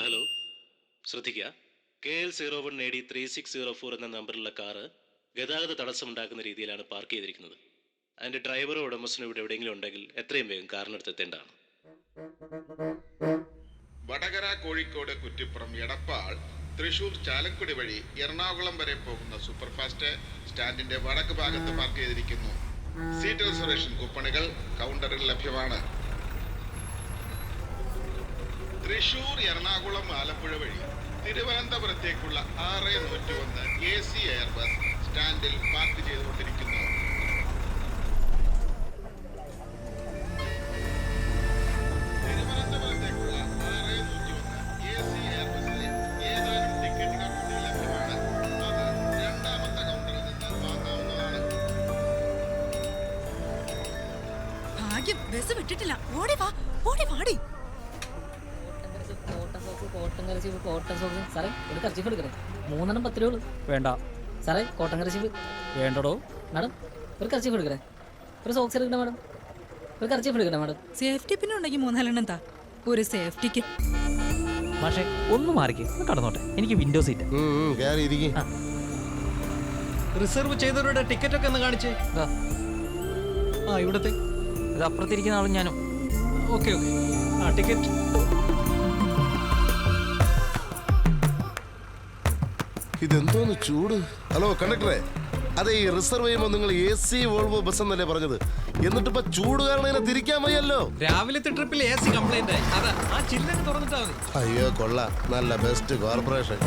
Hello ശ്രദ്ധിക്കുക. KL01AD3604 എന്ന നമ്പറിലുള്ള car ഗതാഗത തടസ്സമുണ്ടാക്കുന്ന രീതിയിലാണ് പാർക്ക് ചെയ്തിരിക്കുന്നത്. അതിൻ്റെ ഡ്രൈവറോ ഉടമസ്ഥനോ ഇവിടെ എവിടെയെങ്കിലും ഉണ്ടെങ്കിൽ എത്രയും വേഗം കാറിനടുത്ത് എത്തേണ്ടതാണ്. വടകര, കോഴിക്കോട്, കുറ്റിപ്പുറം, എടപ്പാൾ, തൃശൂർ, ചാലക്കുടി വഴി എറണാകുളം വരെ പോകുന്ന സൂപ്പർഫാസ്റ്റ് സ്റ്റാൻഡിന്റെ വടക്ക് ഭാഗത്ത് പാർക്ക് ചെയ്തിരിക്കുന്നു. സീറ്റ് റിസർവേഷൻ കൂപ്പണുകൾ കൗണ്ടറിൽ ലഭ്യമാണ്. തൃശൂർ, എറണാകുളം, ആലപ്പുഴ വഴി തിരുവനന്തപുരത്തേക്കുള്ള 6101 AC എയർ ബസ് സ്റ്റാൻഡിൽ പാർക്ക് ചെയ്തുകൊണ്ടിരിക്കുന്നു. തിരുവനന്തപുരത്തേക്കുള്ള 6101 AC എയർ ബസ്സിൽ ഏതാനും ടിക്കറ്റുകൾ കൂടി ലഭ്യമാണ്. അത് രണ്ടാമത്തെ കൗണ്ടറിൽ നിന്ന് വാങ്ങാവുന്നതാണ്. ഭാഗ്യം, ബസ് വിട്ടിട്ടില്ല. ഓടി വാ, ഓടി വാടി. കോട്ടൻ കരച്ചീപ്പ് സാറേ, ഒരു കർച്ചീഫ് എടുക്കണേ. 3 10 രൂപ വേണ്ട സാറേ. കോട്ടൻ കരച്ചീപ്പ് വേണ്ടടോ. മാഡം ഒരു കർച്ചീഫ് എടുക്കണേ. ഒരു സോക്സ് എടുക്കണേ മാഡം. ഒരു കർച്ചീഫ് എടുക്കണേ മാഡം. സേഫ്റ്റി പിന്നെ ഉണ്ടെങ്കിൽ 3-4 എന്താ ഒരു സേഫ്റ്റിക്ക്. പക്ഷേ ഒന്ന് മാറിക്ക്, കടന്നോട്ടെ. എനിക്ക് വിൻഡോ സീറ്റ്. റിസർവ് ചെയ്തവരുടെ ടിക്കറ്റ് ഒക്കെ ഒന്ന് കാണിച്ചേ. ഇവിടത്തെ ഇത് അപ്പുറത്തിരിക്കുന്ന ആളും ഞാനും. Okay ticket. ഇതെന്തോന്ന് ചൂട്. ഹലോ കണ്ടക്ടറെ, അതെ, ഈ റിസർവ് ചെയ്യുമ്പോൾ നിങ്ങൾ AC വോൾവോ ബസ് എന്നല്ലേ പറഞ്ഞത്? എന്നിട്ടിപ്പോ ചൂട് കാരണം ഇതിനെ തിരിക്കാൻ വയ്യല്ലോ. രാവിലത്തെ ട്രിപ്പിൽ AC കംപ്ലൈന്റ് ആയി. അതാ ആ ചില്ലൊക്കെ തുറന്നിട്ടാ മതി. അയ്യോ കൊള്ളാം, നല്ല ബെസ്റ്റ് കോർപ്പറേഷൻ.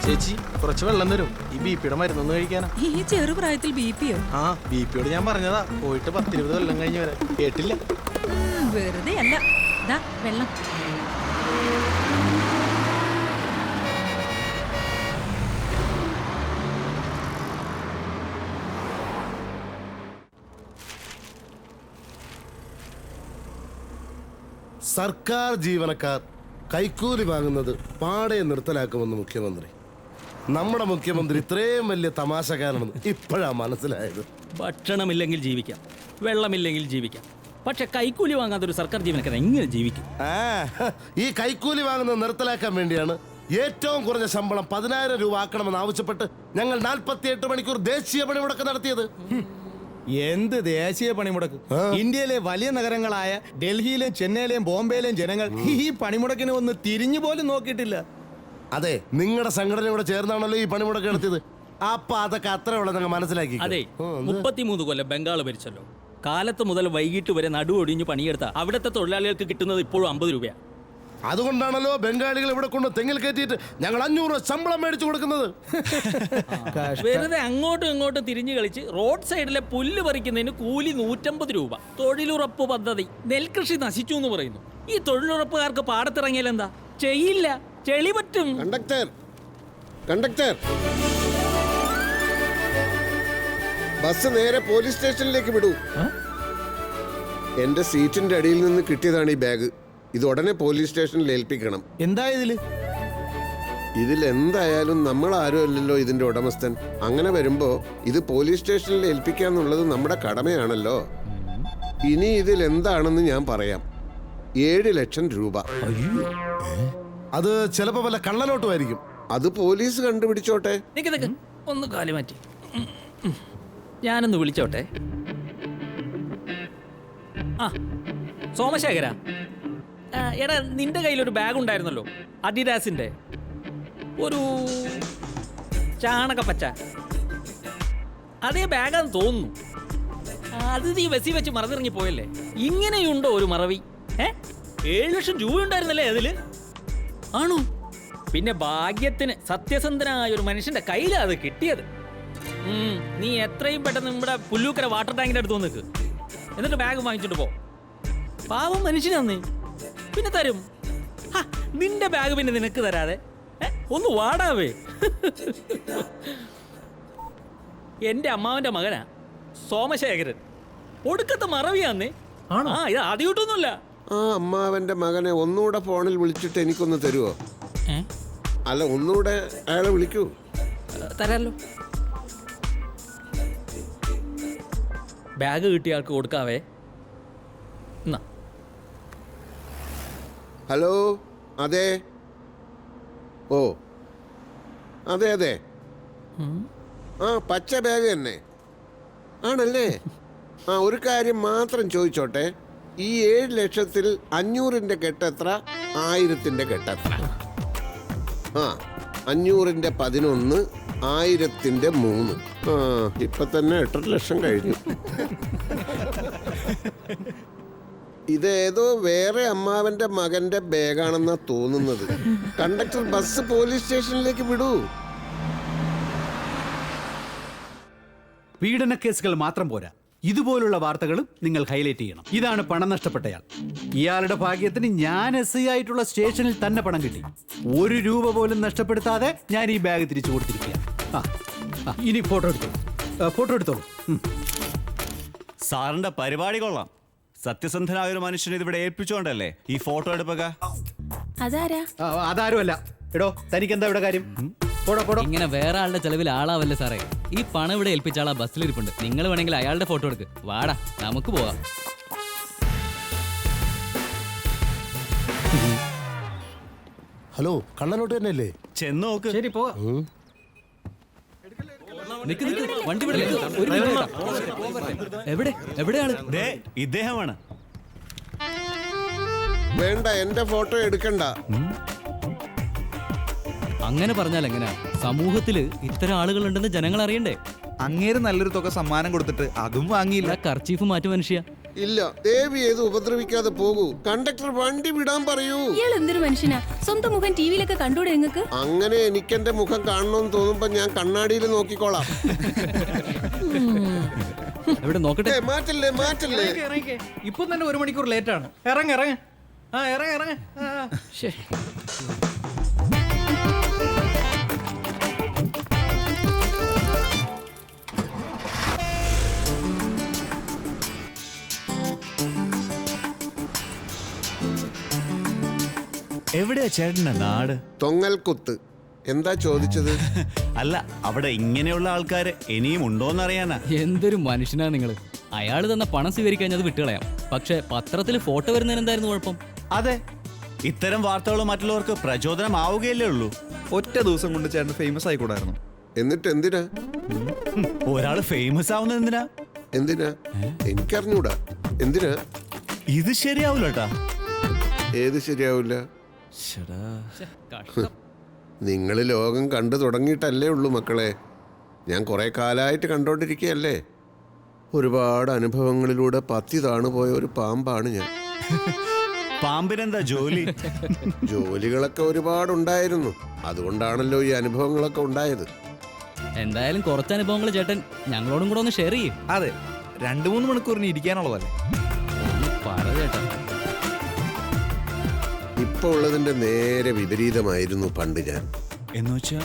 ചേച്ചി കുറച്ച് വെള്ളം തരും. ഈ BP-യുടെ മരുന്നൊന്നും കഴിക്കാനാ. ഈ ചെറുപ്രായത്തിൽ BP-യോ? BP-യോട് ഞാൻ പറഞ്ഞതാ, പോയിട്ട് 10-20 കൊല്ലം കഴിഞ്ഞ് വരെ കേട്ടില്ല. വെറുതെ അല്ല. ദാ വെള്ളം. സർക്കാർ ജീവനക്കാർ കൈക്കൂലി വാങ്ങുന്നത് പാടെ നിർത്തലാക്കുമെന്ന് മുഖ്യമന്ത്രി. നമ്മുടെ മുഖ്യമന്ത്രി ഇത്രയും വലിയ തമാശക്കാരനെന്ന് ഇപ്പോഴാ മനസ്സിലായത്. ഭക്ഷണമില്ലെങ്കിൽ ജീവിക്കാം, വെള്ളമില്ലെങ്കിൽ ജീവിക്കാം, പക്ഷെ കൈക്കൂലി വാങ്ങാത്തൊരു സർക്കാർ ജീവനക്കാരൻ എങ്ങനെ ജീവിക്കും? ഈ കൈക്കൂലി വാങ്ങുന്നത് നിർത്തലാക്കാൻ വേണ്ടിയാണ് ഏറ്റവും കുറഞ്ഞ ശമ്പളം 10,000 രൂപ ആക്കണമെന്ന് ആവശ്യപ്പെട്ട് ഞങ്ങൾ 48 മണിക്കൂർ ദേശീയ പണിമുടക്ക് നടത്തിയത്. എന്ത് ദേശീയ പണിമുടക്ക്? ഇന്ത്യയിലെ വലിയ നഗരങ്ങളായ ഡൽഹിയിലെയും ചെന്നൈയിലെയും ബോംബെയിലെയും ജനങ്ങൾ ഈ പണിമുടക്കിനെ ഒന്ന് തിരിഞ്ഞു പോലും നോക്കിയിട്ടില്ല. അതെ, നിങ്ങളുടെ സംഘടനയോട് ചേർന്നാണല്ലോ ഈ പണിമുടക്ക് നടത്തിയത്. അപ്പൊ അതൊക്കെ അത്ര ഉള്ള നിങ്ങൾ മനസ്സിലാക്കി. അതെ, 33 കൊല്ലം ബംഗാൾ ഭരിച്ചല്ലോ. കാലത്ത് മുതൽ വൈകിട്ട് വരെ നടുവൊടിഞ്ഞ് പണിയെടുത്ത അവിടുത്തെ തൊഴിലാളികൾക്ക് കിട്ടുന്നത് ഇപ്പോഴും 50 രൂപയാണ്. അതുകൊണ്ടാണല്ലോ ബംഗാളികൾ ഇവിടെ കൊണ്ട് തെങ്ങിൽ കയറ്റിയിട്ട് ഞങ്ങൾ 500 ശമ്പളം മേടിച്ചു കൊടുക്കുന്നത്. വെറുതെ അങ്ങോട്ടും ഇങ്ങോട്ടും തിരിഞ്ഞു കളിച്ച് റോഡ് സൈഡിലെ പുല്ല് പറിക്കുന്നതിന് കൂലി 150 രൂപ. തൊഴിലുറപ്പ് പദ്ധതി, നെൽകൃഷി നശിച്ചു എന്ന് പറയുന്നു. ഈ തൊഴിലുറപ്പുകാർക്ക് പാടത്തിറങ്ങിയാൽ എന്താ ചെയ്യില്ല, ചെളി പറ്റും. കണ്ടക്ടർ, ബസ് നേരെ പോലീസ് സ്റ്റേഷനിലേക്ക് വിടൂ. എന്റെ സീറ്റിന്റെ അടിയിൽ നിന്ന് കിട്ടിയതാണ് ഈ ബാഗ്. ഇത് ഉടനെ പോലീസ് സ്റ്റേഷനിൽ ഏൽപ്പിക്കണം. എന്താ ഇതിലെന്തായാലും നമ്മൾ ആരും അല്ലല്ലോ ഇതിന്റെ ഉടമസ്ഥൻ. അങ്ങനെ വരുമ്പോ ഇത് പോലീസ് സ്റ്റേഷനിൽ ഏൽപ്പിക്കാന്നുള്ളത് നമ്മുടെ കടമയാണല്ലോ. ഇനി ഇതിലെന്താണെന്ന് ഞാൻ പറയാം. 7 ലക്ഷം രൂപ. അത് ചിലപ്പോ വല്ല കള്ളനോട്ടുമായിരിക്കും. അത് പോലീസ് കണ്ടുപിടിച്ചോട്ടെ. ഒന്ന് കാലി മാറ്റി, ഞാനൊന്ന് വിളിച്ചോട്ടെ. സോമശേഖര, എടാ, നിന്റെ കയ്യിലൊരു ബാഗ് ഉണ്ടായിരുന്നല്ലോ, അഡിഡാസിന്റെ, ഒരു ചാണകപ്പച്ച. അതേ ബാഗാന്ന് തോന്നുന്നു. അത് നീ ബസ്സിൽ വെച്ച് മറന്നിറങ്ങി പോയല്ലേ? ഇങ്ങനെയുണ്ടോ ഒരു മറവി? 7 ലക്ഷം രൂപ ഉണ്ടായിരുന്നല്ലേ അതില്? ആണോ? പിന്നെ ഭാഗ്യത്തിന് സത്യസന്ധനായ ഒരു മനുഷ്യന്റെ കയ്യിലാണ് അത് കിട്ടിയത്. നീ എത്രയും പെട്ടെന്ന് നമ്മുടെ പുല്ലൂക്കര വാട്ടർ ടാങ്കിന്റെ അടുത്ത് നിൽക്ക്, എന്നിട്ട് ബാഗ് വാങ്ങിച്ചിട്ട് പോ. പാവം മനുഷ്യനാന്നേ, പിന്നെ തരും. നിന്റെ ബാഗ് പിന്നെ നിനക്ക് തരാതെ ഒന്ന് വാടാവേ. എന്റെ അമ്മാവന്റെ മകനാ സോമശേഖരൻ. ഒടുക്കത്തെ മറവിയാന്നേ. ഇത് ആദ്യമായിട്ടൊന്നുമില്ല. ആ അമ്മാവന്റെ മകനെ ഒന്നുകൂടെ ഫോണിൽ വിളിച്ചിട്ട് എനിക്കൊന്ന് തരുമോ? അല്ല, ഒന്നുകൂടെ അയാളെ വിളിക്കൂ. തരാലോ. ബാഗ് കിട്ടിയ ആൾക്ക് കൊടുക്കാവേ. ഹലോ, അതെ. ഓ അതെ അതെ, ആ പച്ച ബാഗ് തന്നെ ആണല്ലേ. ആ ഒരു കാര്യം മാത്രം ചോദിച്ചോട്ടെ, ഈ 7 ലക്ഷത്തിൽ 500-ന്റെ കെട്ടെത്ര, 1000-ന്റെ കെട്ടെത്ര? ആ 500-ന്റെ 11, 1000-ന്റെ 3. ആ ഇപ്പൊ തന്നെ 8 ലക്ഷം കഴിഞ്ഞു. ഇതേതോ വേറെ അമ്മാവന്റെ മകന്റെ ബാഗാണെന്നാ തോന്നുന്നത്. കണ്ടക്ടർ ബസ് പോലീസ് സ്റ്റേഷനിലേക്ക് വിടൂ. പീഡന കേസുകൾ മാത്രം പോരാ, ഇതുപോലുള്ള വാർത്തകളും നിങ്ങൾ ഹൈലൈറ്റ് ചെയ്യണം. ഇതാണ് പണം നഷ്ടപ്പെട്ടയാൾ. ഇയാളുടെ ഭാഗ്യത്തിന് ഞാൻ SI ആയിട്ടുള്ള സ്റ്റേഷനിൽ തന്നെ പണം കിട്ടി. 1 രൂപ പോലും നഷ്ടപ്പെടുത്താതെ ഞാൻ ഈ ബാഗ് തിരിച്ചു കൊടുത്തിരിക്കുക. ഇനി ഫോട്ടോ എടുത്തോളൂ. സാറിന്റെ പരിപാടി കൊള്ളാം. സത്യസന്ധനായ ഒരു മനുഷ്യനെ ഇതിവിടെ ഏൽപ്പിച്ചുകൊണ്ടല്ലേ ഈ ഫോട്ടോ എടുപ്പൊക്കെ? അതാരുമല്ല. എടോ, തനിക്ക് എന്താ ഇവിടെ കാര്യം? ഇങ്ങനെ വേറെ ആളുടെ ചെലവിൽ ആളാവല്ലേ സാറേ. ഈ പണം ഇവിടെ ഏൽപ്പിച്ച ആളാ ബസ്സിലിരിപ്പുണ്ട്. നിങ്ങൾ വേണമെങ്കിൽ അയാളുടെ ഫോട്ടോ എടുക്ക്. വാടാ, നമുക്ക് പോവാം. ഹലോ, കള്ളനോട്ട് തന്നെയല്ലേ? ചെന്ന് നോക്ക്. ശരി, പോവാ. നിക്ക് വണ്ടി വിടല്ലേ. ഒരു മിനിറ്റ് കേട്ടോ. എവിടെയാണ്? ദേ ഇദ്ദേഹമാണ്. വേണ്ട, എന്റെ ഫോട്ടോ എടുക്കണ്ട. അങ്ങനെ പറഞ്ഞാൽ എങ്ങനെയാ? സമൂഹത്തില് ഇത്തരം ആളുകളുണ്ടെന്ന് ജനങ്ങൾ അറിയണ്ടേ? അങ്ങേര് നല്ലൊരു തുക സമ്മാനം കൊടുത്തിട്ട് അതും വാങ്ങിയില്ല. കർച്ചീഫ് മാറ്റു മനുഷ്യ. ഇല്ല, ദേവി ഏത് ഉപദ്രവിക്കാതെ പോകൂ. കണ്ടക്ടർ വണ്ടി വിടാൻ പറയൂ. ഇയാൾ എന്തൊരു മനുഷ്യനാ? സ്വന്തം മുഖം ടിവിയിലൊക്കെ കണ്ടൂടെ നിങ്ങൾക്ക്? അങ്ങനെ എനിക്കെന്റെ മുഖം കാണണമെന്ന് തോന്നുമ്പോ ഞാൻ കണ്ണാടിയിൽ നോക്കിക്കോളാം. എവിടെ നോക്കട്ടെ. മാറ്റല്ലേ. ഇപ്പൊ തന്നെ 1 മണിക്കൂർ ലേറ്റ് ആണ്. ഇറങ്ങ. എവിടെയാ ചേട്ടന്റെ നാട്? തൊങ്ങൽക്കുത്ത്. എന്താ ചോദിച്ചത്? അല്ല, അവിടെ ഇങ്ങനെയുള്ള ആൾക്കാര് ഇനിയും ഉണ്ടോന്നറിയാനാ. എന്തൊരു മനുഷ്യനാ നിങ്ങള്. അയാൾ തന്ന പണം സ്വീകരിക്കാൻ അത് വിട്ടുകളയാം. പക്ഷെ പത്രത്തിൽ ഫോട്ടോ വരുന്നതിന് എന്തായിരുന്നു കുഴപ്പം? അതെ, ഇത്തരം വാർത്തകൾ മറ്റുള്ളവർക്ക് പ്രചോദനമാവുകയല്ലേ ഉള്ളൂ. ഒറ്റ ദിവസം കൊണ്ട് ചേട്ടൻ ഫേമസ് ആയിക്കൂടായിരുന്നു. എന്നിട്ട് എന്തിനാ ഒരാള് ഫേമസ് ആവുന്നത് എന്തിനാ? എനിക്കറിഞ്ഞൂടാ. എന്തിനാ? ഇത് ശരിയാവൂല കേട്ടാ. ഏത് ശരിയാവില്ല? നിങ്ങൾ ലോകം കണ്ടു തുടങ്ങിയിട്ടല്ലേ ഉള്ളൂ മക്കളെ. ഞാൻ കുറെ കാലമായിട്ട് കണ്ടോണ്ടിരിക്കുകയല്ലേ. ഒരുപാട് അനുഭവങ്ങളിലൂടെ പത്തി താണുപോയ ഒരു പാമ്പാണ് ഞാൻ. പാമ്പിനെന്താ ജോലി? ജോലികളൊക്കെ ഒരുപാടുണ്ടായിരുന്നു. അതുകൊണ്ടാണല്ലോ ഈ അനുഭവങ്ങളൊക്കെ ഉണ്ടായത്. എന്തായാലും കുറച്ച് അനുഭവങ്ങൾ ചേട്ടൻ ഞങ്ങളോടും കൂടെ ഒന്ന് ഷെയർ ചെയ്യും. അതെ, 2-3 മണിക്കൂറിന് ഇരിക്കാനുള്ളതല്ലേ. പറ ചേട്ടാ. ഇപ്പൊ ഉള്ളതിന്റെ നേരെ വിപരീതമായിരുന്നു പണ്ട് ഞാൻ. എന്നുവെച്ചാ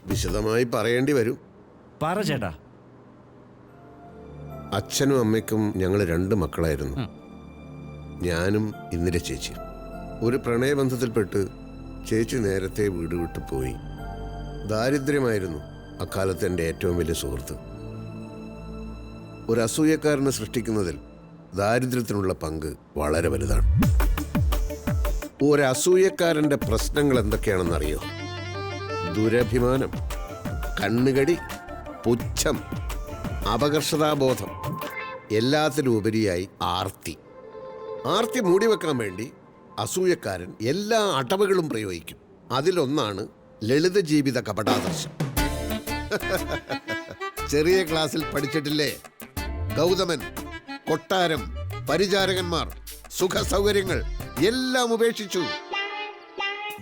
വിശദമായി പറയേണ്ടി വരും. പറ ചേട്ടാ. അച്ഛനും അമ്മയ്ക്കും ഞങ്ങൾ 2 മക്കളായിരുന്നു. ഞാനും ഇന്ദിര ചേച്ചി. ഒരു പ്രണയബന്ധത്തിൽപ്പെട്ട് ചേച്ചി നേരത്തെ വീട് വിട്ടു പോയി. ദാരിദ്ര്യമായിരുന്നു അക്കാലത്ത് എൻ്റെ ഏറ്റവും വലിയ സുഹൃത്ത്. ഒരു അസൂയക്കാരനെ സൃഷ്ടിക്കുന്നതിൽ ദാരിദ്ര്യത്തിനുള്ള പങ്ക് വളരെ വലുതാണ്. ഒരു അസൂയക്കാരൻ്റെ പ്രശ്നങ്ങൾ എന്തൊക്കെയാണെന്നറിയോ? ദുരഭിമാനം, കണ്ണുകടി, പുച്ഛം, അപകർഷതാബോധം, എല്ലാത്തിലും ഉപരിയായി ആർത്തി. ആർത്തി മൂടിവെക്കാൻ വേണ്ടി അസൂയക്കാരൻ എല്ലാ അടവുകളും പ്രയോഗിക്കും. അതിലൊന്നാണ് ലളിത ജീവിത കപടാദർശം. ചെറിയ ക്ലാസ്സിൽ പഠിച്ചിട്ടില്ലേ? ഗൗതമൻ, കൊട്ടാരം, പരിചാരകന്മാർ, സുഖ സൗകര്യങ്ങൾ എല്ലാം ഉപേക്ഷിച്ചു.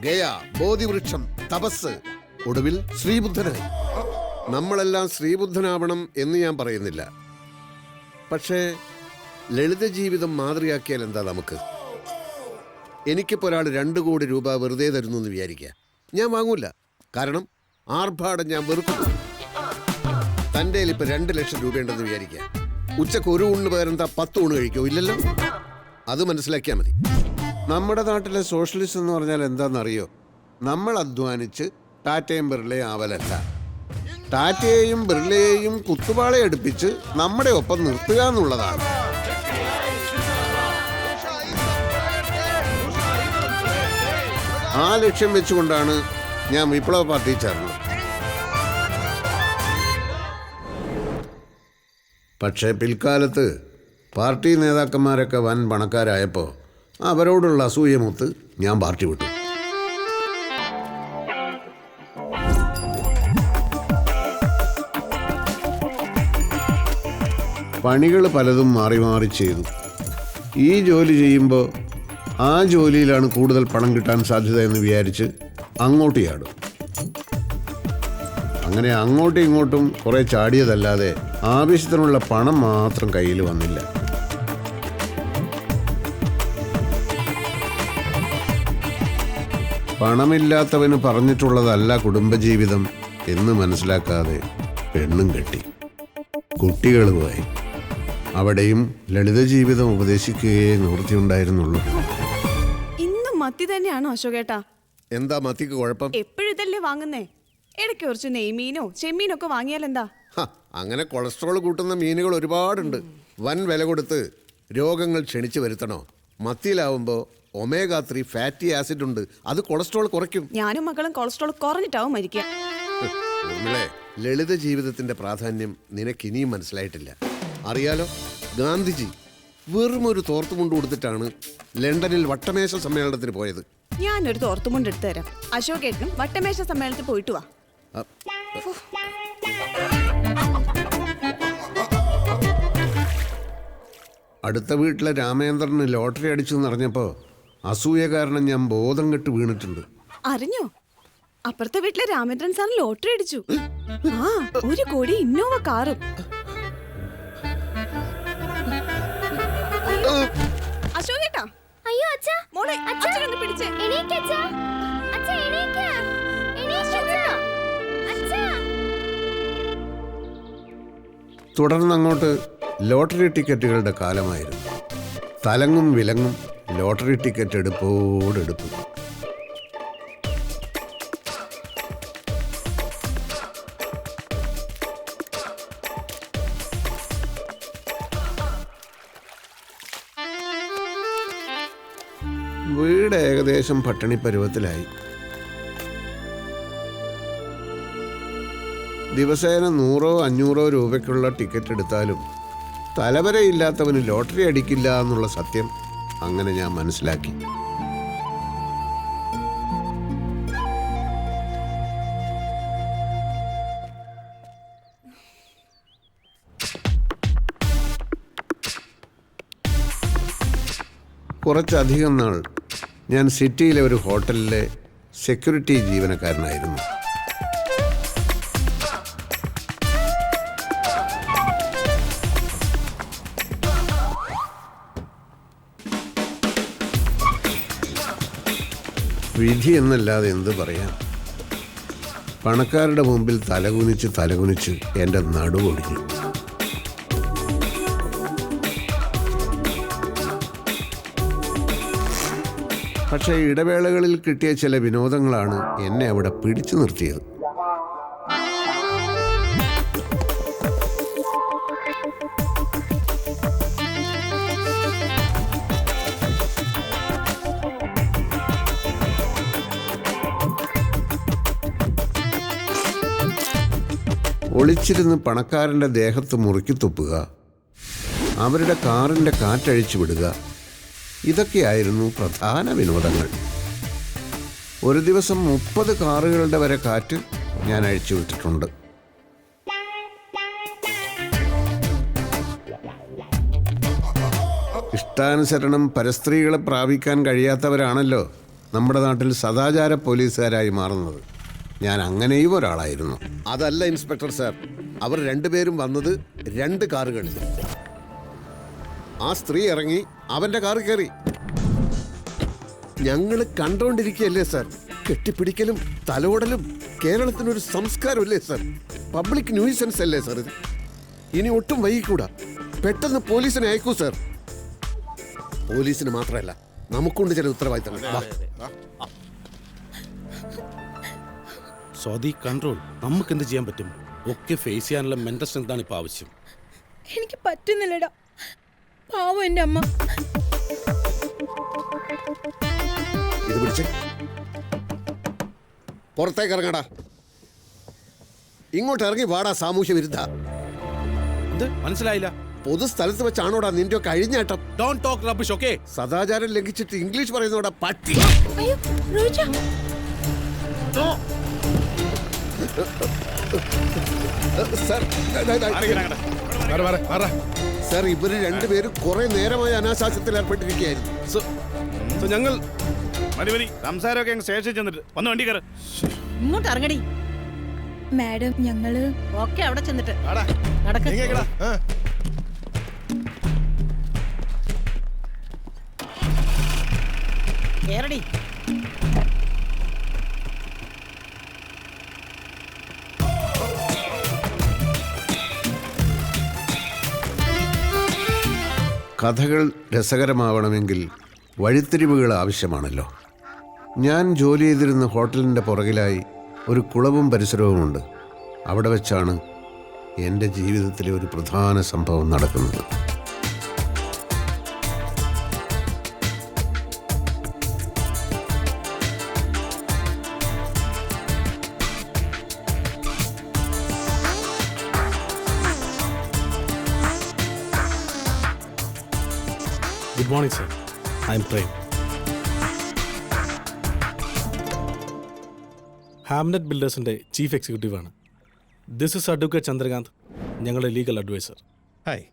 ഗയ, ബോധിവൃക്ഷം, തപസ്, ഒടുവിൽ ശ്രീബുദ്ധനായി. നമ്മളെല്ലാം ശ്രീബുദ്ധനാവണം എന്ന് ഞാൻ പറയുന്നില്ല. പക്ഷേ ലളിത ജീവിതം മാതൃകയാക്കിയാൽ എന്താ നമുക്ക്? എനിക്കിപ്പോൾ ഒരാൾ 2 കോടി രൂപ വെറുതെ തരുന്നു എന്ന് വിചാരിക്കുക. ഞാൻ വാങ്ങൂല. കാരണം ആർഭാടം ഞാൻ വെറുക്കുന്നു. തൻ്റെ ഇപ്പം 2 ലക്ഷം രൂപയുണ്ടെന്ന് വിചാരിക്കുക. ഉച്ചക്ക് 1 ഊണിന് പകരം 10 ഊണ് കഴിക്കോ? ഇല്ലല്ലോ. അത് മനസ്സിലാക്കിയാൽ മതി. നമ്മുടെ നാട്ടിലെ സോഷ്യലിസ്റ്റ് എന്ന് പറഞ്ഞാൽ എന്താണെന്നറിയോ? നമ്മൾ അധ്വാനിച്ച് ടാറ്റയും ബിർളയും ആവലല്ല. ടാറ്റയെയും ബിർളയെയും കുത്തുപാളയെ അടുപ്പിച്ച് നമ്മുടെ ഒപ്പം നിർത്തുക എന്നുള്ളതാണ്. ആ ലക്ഷ്യം വെച്ചുകൊണ്ടാണ് ഞാൻ വിപ്ലവ പാർട്ടി ചേർന്നത്. പക്ഷേ പിൽക്കാലത്ത് പാർട്ടി നേതാക്കന്മാരൊക്കെ വൻ പണക്കാരായപ്പോൾ അവരോടുള്ള അസൂയമൊത്ത് ഞാൻ പാർട്ടി വിട്ടു. പണികൾ പലതും മാറി മാറി ചെയ്തു. ഈ ജോലി ചെയ്യുമ്പോൾ ആ ജോലിയിലാണ് കൂടുതൽ പണം കിട്ടാൻ സാധ്യത എന്ന് വിചാരിച്ച് അങ്ങോട്ട് ചാടും. അങ്ങനെ അങ്ങോട്ടും ഇങ്ങോട്ടും കുറേ ചാടിയതല്ലാതെ ആവശ്യത്തിനുള്ള പണം മാത്രം കയ്യിൽ വന്നില്ല. പണമില്ലാത്തവന് പറഞ്ഞിട്ടുള്ളതല്ല കുടുംബജീവിതം എന്ന് മനസ്സിലാക്കാതെ പെണ്ണും കെട്ടി, കുട്ടികളുമായി. അവിടെയും ലളിത ജീവിതം ഉപദേശിക്കുകയേ നിവൃത്തിയുണ്ടായിരുന്നുള്ളൂ. ഇന്നും മത്തി തന്നെയാണോ അശോകേട്ടാ? എന്താ മത്തിക്ക് കുഴപ്പം? എപ്പോഴും ഇതല്ലേ വാങ്ങുന്നേ? ഇടയ്ക്ക് കുറച്ച് നെയ്മീനോ ചെമ്മീനോ ഒക്കെ വാങ്ങിയാലെന്താ? അങ്ങനെ കൊളസ്ട്രോൾ കൂട്ടുന്ന മീനുകൾ ഒരുപാടുണ്ട്. വൻ വില കൊടുത്ത് രോഗങ്ങൾ ക്ഷണിച്ചു വരുത്തണോ? മത്തിയിലാവുമ്പോൾ ഒമേഗ-3 ഫാറ്റി ആസിഡ് ഉണ്ട്. അത് കൊളസ്ട്രോൾ കുറയ്ക്കും. ഞാനും മക്കളും കൊളസ്ട്രോൾ കുറഞ്ഞിട്ടാവും മരിക്കുക. ലളിത ജീവിതത്തിന്റെ പ്രാധാന്യം നിനക്കിനിയും മനസ്സിലായിട്ടില്ല. അറിയാലോ, ഗാന്ധിജി വെറും ഒരു തോർത്തുമുണ്ട് കൊടുത്തിട്ടാണ് ലണ്ടനിൽ വട്ടമേശ സമ്മേളനത്തിന് പോയത്. ഞാനൊരു തോർത്തുമുണ്ട് എടുത്തു തരാം. അശോകേട്ടനും വട്ടമേശ സമ്മേളനത്തിൽ പോയിട്ട് വാ. അടുത്ത വീട്ടിലെ രാമേന്ദ്രന് ലോട്ടറി അടിച്ചു എന്നറിഞ്ഞപ്പോൾ അസൂയ കാരണം ഞാൻ ബോധം കെട്ട് വീണിട്ടുണ്ട്. അറിഞ്ഞോ? അപ്പുറത്തെ വീട്ടിലെ രാമേന്ദ്രൻ സാറിന് ലോട്ടറി അടിച്ചു. 1 കോടി ഇന്നോവ കാറും. അശോകേട്ടാ, അയ്യോ അച്ഛാ, മോളെ അച്ഛനൊന്ന് പിടിച്ചേ. എണീക്ക് അച്ഛാ, അച്ഛാ എണീക്ക്, എണീക്ക് അച്ഛാ. തുടർന്നങ്ങോട്ട് ലോട്ടറി ടിക്കറ്റുകളുടെ കാലമായിരുന്നു. തലങ്ങും വിലങ്ങും ലോട്ടറി ടിക്കറ്റ് എടുപ്പോടെടുപ്പ്. വീട് ഏകദേശം പട്ടിണി പരുവത്തിലായി. ദിവസേന 100-500 രൂപയ്ക്കുള്ള ടിക്കറ്റ് എടുത്താലും തലവരയില്ലാത്തവന് ലോട്ടറി അടിക്കില്ല എന്നുള്ള സത്യം അങ്ങനെ ഞാൻ മനസ്സിലാക്കി. കുറച്ചധികം നാൾ ഞാൻ സിറ്റിയിലെ ഒരു ഹോട്ടലിലെ സെക്യൂരിറ്റി ജീവനക്കാരനായിരുന്നു. വിധി എന്നല്ലാതെ എന്ത് പറയാം. പണക്കാരുടെ മുമ്പിൽ തലകുനിച്ച് എൻ്റെ നടുവൊടിഞ്ഞു. പക്ഷേ ഇടവേളകളിൽ കിട്ടിയ ചില വിനോദങ്ങളാണ് എന്നെ അവിടെ പിടിച്ചു നിർത്തിയത്. ഒളിച്ചിരുന്ന് പണക്കാരൻ്റെ ദേഹത്ത് മുറുക്കി തുപ്പുക, അവരുടെ കാറിൻ്റെ കാറ്റഴിച്ചു വിടുക, ഇതൊക്കെയായിരുന്നു പ്രധാന വിനോദങ്ങൾ. ഒരു ദിവസം 30 കാറുകളുടെ വരെ കാറ്റ് ഞാൻ അഴിച്ചു വിട്ടിട്ടുണ്ട്. ഇഷ്ടാനുസരണം പരസ്ത്രീകളെ പ്രാപിക്കാൻ കഴിയാത്തവരാണല്ലോ നമ്മുടെ നാട്ടിൽ സദാചാര പോലീസുകാരായി മാറുന്നത്. ഞാൻ അങ്ങനെയും ഒരാളായിരുന്നു. അതല്ല ഇൻസ്പെക്ടർ സാർ, അവർ രണ്ടുപേരും വന്നത് 2 കാറുകളിൽ. ആ സ്ത്രീ ഇറങ്ങി അവൻ്റെ കാറ് കയറി. ഞങ്ങൾ കണ്ടോണ്ടിരിക്കുകയല്ലേ സാർ. കെട്ടിപ്പിടിക്കലും തലോടലും കേരളത്തിനൊരു സംസ്കാരമല്ലേ സാർ? പബ്ലിക് ന്യൂസൻസ് അല്ലേ സാർ ഇത്? ഇനി ഒട്ടും വൈകിക്കൂടാ. പെട്ടെന്ന് പോലീസിനെ അയക്കൂ സാർ. പോലീസിന് മാത്രമല്ല, നമുക്കുണ്ട് ചില ഉത്തരവാദിത്തങ്ങൾ. സ്വാതി, കൺട്രോൾ. നമുക്ക് എന്ത് ചെയ്യാൻ പറ്റും? ഒക്കെ ഫേസ് ചെയ്യാനുള്ള മെന്റൽ സ്ട്രെങ്താണ് ഇപ്പൊ ആവശ്യം. എനിക്ക് പറ്റുന്നില്ലടാ, പാവം എൻ്റെ അമ്മ. ഇത് പിടിച്ചേ. പുറത്തേക്ക് ഇറങ്ങടാ. ഇങ്ങോട്ട് ഇറങ്ങി വാടാ സാമൂഹ്യ വിരുദ്ധ. മനസ്സിലായില്ല. പൊതുസ്ഥലത്ത് വെച്ചാണോടാ നിന്റെ ഒക്കെ അഴിഞ്ഞാട്ടം? Don't talk rubbish, okay? സദാചാരം ലംഘിച്ചിട്ട് ഇംഗ്ലീഷ് പറയുന്നോടാ പട്ടി. അയ്യോ റോജ, സർ, ഇവര് രണ്ടുപേരും കുറെ നേരമായി അനാശാസ്യത്തിൽ ഏർപ്പെട്ടിരിക്കുകയായിരുന്നു. ഞങ്ങൾ സംസാരമൊക്കെ സ്റ്റേഷനിൽ ചെന്നിട്ട് വന്ന് വണ്ടി കയറി ഇങ്ങോട്ട് ഇറങ്ങടി. മാഡം ഞങ്ങള് ഓക്കെ, അവിടെ ചെന്നിട്ട് കേറടി. കഥകൾ രസകരമാവണമെങ്കിൽ വഴിത്തിരിവുകൾ ആവശ്യമാണല്ലോ. ഞാൻ ജോലി ചെയ്തിരുന്ന ഹോട്ടലിൻ്റെ പുറകിലായി ഒരു കുളവും പരിസരവുമുണ്ട്. അവിടെ വെച്ചാണ് എൻ്റെ ജീവിതത്തിലെ ഒരു പ്രധാന സംഭവം നടക്കുന്നത്. Good morning sir, I am Prem. Hamnet ബിൽഡേഴ്സിൻ്റെ ചീഫ് എക്സിക്യൂട്ടീവാണ്. ദിസ് ഇസ് അഡ്വക്കേറ്റ് ചന്ദ്രകാന്ത്, ഞങ്ങളുടെ legal adviser. Hi.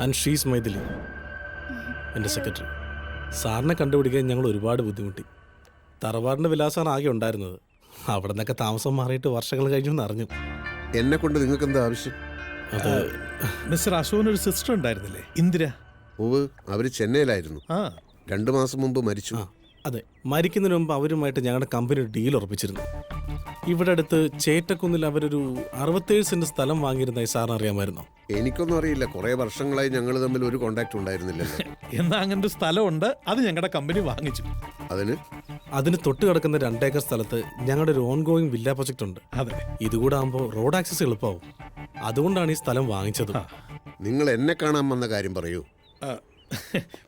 And she's Mythili, എൻ്റെ സെക്രട്ടറി. സാറിനെ കണ്ടുപിടിക്കാൻ ഞങ്ങൾ ഒരുപാട് ബുദ്ധിമുട്ടി. തറവാടിൻ്റെ വിലാസമാണ് ആകെ ഉണ്ടായിരുന്നത്. അവിടെ നിന്നൊക്കെ താമസം മാറിയിട്ട് വർഷങ്ങൾ കഴിഞ്ഞു എന്ന് അറിഞ്ഞു. എന്നെ കൊണ്ട് നിങ്ങൾക്ക് എന്താ ആവശ്യം? അത് മിസ്റ്റർ അശോകന് ഒരു സിസ്റ്റർ ഉണ്ടായിരുന്നില്ലേ, ഇന്ദിര? ഓവ്, അവർ ചെന്നൈയിലായിരുന്നു. 2 മാസം മുമ്പ് മരിച്ചു. അതെ, മരിക്കുന്നതിന് മുമ്പ് അവരുമായിട്ട് ഞങ്ങളുടെ കമ്പനി ഒരു ഡീൽ ഉറപ്പിച്ചിരുന്നു. ഇവിടെ അടുത്ത് ചേറ്റക്കുന്നിൽ അവരൊരു 67 സെന്റ് സ്ഥലം വാങ്ങിയിരുന്നായി സാറിന് അറിയാമായിരുന്നോ? എനിക്കൊന്നും അറിയില്ല. കുറെ വർഷങ്ങളായി ഞങ്ങൾ തമ്മിൽ ഒരു കോണ്ടാക്ട് ഉണ്ടായിരുന്നില്ലല്ലോ. എന്നാ അങ്ങനെ ഒരു സ്ഥലമുണ്ട്, അത് ഞങ്ങളുടെ കമ്പനി വാങ്ങിച്ചു. അതിന് തൊട്ട് കിടക്കുന്ന 2 ഏക്കർ സ്ഥലത്ത് ഞങ്ങളുടെ ഒരു ഓൺഗോയിങ് വില്ല പ്രൊജക്ട് ഉണ്ട്. അതെ, ഇതുകൂടെ ആകുമ്പോൾ റോഡ് ആക്സസ് എളുപ്പമാവും. അതുകൊണ്ടാണ് ഈ സ്ഥലം വാങ്ങിച്ചത്. നിങ്ങൾ എന്നെ കാണാൻ വന്ന കാര്യം പറയൂ.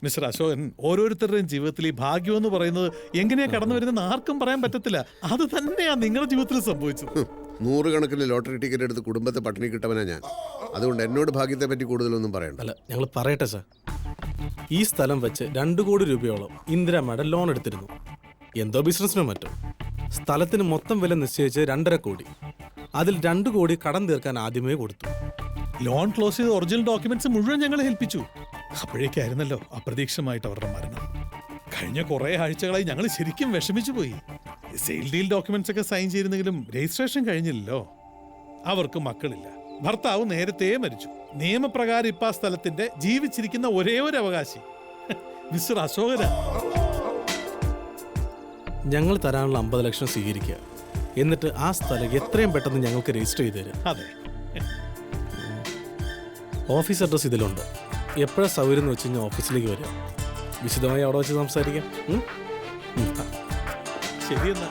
മിസ്റ്റർ അശോകൻ, ഓരോരുത്തരുടെയും ജീവിതത്തിൽ ഈ ഭാഗ്യം എന്ന് പറയുന്നത് എങ്ങനെയാ കടന്നു വരുന്നത് ആർക്കും പറയാൻ പറ്റത്തില്ല. അത് തന്നെയാ നിങ്ങളുടെ ജീവിതത്തിൽ സംഭവിച്ചത്. 100 കണക്കിന് ലോട്ടറി ടിക്കറ്റ് എടുത്ത് കുടുംബത്തെ പട്ടിണി കിട്ടവനാ ഞാൻ. അതുകൊണ്ട് എന്നോട് ഭാഗ്യത്തെ പറ്റി കൂടുതലൊന്നും പറയണ്ട. അല്ല, ഞങ്ങൾ പറയട്ടെ സാർ. ഈ സ്ഥലം വെച്ച് 2 കോടി രൂപയോളം ഇന്ദിരാമ്മയുടെ ലോൺ എടുത്തിരുന്നു. എന്തോ ബിസിനസ്സിനോ മറ്റോ. സ്ഥലത്തിന് മൊത്തം വില നിശ്ചയിച്ച് 2.5 കോടി. അതിൽ 2 കോടി കടം തീർക്കാൻ ആദ്യമേ കൊടുത്തു. ലോൺ ക്ലോസ് ചെയ്ത് ഒറിജിനൽ ഡോക്യുമെന്റ്സ് മുഴുവൻ ഞങ്ങളെ ഏൽപ്പിച്ചു. അപ്പോഴേക്കായിരുന്നല്ലോ അപ്രതീക്ഷിതമായിട്ട് അവരുടെ മരണം. കഴിഞ്ഞ കുറെ ആഴ്ചകളായി ഞങ്ങൾ ശരിക്കും വിഷമിച്ചു പോയി. സെയിൽ ഡീൽ ഡോക്യുമെന്റ്സ് ഒക്കെ സൈൻ ചെയ്തിരുന്നെങ്കിലും രജിസ്ട്രേഷൻ കഴിഞ്ഞില്ലല്ലോ. അവർക്ക് മക്കളില്ല. ഭർത്താവ് നേരത്തെ മരിച്ചു. നിയമപ്രകാരം ഇപ്പൊ ആ സ്ഥലത്തിന്റെ ജീവിച്ചിരിക്കുന്ന ഒരേ ഒരു അവകാശി മിസ്റ്റർ അശോകന. ഞങ്ങൾ തരാനുള്ള 50 ലക്ഷം സ്വീകരിക്കുക. എന്നിട്ട് ആ സ്ഥലം എത്രയും പെട്ടെന്ന് ഞങ്ങൾക്ക് രജിസ്റ്റർ ചെയ്ത് തരാം. അതെ, ഓഫീസ് അഡ്രസ് ഇതിലുണ്ട്. എപ്പോഴാണ് സൗകര്യം എന്ന് വെച്ച് കഴിഞ്ഞാൽ ഓഫീസിലേക്ക് വരിക. വിശദമായി അവിടെ വെച്ച് സംസാരിക്കാം. ശരി എന്നാ.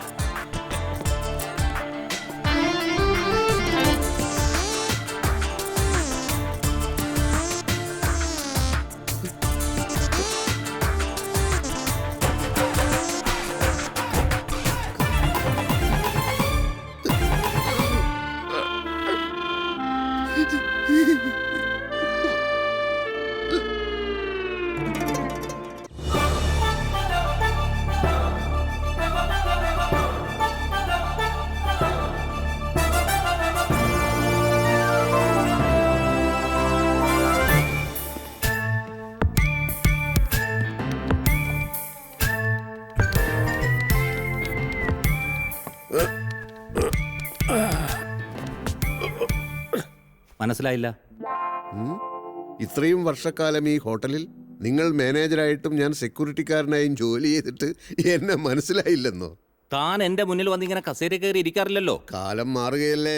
മനസ്സിലായില്ല. ഇത്രയും വർഷക്കാലം ഈ ഹോട്ടലിൽ നിങ്ങൾ മാനേജറായിട്ടും ഞാൻ സെക്യൂരിറ്റിക്കാരനായും ജോലി ചെയ്തിട്ട് എന്നെ മനസ്സിലായില്ലെന്നോ? താൻ എന്റെ മുന്നിൽ വന്ന് ഇങ്ങനെ കസേര കയറി ഇരിക്കാറില്ലല്ലോ. കാലം മാറുകയല്ലേ.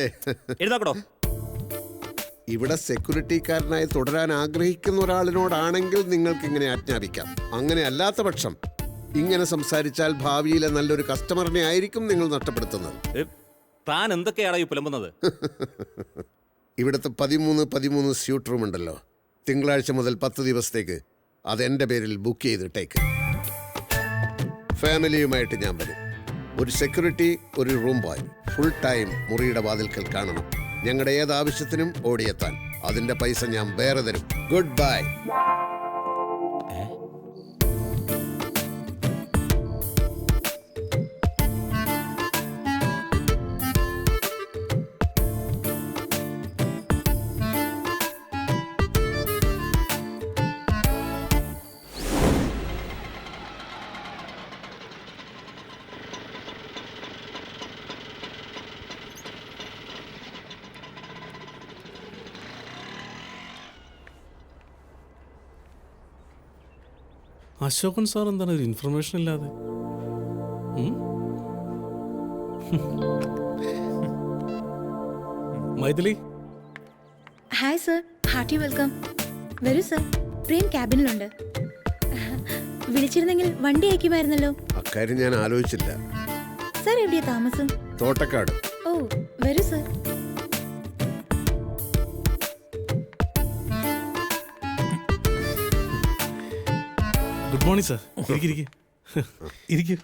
എഴുതാക്കടോ. ഇവിടെ സെക്യൂരിറ്റിക്കാരനായി തുടരാൻ ആഗ്രഹിക്കുന്ന ഒരാളിനോടാണെങ്കിൽ നിങ്ങൾക്ക് ഇങ്ങനെ ആജ്ഞാപിക്കാം. അങ്ങനെ അല്ലാത്ത പക്ഷം ഇങ്ങനെ സംസാരിച്ചാൽ ഭാവിയിലെ നല്ലൊരു കസ്റ്റമറിനെ ആയിരിക്കും നിങ്ങൾ നഷ്ടപ്പെടുത്തുന്നത്. താൻ എന്തൊക്കെയാണ് ഈ പുലമ്പുന്നത്? ഇവിടുത്തെ 13 സ്യൂട്ട് റൂം ഉണ്ടല്ലോ, തിങ്കളാഴ്ച മുതൽ 10 ദിവസത്തേക്ക് അതെൻ്റെ പേരിൽ ബുക്ക് ചെയ്തിട്ടേക്ക്. ഫാമിലിയുമായിട്ട് ഞാൻ വരും. ഒരു സെക്യൂരിറ്റി, ഒരു റൂം ബോയ്, ഫുൾ ടൈം മുറിയുടെ വാതിൽക്കൽ കാണണം. ഞങ്ങളുടെ ഏത് ആവശ്യത്തിനും ഓടിയെത്താൻ. അതിന്റെ പൈസ ഞാൻ വേറെ തരും. Good bye. അശോകൻ സാർ എന്താണ് ഒരു ഇൻഫർമേഷൻ ഇല്ലാതെ? Maithili. Hi sir, hearty welcome. വരൂ സർ, പ്രേം ക്യാബിനിലുണ്ട്. വിളിച്ചിരുന്നെങ്കിൽ വണ്ടി അയക്കുമായിരുന്നല്ലോ. അക്കാര്യം ഞാൻ ആലോചിച്ചില്ല. സർ എവിടെയാ താമസം? തോട്ടക്കാട്. ഓ, വരൂ സർ. Good morning sir. ഇരിക്കൂ.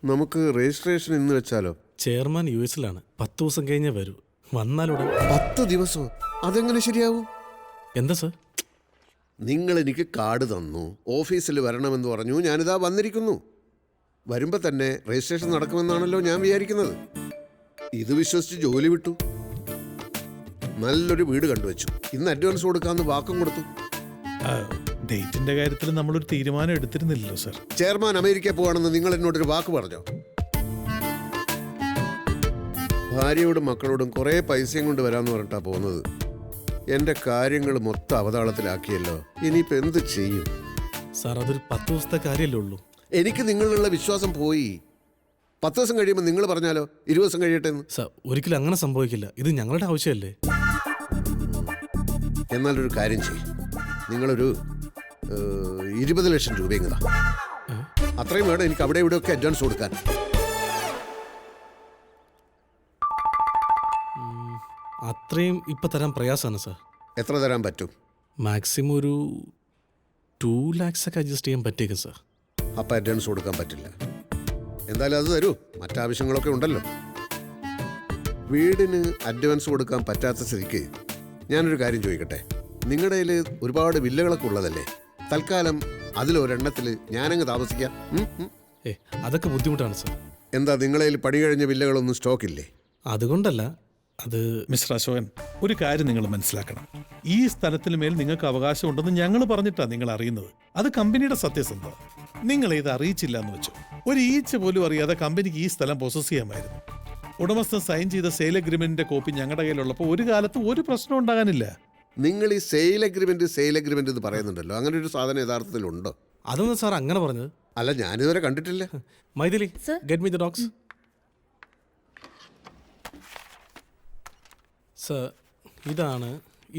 നമുക്ക് രജിസ്ട്രേഷൻ ഇന്ന് വെച്ചാലോ? ചെയർമാൻ US-ലാണ്. 10 ദിവസം കഴിഞ്ഞേ വരൂ. വന്നാലുടൻ. 10 ദിവസമോ? അതെങ്ങനെ ശരിയാവും? എന്താ സാർ? നിങ്ങൾ എനിക്ക് കാർഡ് തന്നു, ഓഫീസിൽ വരണമെന്ന് പറഞ്ഞു, ഞാനിതാ വന്നിരിക്കുന്നു. വരുമ്പോൾ തന്നെ രജിസ്ട്രേഷൻ നടക്കുമെന്നാണല്ലോ ഞാൻ വിചാരിക്കുന്നത്. ഇത് വിശ്വസിച്ച് ജോലി വിട്ടു. നല്ലൊരു വീട് കണ്ടുവച്ചു. ഇന്ന് അഡ്വാൻസ് കൊടുക്കാമെന്ന് വാക്കും കൊടുത്തു. ഡേറ്റിന്റെ കാര്യത്തിൽ നമ്മളൊരു തീരുമാനം എടുത്തിരുന്നില്ലല്ലോ സർ. ചെയർമാൻ അമേരിക്ക പോവാണെന്ന് നിങ്ങൾ എന്നോടൊരു വാക്ക് പറഞ്ഞോ? ഭാര്യയോടും മക്കളോടും കുറേ പൈസയും കൊണ്ട് വരാമെന്ന് പറഞ്ഞിട്ടാ പോകുന്നത്. എൻ്റെ കാര്യങ്ങൾ മൊത്തം അവതാളത്തിലാക്കിയല്ലോ. ഇനിയിപ്പോൾ എന്ത് ചെയ്യും സാർ? അതൊരു 10 ദിവസത്തെ കാര്യമല്ലേ ഉള്ളൂ. എനിക്ക് നിങ്ങളിലുള്ള വിശ്വാസം പോയി. 10 ദിവസം കഴിയുമ്പോൾ നിങ്ങൾ പറഞ്ഞാലോ 20 ദിവസം കഴിയട്ടെ എന്ന്. സാർ ഒരിക്കലും അങ്ങനെ സംഭവിക്കില്ല. ഇത് ഞങ്ങളുടെ ആവശ്യമല്ലേ. എന്നാലൊരു കാര്യം ചെയ്യും, നിങ്ങളൊരു 20 ലക്ഷം രൂപയും കൂടാ. അത്രയും വേണം എനിക്ക് അവിടെ ഇവിടെയൊക്കെ അഡ്വാൻസ് കൊടുക്കാൻ. അത്രയും ഇപ്പം തരാൻ പ്രയാസമാണ് സാർ. എത്ര തരാൻ പറ്റും? മാക്സിമം ഒരു 2 lakhs ഒക്കെ അഡ്ജസ്റ്റ് ചെയ്യാൻ പറ്റിയേക്കും സാർ. അപ്പം അഡ്വാൻസ് കൊടുക്കാൻ പറ്റില്ല. എന്തായാലും അത് തരൂ, മറ്റാവശ്യങ്ങളൊക്കെ ഉണ്ടല്ലോ. വീടിന് അഡ്വാൻസ് കൊടുക്കാൻ പറ്റാത്ത സ്ഥിതിക്ക് ഞാനൊരു കാര്യം ചോദിക്കട്ടെ. നിങ്ങളുടെ കയ്യിൽ ഒരുപാട് വില്ലകളൊക്കെ ഉള്ളതല്ലേ? തൽക്കാലം അതിലൊരെണ്ണത്തിൽ ഞാനങ്ങ് താമസിക്കാം. അതൊക്കെ ബുദ്ധിമുട്ടാണ് സാർ. എന്താ നിങ്ങളുടെ കയ്യിൽ പണി കഴിഞ്ഞ വില്ലകളൊന്നും സ്റ്റോക്കില്ലേ? അതുകൊണ്ടല്ല, അത് മിസ്റ്റർ അശോകൻ, ഒരു കാര്യം നിങ്ങൾ മനസ്സിലാക്കണം. ഈ സ്ഥലത്തിന് മേൽ നിങ്ങൾക്ക് അവകാശം ഉണ്ടെന്ന് ഞങ്ങൾ പറഞ്ഞിട്ടാണ് നിങ്ങൾ അറിയുന്നത്. അത് കമ്പനിയുടെ സത്യസന്ധത. നിങ്ങൾ ഇത് അറിയിച്ചില്ല എന്ന് വെച്ചു. ഒരു ഈച്ച പോലും അറിയാതെ കമ്പനിക്ക് ഈ സ്ഥലം പൊസസ് ചെയ്യാമായിരുന്നു. ഉടമസ്ഥൻ സൈൻ ചെയ്ത സെയിൽ അഗ്രിമെന്റിന്റെ കോപ്പി ഞങ്ങളുടെ കയ്യിലുള്ളപ്പോൾ ഒരു കാലത്ത് ഒരു പ്രശ്നം ഉണ്ടാകാനില്ല. നിങ്ങൾ ഈ സെയിൽ അഗ്രിമെന്റ് എന്ന് പറയുന്നുണ്ടല്ലോ, അങ്ങനെ ഒരു സാധനം യഥാർത്ഥത്തിലുണ്ടോ? അതൊന്നും സാർ അങ്ങനെ പറഞ്ഞത് അല്ല, ഞാനിതുവരെ കണ്ടിട്ടില്ല. Maithili, get me the dogs. Sir, ഇതാണ്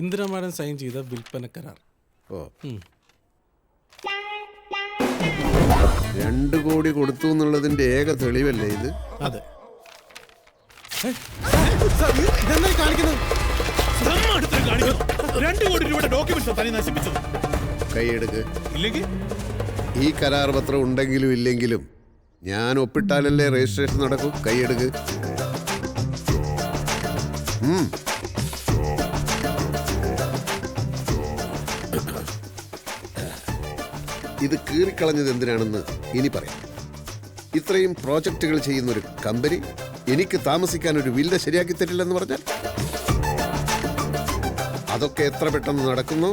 ഇന്ദിര മാഡം സൈൻ ചെയ്ത വിൽപ്പന കരാർ. ഓ, 2 കോടി കൊടുത്തു എന്നുള്ളതിന്റെ ഏക തെളിവല്ലേ ഇത്? അതെ. കൈയെടുക്ക്. ഇല്ലെങ്കിൽ ഈ കരാർ പത്രം ഉണ്ടെങ്കിലും ഇല്ലെങ്കിലും ഞാൻ ഒപ്പിട്ടാലല്ലേ രജിസ്ട്രേഷൻ നടക്കൂ. കൈയെടുക്ക്. ഇത് കീറിക്കളഞ്ഞത് എന്തിനാണെന്ന് ഇനി പറയാം. ഇത്രയും പ്രോജക്റ്റുകൾ ചെയ്യുന്ന ഒരു കമ്പനി എനിക്ക് താമസിക്കാൻ ഒരു വില്ല ശരിയാക്കി തരില്ലെന്ന് പറഞ്ഞാൽ അതൊക്കെ എത്ര പെട്ടെന്ന് നടക്കുന്നോ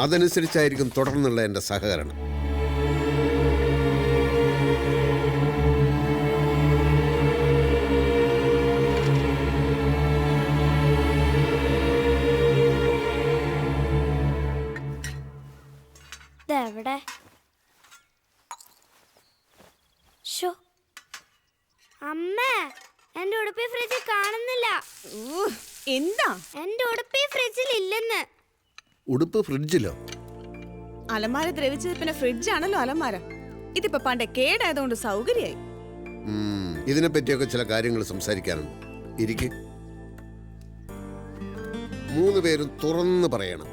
അതനുസരിച്ചായിരിക്കും തുടർന്നുള്ള എൻ്റെ സഹകരണം. എവിടെ അമ്മേ, എന്റെ ഉടുപ്പി ഫ്രിഡ്ജിൽ കാണുന്നില്ല. എന്താ? എന്റെ ഉടുപ്പി ഫ്രിഡ്ജിൽ ഇല്ലെന്ന്. ഉടുപ്പ് ഫ്രിഡ്ജിലോ? അലമാര ദ്രവിച്ചത് പിന്നെ ഫ്രിഡ്ജാണല്ലോ അലമാര. ഇതിപ്പോ പണ്ടേ കേടായതുകൊണ്ട് സൗകര്യായി. ഇതിനെ പറ്റിയൊക്കെ ചില കാര്യങ്ങൾ സംസാരിക്കാനുണ്ട്. ഇരിക്ക്. 3 പേരും തുറന്ന് പറയണം.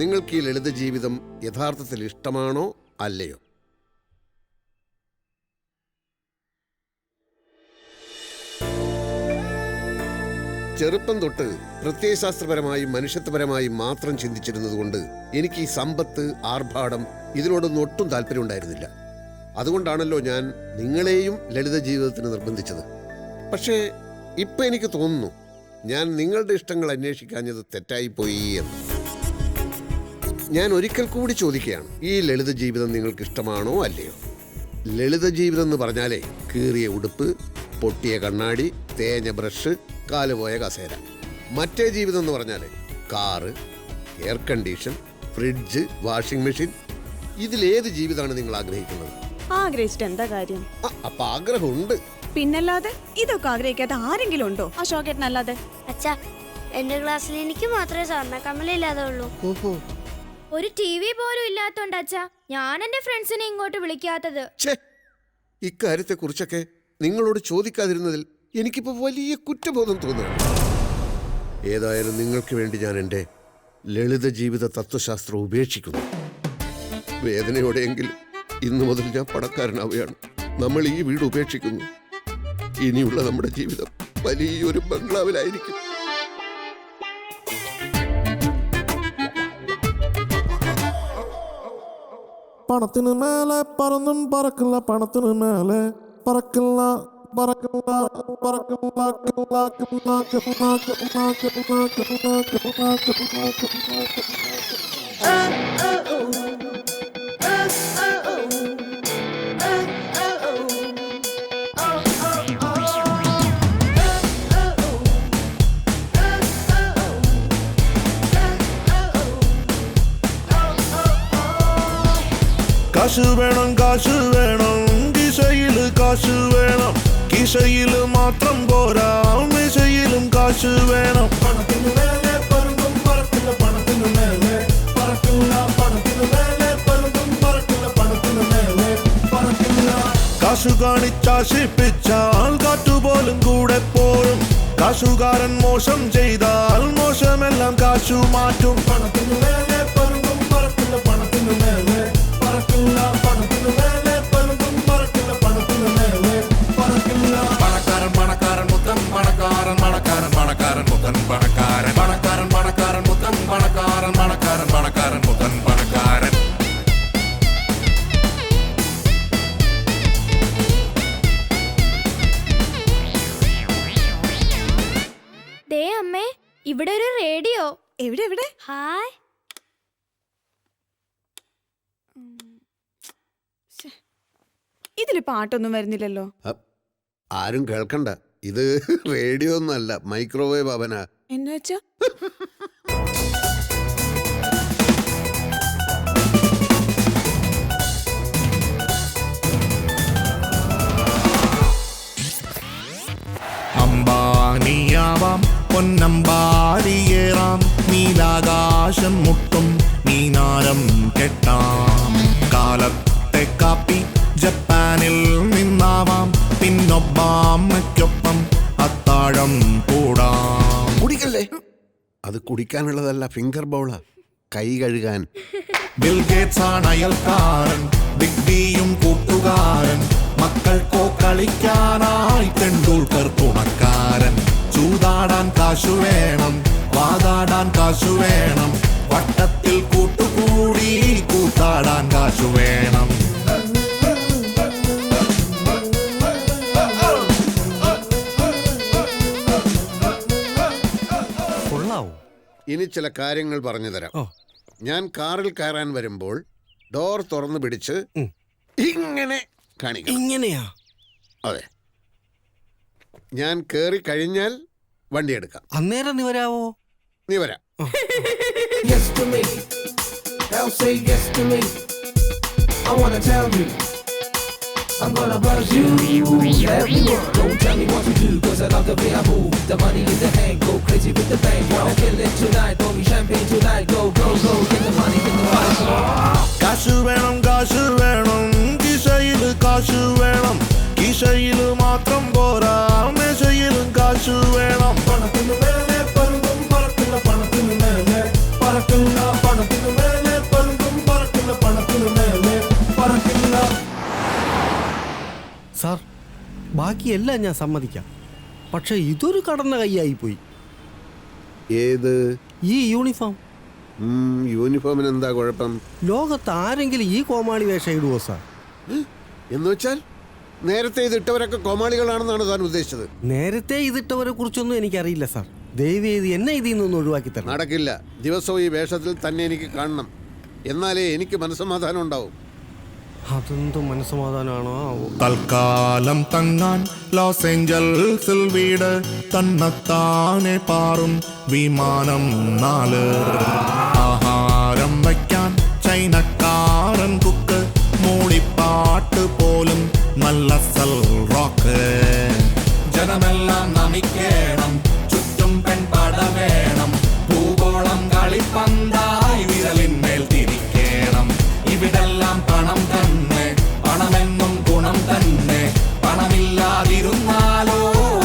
നിങ്ങൾക്ക് ഈ ലളിത ജീവിതം യഥാർത്ഥത്തിൽ ഇഷ്ടമാണോ അല്ലയോ? ചെറുപ്പം തൊട്ട് പ്രത്യയശാസ്ത്രപരമായും മനുഷ്യത്വപരമായും മാത്രം ചിന്തിച്ചിരുന്നതുകൊണ്ട് എനിക്ക് ഈ സമ്പത്ത്, ആർഭാടം ഇതിനോടൊന്നും ഒട്ടും താല്പര്യം ഉണ്ടായിരുന്നില്ല. അതുകൊണ്ടാണല്ലോ ഞാൻ നിങ്ങളെയും ലളിത ജീവിതത്തിന് നിർബന്ധിച്ചത്. പക്ഷേ ഇപ്പം എനിക്ക് തോന്നുന്നു ഞാൻ നിങ്ങളുടെ ഇഷ്ടങ്ങൾ അന്വേഷിക്കാഞ്ഞത് തെറ്റായിപ്പോയി എന്ന്. ഞാൻ ഒരിക്കൽ കൂടി ചോദിക്കുകയാണ്, ഈ ലളിത ജീവിതം നിങ്ങൾക്ക് ഇഷ്ടമാണോ അല്ലയോ? ലളിത ജീവിതം എന്ന് പറഞ്ഞാലേ കീറിയ ഉടുപ്പ്, പൊട്ടിയ കണ്ണാടി, തേഞ്ഞ ബ്രഷ്, കാലുപോയ കസേര. മറ്റേ ജീവിതം എന്ന് പറഞ്ഞാൽ car, air condition, fridge, washing machine. ഇതിലേത് ജീവിതമാണ് നിങ്ങൾ ആഗ്രഹിക്കുന്നത്? ആഗ്രഹിച്ചിട്ട് എന്താ കാര്യം? അപ്പൊ ആഗ്രഹമുണ്ട്. പിന്നല്ലാതെ ഇതൊക്കെ ആഗ്രഹിക്കാത്ത ആരെങ്കിലും ഉണ്ടോ അശോകേട്ടനല്ലാതെ? അച്ഛാ, എന്റെ ക്ലാസ്സിൽ എനിക്ക് മാത്രമേ സ്വർണ്ണ കമ്മലില്ലാതെ ഉള്ളൂ. ഒരു TV പോലും ഇല്ലാത്തോണ്ട് അച്ഛാ ഞാൻ എന്റെ ഫ്രണ്ട്സിനെ ഇങ്ങോട്ട് വിളിക്കാത്തത്. ഇക്കാര്യത്തെ കുറിച്ചൊക്കെ നിങ്ങളോട് ചോദിക്കാതിരുന്നതിൽ എനിക്കിപ്പോ വലിയ കുറ്റബോധം തോന്നുകയാണ്. ഏതായാലും നിങ്ങൾക്ക് വേണ്ടി ഞാൻ എൻ്റെ ലളിത ജീവിത തത്വശാസ്ത്രം ഉപേക്ഷിക്കുന്നു. വേദനയോടെയെങ്കിലും ഇന്നു മുതൽ ഞാൻ പണക്കാരനാവുകയാണ്. നമ്മൾ ഈ വീട് ഉപേക്ഷിക്കുന്നു. ഇനിയുള്ള നമ്മുടെ ജീവിതം വലിയൊരു ബംഗ്ലാവിലായിരിക്കും. പണത്തിന് മേലെ പറന്നും പറക്കില്ല, പണത്തിന് മേലെ പറക്കില്ല, പറക്കില്ല, കാശ് വേണം, കാശ് വേണം, കിശയിൽ കാശ് വേണം. കിശയിൽ മാത്രം പോരാ, മെശയിലും കാശ് വേണം. പണത്തിന് മേലെ പരുന്തും പറക്കില്ല, പണത്തിന് മേലെ പറക്കില്ല, പണത്തിന് മേലെ പരുന്തും പറക്കില്ല, പണത്തിന് മേലെ പറക്കില്ല. കാശു കാണിച്ചാശിപ്പിച്ചാൽ കാറ്റുപോലും കൂടെ പോരും. കാശുകാരൻ മോശം ചെയ്താൽ മോശമെല്ലാം കാശു മാറ്റും. പണത്തിന് മേലെ പരുന്തും പറക്കില്ല, പണത്തിന് മേലെ പറക്കില്ല, പണത്തിന് മേലെ പരുന്തും പറക്കില്ല, പണത്തിന് മേലെ പറക്കില്ല. പണക്കാരൻ പണക്കാരൻ മുത്തൻ പണക്കാരൻ, പണക്കാരൻ പണക്കാരൻ മുത്തൻ പണക്കാരൻ, പണക്കാരൻ പണക്കാരൻ മുത്തൻ പണക്കാരൻ, പണക്കാരൻ പണക്കാരൻ മുത്തൻ പണക്കാരൻ. ദേ അമ്മേ, ഇവിടെ ഒരു റേഡിയോ. എവിടെ എവിടെ? ഹായ്. ഇതില് പാട്ടൊന്നും വരുന്നില്ലല്ലോ. ആരും കേൾക്കണ്ട, ഇത് റേഡിയോ ഒന്നല്ല, മൈക്രോവേവ് അവനാ. എന്ന് വെച്ചാ അംബാനിയാവാം, പൊന്നമ്പാടിയേറാം, നീലാകാശം മുട്ടും മീനാരം കെട്ടാം. കാലത്തെ കാപ്പി ജപ്പാനിൽ നിന്നാവാം, പിന്നൊബ്ബാമ്മയ്ക്കൊപ്പം അത്താഴം കൂടാം. കുടിക്കല്ലേ, അത് കുടിക്കാനുള്ളതല്ല, ഫിംഗർ ബൗളാ, കൈ കഴുകാൻ. ബിൽ ഗേറ്റ്സ് ആണ് അയൽക്കാരൻ, ബിഗ് ബിയും കൂട്ടുകാരൻ. മക്കൾക്കോ കളിക്കാനായി തെണ്ടുൽക്കർ തുണക്കാരൻ. ചൂതാടാൻ കാശു വേണം, വാതാടാൻ കാശു വേണം. വട്ടത്തിൽ കൂട്ടുകൂടി കൂത്താടാൻ കാശു വേണം. ഇനി ചില കാര്യങ്ങൾ പറഞ്ഞു തരാം. ഞാൻ കാറിൽ കയറാൻ വരുമ്പോൾ ഡോർ തുറന്നു പിടിച്ച് ഇങ്ങനെ കാണിക്കണം. ഇങ്ങനെയാ? അതെ. ഞാൻ കേറി കഴിഞ്ഞാൽ വണ്ടി എടുക്കാം. അന്നേരം നീ വരാവോ? നീ വരാം. Yes to me. Now say yes to me. I wanna tell you, I'm gonna buzz you everyone. Don't tell me what to do, cause I love the way I move. The money in the hand, go crazy with the bank. Wanna kill it tonight, pour me champagne tonight. Go, go, go, get the money, get the money. കാശ് വേണം, കാശ് വേണം, കിശയിൽ കാശ് വേണം. കിശയിൽ മാത്രം പോരാ, മെശയിലും കാശ് വേണം. പണത്തിന് മേലെ പരുന്തും പറക്കില്ല, പണത്തിന് മേലെ പറക്കില്ല, പണത്തിന് മേലെ പരുന്തും പറക്കില്ല, പണത്തിന് മേലെ ബാക്കിയെല്ലാം ഞാൻ സമ്മതിക്കാം. പക്ഷെ ഇതൊരു കടന്ന കൈയായി പോയി. ഏത്? ഈ യൂണിഫോം. യൂണിഫോമിന് എന്താ കുഴപ്പം? ലോകത്ത് ആരെങ്കിലും ഈ കോമാളി വേഷം ഇടുവോ സാർ? എന്ന് വെച്ചാൽ നേരത്തെ ഇതിട്ടവരൊക്കെ കോമാളികളാണെന്നാണ് താൻ ഉദ്ദേശിച്ചത്? നേരത്തെ ഇതിട്ടവരെ കുറിച്ചൊന്നും എനിക്കറിയില്ല സാർ. ദയവേത് എന്നെ ഇതിൽ നിന്നൊന്ന് ഒഴിവാക്കി തരണം. നടക്കില്ല. ദിവസവും ഈ വേഷത്തിൽ തന്നെ എനിക്ക് കാണണം. എന്നാലേ എനിക്ക് മനസ്സമാധാനം ഉണ്ടാവും. അതെന്തോ മനസ്സമാധാനമാണോ? തൽക്കാലം തങ്ങാൻ ലോസ് ഏഞ്ചൽസിൽ വീട്, തന്നത്താനെ പാറും വിമാനം 4. ആഹാരം വയ്ക്കാൻ ചൈനക്കാരൻ കുക്ക്, മൂളിപ്പാട്ട് പോലും നല്ല സൽ റോക്ക്. ജനമെല്ലാം നമിക്കേണം, ചുറ്റും പെൺപട വേണം, ഭൂഗോളം കളിപ്പന്തായി വിരലിന്മേൽ തിരിക്കേണം. ഇവിടെല്ലാം പണം തന്നെ, പണമെന്നും ഗുണം തന്നെ, പണമില്ലാതിരുന്നാലോ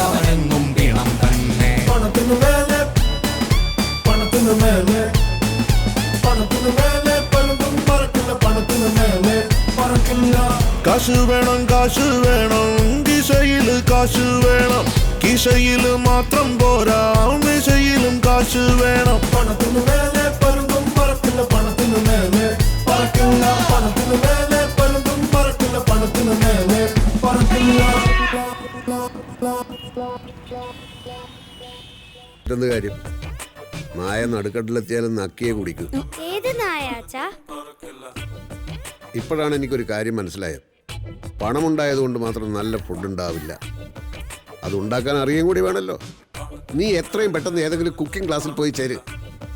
അവനെന്നും ഗുണം തന്നെ. പണത്തിനു മേലെ, പണത്തിനു മേലെ, പണത്തിനു മേലെ പലതും പറക്കില്ല, പണത്തിനു മേലെ പറക്കില്ല. കാശ് വേണം, കാശ് വേണം, കിശയില് കാശ് വേണം, കിശയില് മാത്രം പോരാ, മിശയിലും കാശ് വേണം. പണത്തിനു മേലെ പലതും പറക്കില്ല, പണത്തിനു മേലെ പറക്കില്ല, പണത്തിനു മേലെ പലതും പറക്കില്ല, പണത്തിനു മേലെ പറക്കില്ല. എന്ത് കാര്യം? നായ നടുക്കട്ടിലെത്തിയാലും നക്കിയെ കുടിക്കും. ഏത് നായാച്ചാ? ഇപ്പോഴാണ് എനിക്കൊരു കാര്യം മനസ്സിലായത്. പണമുണ്ടായതുകൊണ്ട് മാത്രം നല്ല ഫുഡ് ഉണ്ടാവില്ല, അത് ഉണ്ടാക്കാൻ അറിയാൻ കൂടി വേണമല്ലോ. നീ എത്രയും പെട്ടെന്ന് ഏതെങ്കിലും കുക്കിംഗ് ക്ലാസ്സിൽ പോയി ചേര്.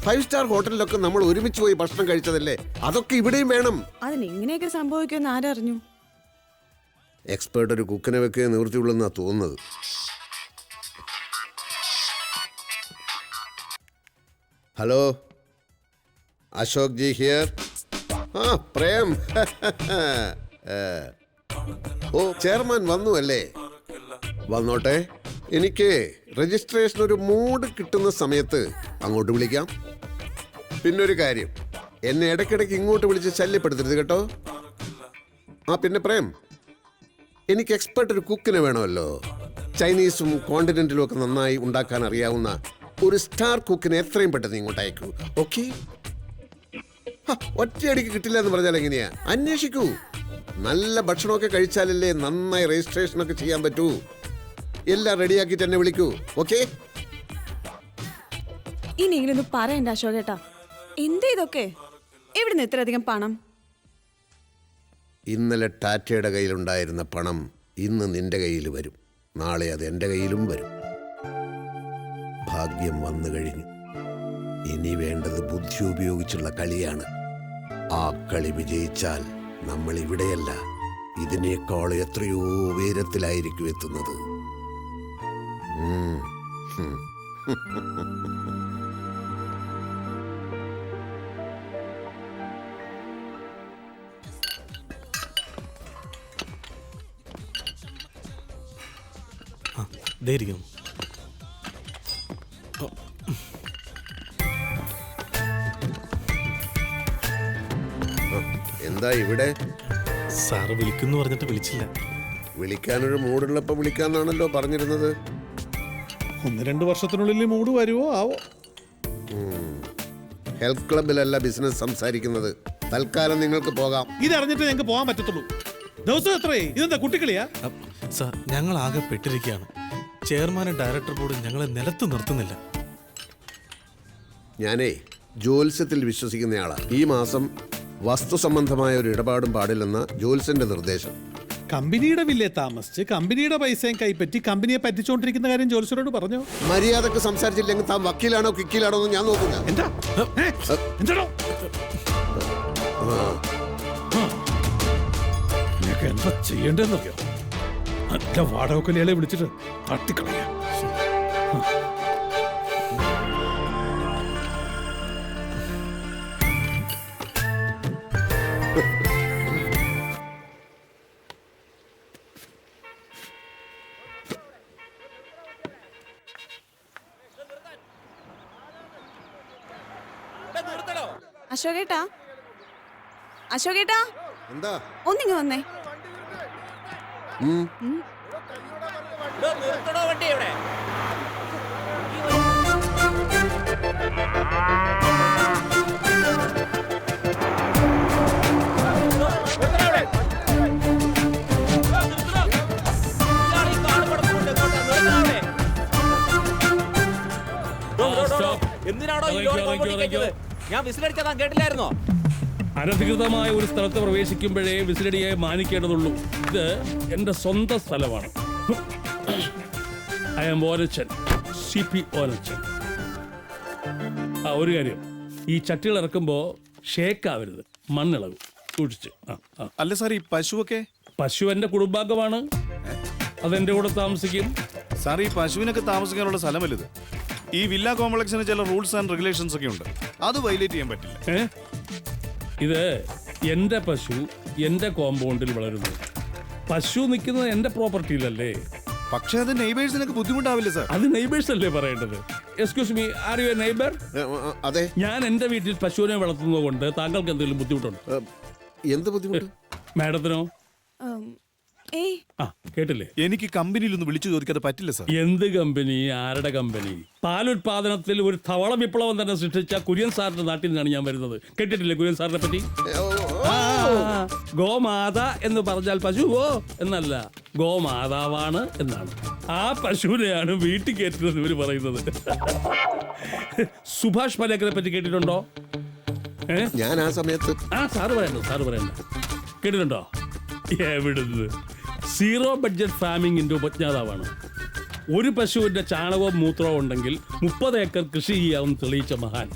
5 സ്റ്റാർ ഹോട്ടലിലൊക്കെ നമ്മൾ ഒരുമിച്ച് പോയി ഭക്ഷണം കഴിച്ചതല്ലേ, അതൊക്കെ ഇവിടെയും വേണം. അതിന് ഇങ്ങനെയൊക്കെ സംഭവിക്കുമെന്ന് ആരറിഞ്ഞു? എക്സ്പേർട്ട് ഒരു കുക്കിനെ വെക്കുക നിവൃത്തിയുള്ളെന്നാ തോന്നുന്നത്. Hello, Ashok G here. ആ പ്രേം. ഓ, ചെയർമാൻ വന്നു അല്ലേ? വന്നോട്ടെ. എനിക്ക് രജിസ്ട്രേഷൻ ഒരു മൂഡ് കിട്ടുന്ന സമയത്ത് അങ്ങോട്ട് വിളിക്കാം. പിന്നൊരു കാര്യം, എന്നെ ഇടയ്ക്കിടയ്ക്ക് ഇങ്ങോട്ട് വിളിച്ച് ശല്യപ്പെടുത്തരുത് കേട്ടോ. ആ പിന്നെ പ്രേം, എനിക്ക് എക്സ്പെർട്ട് ഒരു കുക്കിനെ വേണമല്ലോ. ചൈനീസും കോണ്ടിനെന്റിലും ഒക്കെ നന്നായി ഉണ്ടാക്കാൻ അറിയാവുന്ന ഒരു സ്റ്റാർ കുക്കിനെ എത്രയും പെട്ടെന്ന് ഇങ്ങോട്ട് അയക്കൂ. ഓക്കെ? ഒറ്റയടിക്ക് കിട്ടില്ല എന്ന് പറഞ്ഞാൽ എങ്ങനെയാ? അന്വേഷിക്കൂ. നല്ല ഭക്ഷണമൊക്കെ കഴിച്ചാലല്ലേ നന്നായി രജിസ്ട്രേഷനൊക്കെ ചെയ്യാൻ പറ്റൂ. എല്ലാം റെഡിയാക്കിട്ട് എന്നെ വിളിക്കൂ. ഓക്കെ? ഇനി ഇങ്ങനൊന്നും പറയണ്ട അശോകേട്ടാ. എന്താ ഇതൊക്കെ? എവിടുന്ന് ഇത്രയധികം പണം? ഇന്നലെ ടാറ്റയുടെ കയ്യിലുണ്ടായിരുന്ന പണം ഇന്ന് നിന്റെ കയ്യിൽ വരും, നാളെ അത് എൻ്റെ കയ്യിലും വരും. ഭാഗ്യം വന്നു കഴിഞ്ഞു. ഇനി വേണ്ടത് ബുദ്ധി ഉപയോഗിച്ചുള്ള കളിയാണ്. ആ കളി വിജയിച്ചാൽ നമ്മൾ ഇവിടെയല്ല, ഇതിനേക്കാൾ എത്രയോ ഉയരത്തിലായിരിക്കും എത്തുന്നത്. എന്താ ഇവിടെ? സാറ് വിളിക്കുന്നു പറഞ്ഞിട്ട് വിളിച്ചില്ല. വിളിക്കാനൊരു മൂടുള്ളപ്പോ വിളിക്കാന്നാണല്ലോ പറഞ്ഞിരുന്നത്. 1-2 വർഷത്തിനുള്ളിൽ മൂട് വരുവോ ആവോ. ഹെൽത്ത് ക്ലബിലല്ല ബിസിനസ് സംസാരിക്കുന്നത്. തൽക്കാലം നിങ്ങൾക്ക് പോകാം. ഇതറിഞ്ഞിട്ട് ഞങ്ങൾക്ക് പോകാൻ പറ്റത്തുള്ളൂ. ദിവസം എത്രയേ? ഇതെന്താ കുട്ടിക്കളിയാ? സാർ, ഞങ്ങൾ ആകെ പെട്ടിരിക്കുകയാണ്. ചെയർമാനും ഡയറക്ടർ ബോർഡും ഞങ്ങളെ നിലത്ത് നിർത്തുന്നില്ല. ഞാനേ ജ്യോത്സ്യത്തിൽ വിശ്വസിക്കുന്നയാളാ. ഈ മാസം വസ്തു സംബന്ധമായ ഒരു ഇടപാടും പാടില്ലെന്ന ജ്യോത്സ്യന്റെ നിർദ്ദേശം. കമ്പനിയുടെ വില്ലേ താമസിച്ച് കമ്പനിയുടെ പൈസയും കൈപ്പറ്റി കമ്പനിയെ പറ്റിച്ചോണ്ടിരിക്കുന്ന കാര്യം ജ്യോത്സ്യരോട് പറഞ്ഞോ? മര്യാദക്ക് സംസാരിച്ചില്ലെങ്കിൽ താൻ വക്കീലാണോ കിക്കീലാണോ എന്ന് ഞാൻ നോക്കില്ല. എന്താ ചെയ്യേണ്ടതെന്നറിയോ? നല്ല വാടകക്കൊലയാളെ വിളിച്ചിട്ട് തട്ടിക്കളയാ. അശോകേട്ടാ, അശോകേട്ടാ, എന്താ? ഒന്നിങ്ങ് വന്നേ. നിർത്തണോ വണ്ടി ഇവിടെ? എന്തിനാണോ ഈ ലോറി കൊണ്ടിരിക്കുന്നത്? ഞാൻ വിസിലടിച്ചാ താൻ കേട്ടില്ലായിരുന്നോ? അനധികൃതമായ ഒരു സ്ഥലത്ത് പ്രവേശിക്കുമ്പോഴേ വിസിലടിയെ മാനിക്കേണ്ടതുള്ളൂ. ഇത് എന്റെ സ്വന്തം സ്ഥലമാണ്. I am Onachan, CP Onachan. ഒരു കാര്യം, ഈ ചട്ടികൾ ഇറക്കുമ്പോ ഷേക്കാവരുത്, മണ്ണിളകും, സൂക്ഷിച്ച്. അല്ല സാർ, ഈ പശുവൊക്കെ? പശു എന്റെ കുടുംബാംഗമാണ്, അതെന്റെ കൂടെ താമസിക്കും. സാർ, ഈ പശുവിനൊക്കെ താമസിക്കാനുള്ള സ്ഥലമല്ലത്. ഈ വില്ല കോംപ്ലക്സിന് ചില റൂൾസ് ആൻഡ് റെഗുലേഷൻസ് ഒക്കെ ഉണ്ട്, അത് വയലേറ്റ് ചെയ്യാൻ പറ്റില്ല. ഇത് എന്റെ പശു എന്റെ കോമ്പൗണ്ടിൽ വളരുന്നു. പശു നിൽക്കുന്നത് എന്റെ പ്രോപ്പർട്ടിയിലല്ലേ? പക്ഷേ അത് നെയ്ബേഴ്സിനൊക്കെ ബുദ്ധിമുട്ടാവില്ല സാർ? അത് നെയ്ബേഴ്സ് അല്ലേ പറയേണ്ടത്? Excuse me, are you A neighbour? അതെ. ഞാൻ എന്റെ വീട്ടിൽ പശുവിനെ വളർത്തുന്നത് കൊണ്ട് താങ്കൾക്ക് എന്തെങ്കിലും ബുദ്ധിമുട്ടുണ്ടോ? എന്ത് ബുദ്ധിമുട്ട്? മാഡത്തിനോ? കേട്ടില്ലേ? എനിക്ക് കമ്പനിയിൽ ഒന്ന് വിളിച്ചു ചോദിക്കാതെ പറ്റില്ല സാർ. എന്ത് കമ്പനി? ആരുടെ കമ്പനി? പാലുത്പാദനത്തിൽ ഒരു ധവള വിപ്ലവം തന്നെ സൃഷ്ടിച്ച കുര്യൻ സാറിന്റെ നാട്ടിൽ നിന്നാണ് ഞാൻ വരുന്നത്. കേട്ടിട്ടില്ലേ കുര്യൻ സാറിനെ പറ്റി? ഗോമാത എന്ന് പറഞ്ഞാൽ പശുവോ എന്നല്ല, ഗോമാതാവാണ് എന്നാണ്. ആ പശുവിനെയാണ് വീട്ടിൽ കയറ്റുന്നത് ഇവര് പറയുന്നത്. സുഭാഷ് പലേക്കറെ പറ്റി കേട്ടിട്ടുണ്ടോ? ഞാൻ ആ സമയത്ത് സാറ് പറയണ്ട കേട്ടിട്ടുണ്ടോ? എവിടുന്ന്? സീറോ ബഡ്ജറ്റ് ഫാമിങ്ങിന്റെ ഉപജ്ഞാതാവാണ്. ഒരു പശുവിന്റെ ചാണകവും മൂത്രവും ഉണ്ടെങ്കിൽ 30 ഏക്കർ കൃഷി ചെയ്യാമെന്ന് തെളിയിച്ച മഹാൻ.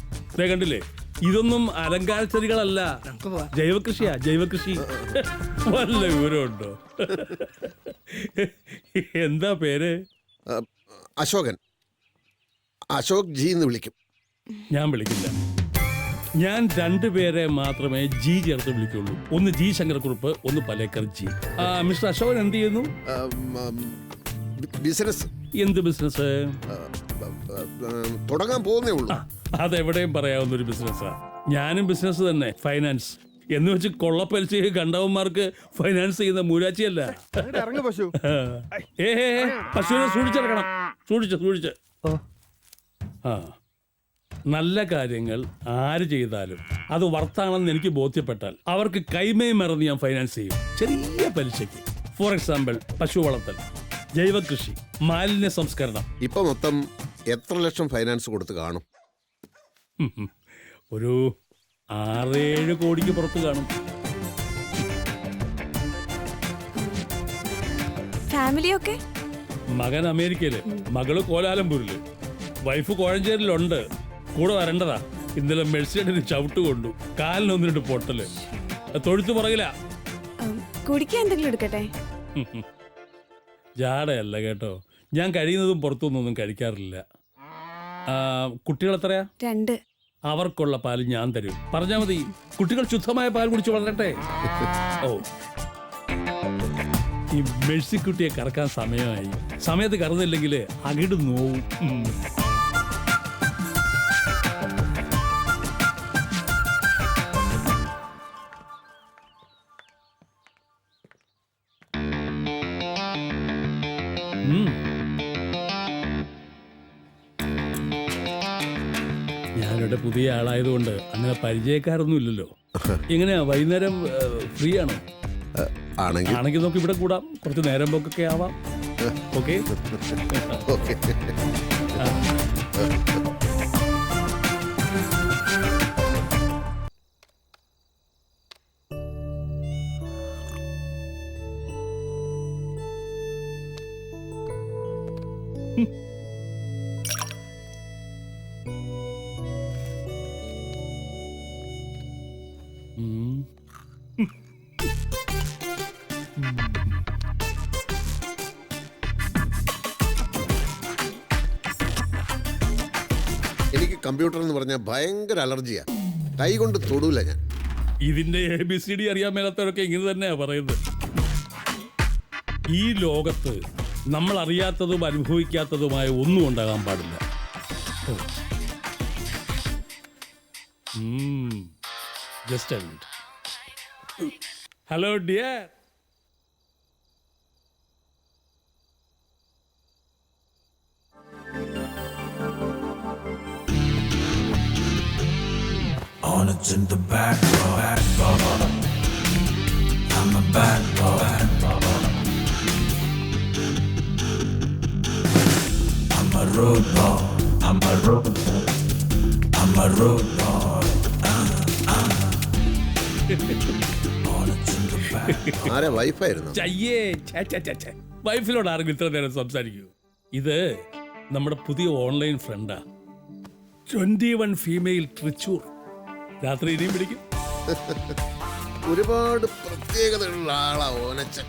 കണ്ടില്ലേ? ഇതൊന്നും അലങ്കാര ചെടികളല്ല, ജൈവകൃഷിയാ, ജൈവകൃഷി. വല്ല വിവരമുണ്ടോ? എന്താ പേര്? അശോകൻ. അശോക് ജി എന്ന് വിളിക്കും. ഞാൻ വിളിക്കില്ല. ഞാൻ 2 പേരെ മാത്രമേ ജി ചേർത്ത് വിളിക്കുള്ളൂ. ഒന്ന് ജി ശങ്കരക്കുറുപ്പ്, ഒന്ന് പലേക്കർ ജി. മിസ്റ്റർ അശോകൻ എന്ത് ചെയ്യുന്നു? ബിസിനസ്. എന്ത് ബിസിനസ്? തുടങ്ങാൻ പോകുന്നേ ഉള്ളൂ. അതെവിടെയും പറയാവുന്ന ഒരു ബിസിനസ്സാ. ഞാനും ബിസിനസ് തന്നെ, ഫൈനാൻസ്. എന്ന് വെച്ച് കൊള്ളപ്പലിശ കണ്ടവന്മാർക്ക് ഫൈനാൻസ് ചെയ്യുന്ന മൂരാച്ചിയല്ല. പശുവിനെ സൂക്ഷിച്ചിറക്കണം, സൂക്ഷിച്ച്. നല്ല കാര്യങ്ങൾ ആര് ചെയ്താലും അത് വർത്താണെന്ന് എനിക്ക് ബോധ്യപ്പെട്ടാൽ അവർക്ക് കൈമേ മറന്ന് ഞാൻ ഫൈനാൻസ് ചെയ്യും, ചെറിയ പലിശയ്ക്ക്. ഫോർ എക്സാമ്പിൾ, പശു വളർത്തൽ, ജൈവകൃഷി, മാലിന്യ സംസ്കരണം. ഇപ്പൊ മൊത്തം എത്ര ലക്ഷം ഫൈനാൻസ് കൊടുത്ത് കാണും? ഒരു 6-7 കോടിക്ക് പുറത്ത് കാണും. ഫാമിലിയൊക്കെ? മകൻ അമേരിക്കയില്, മകള് കോലാലംപൂരില്, വൈഫ് കോഴഞ്ചേരിലുണ്ട്. കൂടെ വരേണ്ടതാ. ഇന്നലെ മെഴ്സിഡന് ചവിട്ട് കൊണ്ടു, കാലിനൊന്നിട്ട് പൊട്ടല്. തൊഴുത്ത് പുറകില. കുടിക്കാൻ എന്തെങ്കിലും എടുക്കട്ടെ? ജാടയല്ല കേട്ടോ, ഞാൻ കഴിയുന്നതും പുറത്തുനിന്നൊന്നും കഴിക്കാറില്ല. കുട്ടികൾ എത്രയാ? 2. അവർക്കുള്ള പാല് ഞാൻ തരും, പറഞ്ഞാ മതി. കുട്ടികൾ ശുദ്ധമായ പാൽ കുടിച്ച് വളരട്ടെ. ഓ, ഈ മെഴ്സിക്കുട്ടിയെ കറക്കാൻ സമയമായി. സമയത്ത് കറന്നില്ലെങ്കിൽ അകിട് നോവും. ഞാനിവിടെ പുതിയ ആളായതുകൊണ്ട് അങ്ങനെ പരിചയക്കാരൊന്നും ഇല്ലല്ലോ. എങ്ങനെയാ, വൈകുന്നേരം ഫ്രീ ആണോ? ആണെങ്കിൽ നമുക്ക് ഇവിടെ കൂടാം, കുറച്ച് നേരം പോക്കൊക്കെ ആവാം. ഓക്കെ? എനിക്ക് കമ്പ്യൂട്ടർ എന്ന് പറഞ്ഞാൽ ഭയങ്കര അലർജിയാ, കൈ കൊണ്ട് തൊടൂല ഞാൻ. ഇതിന്റെ ABCD അറിയാൻ മേലാത്തവരൊക്കെ ഇങ്ങനെ തന്നെയാ പറയുന്നത്. ഈ ലോകത്ത് നമ്മൾ അറിയാത്തതും അനുഭവിക്കാത്തതുമായ ഒന്നും ഉണ്ടാകാൻ പാടില്ല. Just a minute. Hello dear. Hornets in the back, bad boy. I'm a bad boy. I'm a road boy. I'm a road boy. I'm a road boy. Hornets in the back. ആരെ വൈഫായിരുന്നു? ചയ്യേ വൈഫിനോട് ആരെങ്കിലും ഇത്ര നേരം സംസാരിക്കൂ. ഇത് നമ്മുടെ പുതിയ online ഫ്രണ്ടാ. 21 female Trichur. രാത്രി ഇനിയും പിടിക്കും. ഒരുപാട് പ്രത്യേകതയുള്ള ആളാ ഓനച്ചൻ.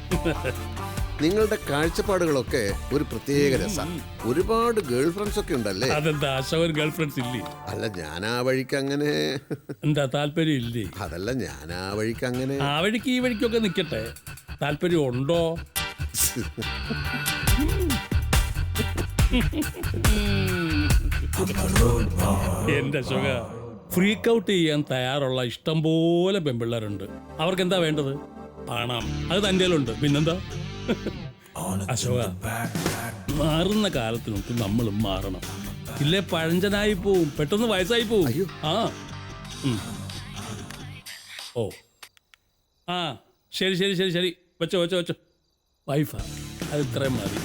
നിങ്ങളുടെ കാഴ്ചപ്പാടുകളൊക്കെ ഒരു പ്രത്യേക രസം. ഒരുപാട് ഗേൾ ഫ്രണ്ട്സ് ഒക്കെ ഉണ്ടല്ലേ? അതെന്താ അശോകൻ ഗേൾ ഫ്രണ്ട്സ് ഇല്ലേ? അല്ല, ഞാൻ ആ വഴിക്ക് അങ്ങനെ. എന്താ താല്പര്യം ഇല്ലേ? അതല്ല, ഞാൻ ആ വഴിക്ക് അങ്ങനെ. ആ വഴിക്ക് ഈ വഴിക്കൊക്കെ നിക്കട്ടെ, താല്പര്യം ഉണ്ടോ? എന്റെ അശോക, ഫ്രീക്ക് ഔട്ട് ചെയ്യാൻ തയ്യാറുള്ള ഇഷ്ടം പോലെ പെൺപിള്ളേരുണ്ട്. അവർക്ക് എന്താ വേണ്ടത്? പണം. അത് തൻ്റെ കയ്യിലുണ്ട്. പിന്നെന്താ അശോക, മാറുന്ന കാലത്തിനൊക്കെ നമ്മളും മാറണം. ഇല്ലേ പഴഞ്ചനായി പോവും, പെട്ടെന്ന് വയസ്സായി പോവും. ആ ഓ ആ ശരി ശരി ശരി ശരി, വെച്ചോ വെച്ചോ വെച്ചോ. വൈഫാ, അത് ഇത്രയും മതി.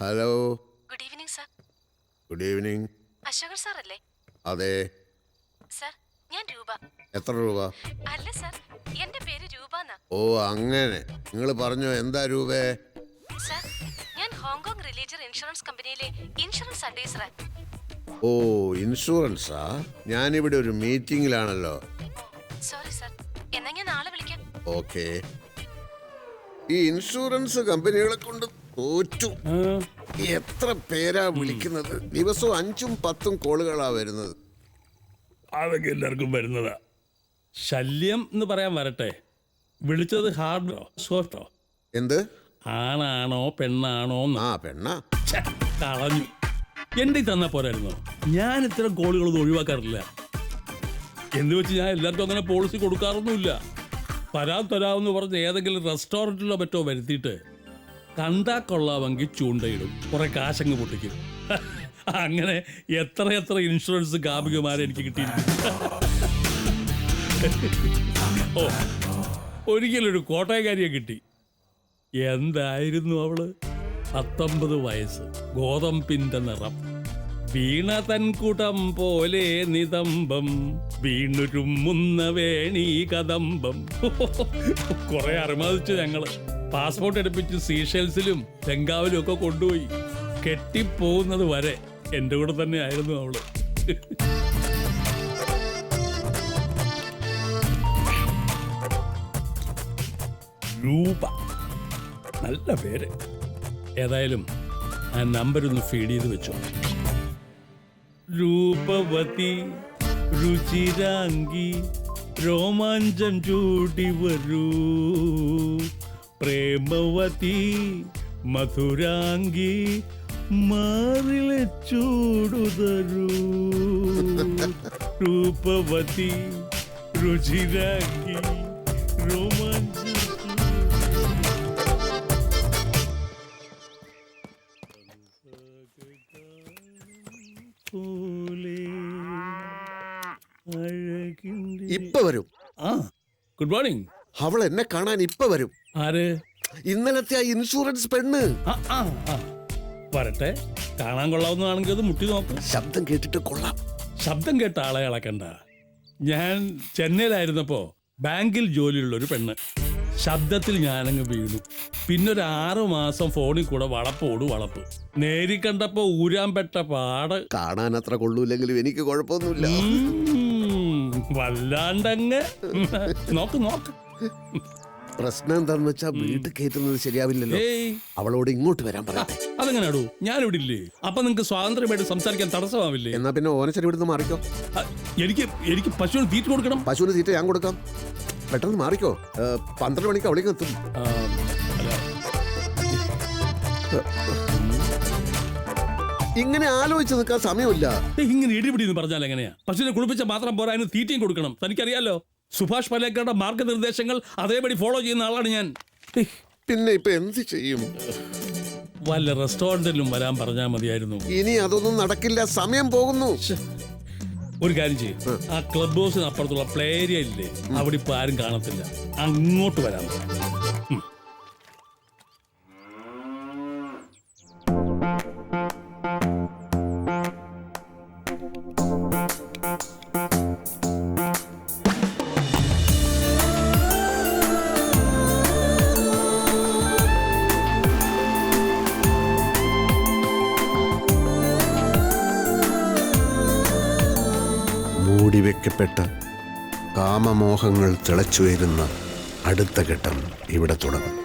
Hello. Good evening sir. Good evening. Ashokan sir അല്ലേ? അതെ. സർ, ഞാൻ രൂപ. എത്ര രൂപ? അല്ല സർ, എന്റെ പേര് രൂപ എന്നാ. ഓ അങ്ങനെ. നിങ്ങൾ പറഞ്ഞോ, എന്താ രൂപേ? സർ, ഞാൻ ഹോങ്കോങ് റിലേറ്റഡ് ഇൻഷുറൻസ് കമ്പനിയിലെ ഇൻഷുറൻസ് അഡ്വൈസറാ. ഓ, ഇൻഷുറൻസാ? ഞാനിവിടെ ഒരു മീറ്റിംഗിലാണല്ലോ. സോറി സർ, എന്നാ ഞാൻ നാളെ വിളിക്കാം. ഓക്കെ. ഈ ഇൻഷുറൻസ് കമ്പനികളെ കൊണ്ട് തോറ്റു. എത്ര പേരാ വിളിക്കുന്നത്? ദിവസവും 5ഉം 10ഉം കോളുകളാ വരുന്നത്. അതൊക്കെ എല്ലാവർക്കും വരുന്നതാ. ശല്യം എന്ന് പറയാൻ വരട്ടെ. വിളിച്ചത് ഹാർഡോ സോഫ്റ്റോ? എന്ത്? ആണാണോ പെണ്ണാണോ? ആ, പെണ്ണാ. കളഞ്ഞു. എന്റെ തന്നാ പോരായിരുന്നോ? ഞാൻ ഇത്തരം കോളുകളൊന്നും ഒഴിവാക്കാറില്ല. എന്ന് വെച്ച് ഞാൻ എല്ലാവർക്കും അങ്ങനെ പോളിസി കൊടുക്കാറൊന്നുമില്ല. തരാമെന്ന് പറഞ്ഞ് ഏതെങ്കിലും റെസ്റ്റോറൻറ്റിലോ മറ്റോ വരുത്തിയിട്ട് കണ്ടാ കൊള്ളാമെങ്കിൽ ചൂണ്ടയിടും, കുറെ കാശങ്ങ് പൊട്ടിക്കും. അങ്ങനെ എത്ര എത്ര ഇൻഷുറൻസ് ഗാമികമാരെ എനിക്ക് കിട്ടിയിരിക്കും. ഓ, ഒരിക്കലൊരു കോട്ടയക്കാരിയെ കിട്ടി. എന്തായിരുന്നു അവള്? 19 വയസ്സ്, ഗോതമ്പിന്റെ നിറം, വീണ തൻകുടം പോലെ നിതംബം, വീണുരുമുന്ന വേണി കദംബം. കുറെ അറുമതിച്ചു ഞങ്ങള്. പാസ്പോർട്ട് എടുപ്പിച്ച് സീഷെൽസിലും ബംഗാവിലും ഒക്കെ കൊണ്ടുപോയി. കെട്ടിപ്പോകുന്നത് വരെ എൻ്റെ കൂടെ തന്നെ ആയിരുന്നു അവള്. രൂപ, നല്ല പേര്. ഏതായാലും ആ നമ്പർ ഒന്ന് ഫീഡ് ചെയ്ത് വെച്ചോ. രൂപവതി രുചിരാംഗി രോമാഞ്ചം ചൂടി വരൂ, പ്രേമവതി മധുരാംഗി മാറിലെ ചൂടുതരൂ. രൂപവതി രുചിരാംഗി രോമാഞ്ചം. ഇപ്പൊ വരും. Good morning. അവൾ എന്നെ കാണാൻ ഇപ്പൊ വരും. ആര്? ഇന്നലത്തെ ആ ഇൻഷുറൻസ് പെണ്ണ്. വരട്ടെ, കാണാൻ കൊള്ളാവുന്നതാണെങ്കിൽ അത് മുട്ടി നോക്കാം. ശബ്ദം കേട്ടിട്ട് കൊള്ളാം. ശബ്ദം കേട്ട ആളെ ഇളക്കണ്ട. ഞാൻ ചെന്നൈയിലായിരുന്നപ്പോ ബാങ്കിൽ ജോലിയുള്ള ഒരു പെണ്ണ്. ശബ്ദത്തിൽ ഞാനങ്ങ് വീണു. പിന്നൊരു 6 മാസം ഫോണിൽ കൂടെ വളപ്പോട് വളപ്പ്. നേരി കണ്ടപ്പോ ഊരാൻ പെട്ട പാട്. കാണാൻ അത്ര കൊള്ളൂല്ലെങ്കിലും എനിക്ക് കുഴപ്പമൊന്നുമില്ല. വല്ലാണ്ടങ്ങ് നോക്ക് നോക്ക്. പ്രശ്നം എന്താന്ന് വെച്ചാ വീട്ടിൽ കയറ്റുന്നത് ശരിയാവില്ലല്ലോ. അവളോട് ഇങ്ങോട്ട് വരാൻ പറയട്ടെ. അതെങ്ങനാടൂ? ഞാനിവിടെ ഇല്ലേ? അപ്പൊ നിങ്ങക്ക് സ്വാതന്ത്ര്യമായിട്ട് സംസാരിക്കാൻ തടസ്സമാവില്ലേ? എന്നാ പിന്നെ ഓനച്ചൻ ഇവിടുന്ന് മാറിക്കോ. എനിക്ക് പശുവിന് തീറ്റ കൊടുക്കണം. പശുവിന് തീറ്റ ഞാൻ കൊടുക്കാം. പെട്ടെന്ന് മാറിക്കോ. 12 മണിക്ക് അവളേക്ക് എത്തും. ഇങ്ങനെ ആലോചിച്ച് നിൽക്കാൻ സമയമില്ല. ഇങ്ങനെ ഇടിപിടി എന്ന് പറഞ്ഞാൽ എങ്ങനെയാ? പശുവിനെ കുളിപ്പിച്ച മാത്രം പോരാ, അതിന് തീറ്റയും കൊടുക്കണം. തനിക്കറിയാലോ, സുഭാഷ് പലേക്കറുടെ മാർഗനിർദ്ദേശങ്ങൾ അതേപടി ഫോളോ ചെയ്യുന്ന ആളാണ് ഞാൻ. പിന്നെ ഇപ്പൊ എന്ത് ചെയ്യും? വല്ല റെസ്റ്റോറന്റിലും വരാൻ പറഞ്ഞാൽ മതിയായിരുന്നു. ഇനി അതൊന്നും നടക്കില്ല, സമയം പോകുന്നു. ഒരു കാര്യം ചെയ്യും, ആ ക്ലബ് ഹൗസിന് അപ്പുറത്തുള്ള പ്ലേ ഏരിയ ഇല്ലേ, അവിടെ ഇപ്പൊ ആരും കാണത്തില്ല, അങ്ങോട്ട് വരാം. മൂടിവെക്കപ്പെട്ട കാമമോഹങ്ങൾ തിളച്ചുയരുന്ന അടുത്ത ഘട്ടം ഇവിടെ തുടങ്ങും.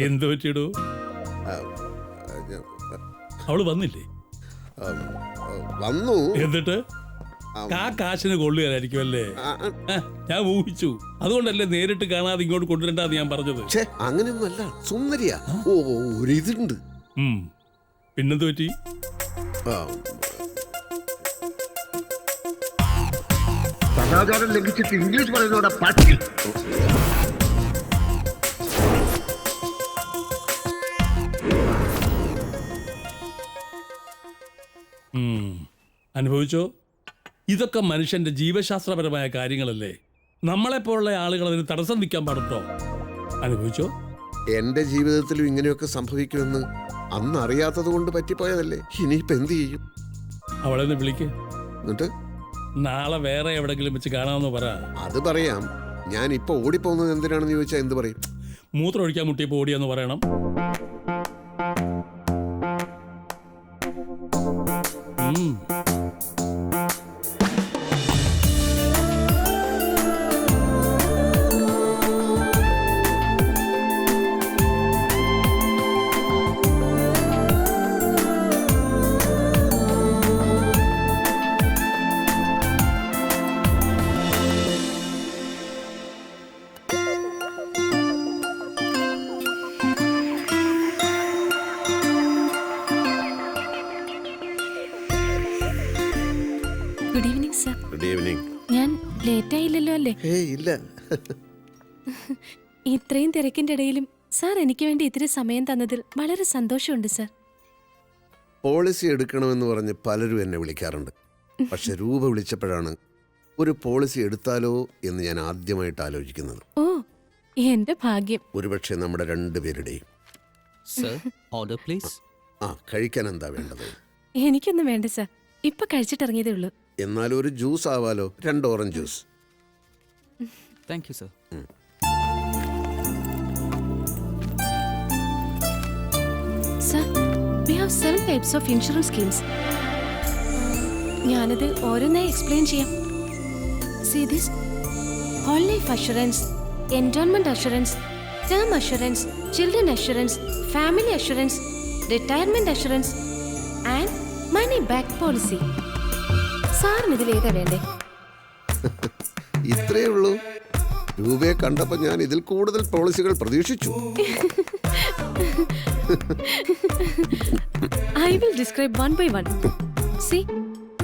എന്ത് പറ്റിയിടൂ? അവള് വന്നില്ലേ? വന്നു. എന്നിട്ട് കാശിന് കൊള്ളുകയായിരിക്കും അല്ലേ? ഞാൻ ഊഹിച്ചു. അതുകൊണ്ടല്ലേ നേരിട്ട് കാണാതെ ഇങ്ങോട്ട് കൊണ്ടുവരണ്ടെന്ന് ഞാൻ പറഞ്ഞത്. അങ്ങനെയൊന്നുമല്ല, സുന്ദരിയാ. ഓ, ഒരിതുണ്ട്. പിന്നെന്ത് പറ്റി? സദാചാരം ലംഘിച്ചിട്ട് ഇംഗ്ലീഷ് പറയുന്നതോടെ പറ്റി. അനുഭവിച്ചോ? ഇതൊക്കെ മനുഷ്യന്റെ ജീവശാസ്ത്രപരമായ കാര്യങ്ങളല്ലേ. നമ്മളെപ്പോലുള്ള ആളുകൾ അതിന് തടസ്സം നിൽക്കാൻ പാടുണ്ടോ? അനുഭവിച്ചോ? എന്റെ ജീവിതത്തിലും ഇങ്ങനെയൊക്കെ സംഭവിക്കുമെന്ന് അന്ന് അറിയാത്തത് കൊണ്ട് പറ്റിപ്പോയതല്ലേ. ഇനിയിപ്പോ എന്ത് ചെയ്യും? അവളെ ഒന്ന് വിളിക്ക്. എന്നിട്ട് നാളെ വേറെ എവിടെങ്കിലും വെച്ച് കാണാമെന്ന് പറ. അത് പറയാം. ഞാൻ ഇപ്പൊ ഓടിപ്പോകുന്നത് എന്തിനാണെന്ന് ചോദിച്ചാൽ എന്ത് പറയും? മൂത്രം ഒഴിക്കാൻ മുട്ടിയപ്പോ ഓടിയെന്ന് പറയണം. Good evening sir. Good evening. ഞാൻ ലേറ്റ് ആയില്ലല്ലോ അല്ലേ? ഇല്ല. ഇത്രയും തിരക്കിന്റെ ഇടയിലും സാർ എനിക്ക് വേണ്ടി ഇത്തിരി സമയം തന്നതിൽ വളരെ സന്തോഷമുണ്ട് സർ. പോളിസി എടുക്കണമെന്ന് പറഞ്ഞ് പലരും എന്നെ വിളിക്കാറുണ്ട്. പക്ഷെ രൂപ വിളിച്ചപ്പോഴാണ് ഒരു പോളിസി എടുത്താലോ എന്ന് ഞാൻ ആദ്യമായിട്ട് ആലോചിക്കുന്നത്. ഓ, എന്റെ ഭാഗ്യം. ഒരുപക്ഷെ നമ്മുടെ രണ്ടുപേരുടെയും. Order please. കഴിക്കാൻ എന്താ വേണ്ടത്? എനിക്കൊന്നും വേണ്ട സർ, ഇപ്പൊ കഴിച്ചിട്ടിറങ്ങിയതേ ഉള്ളൂ. എന്നാൽ ഒരു ജ്യൂസ് ആവാലോ, 2 orange juice. Thank you sir. Have 7 types of insurance schemes. ഞാനത് ഓരോന്നായി എക്സ്പ്ലെയിൻ ചെയ്യാം. See this? Whole life assurance, endowment assurance, term assurance, children assurance, family assurance, retirement assurance and money back policy. സാറിന് ഇതിൽ ഏതാ വേണ്ടേ? ഇത്രയേ ഉള്ളൂ. രൂപയെ കണ്ടപ്പോൾ ഞാൻ ഇതിൽ കൂടുതൽ പോളിസികൾ പ്രതീക്ഷിച്ചു. I will describe one by one. See,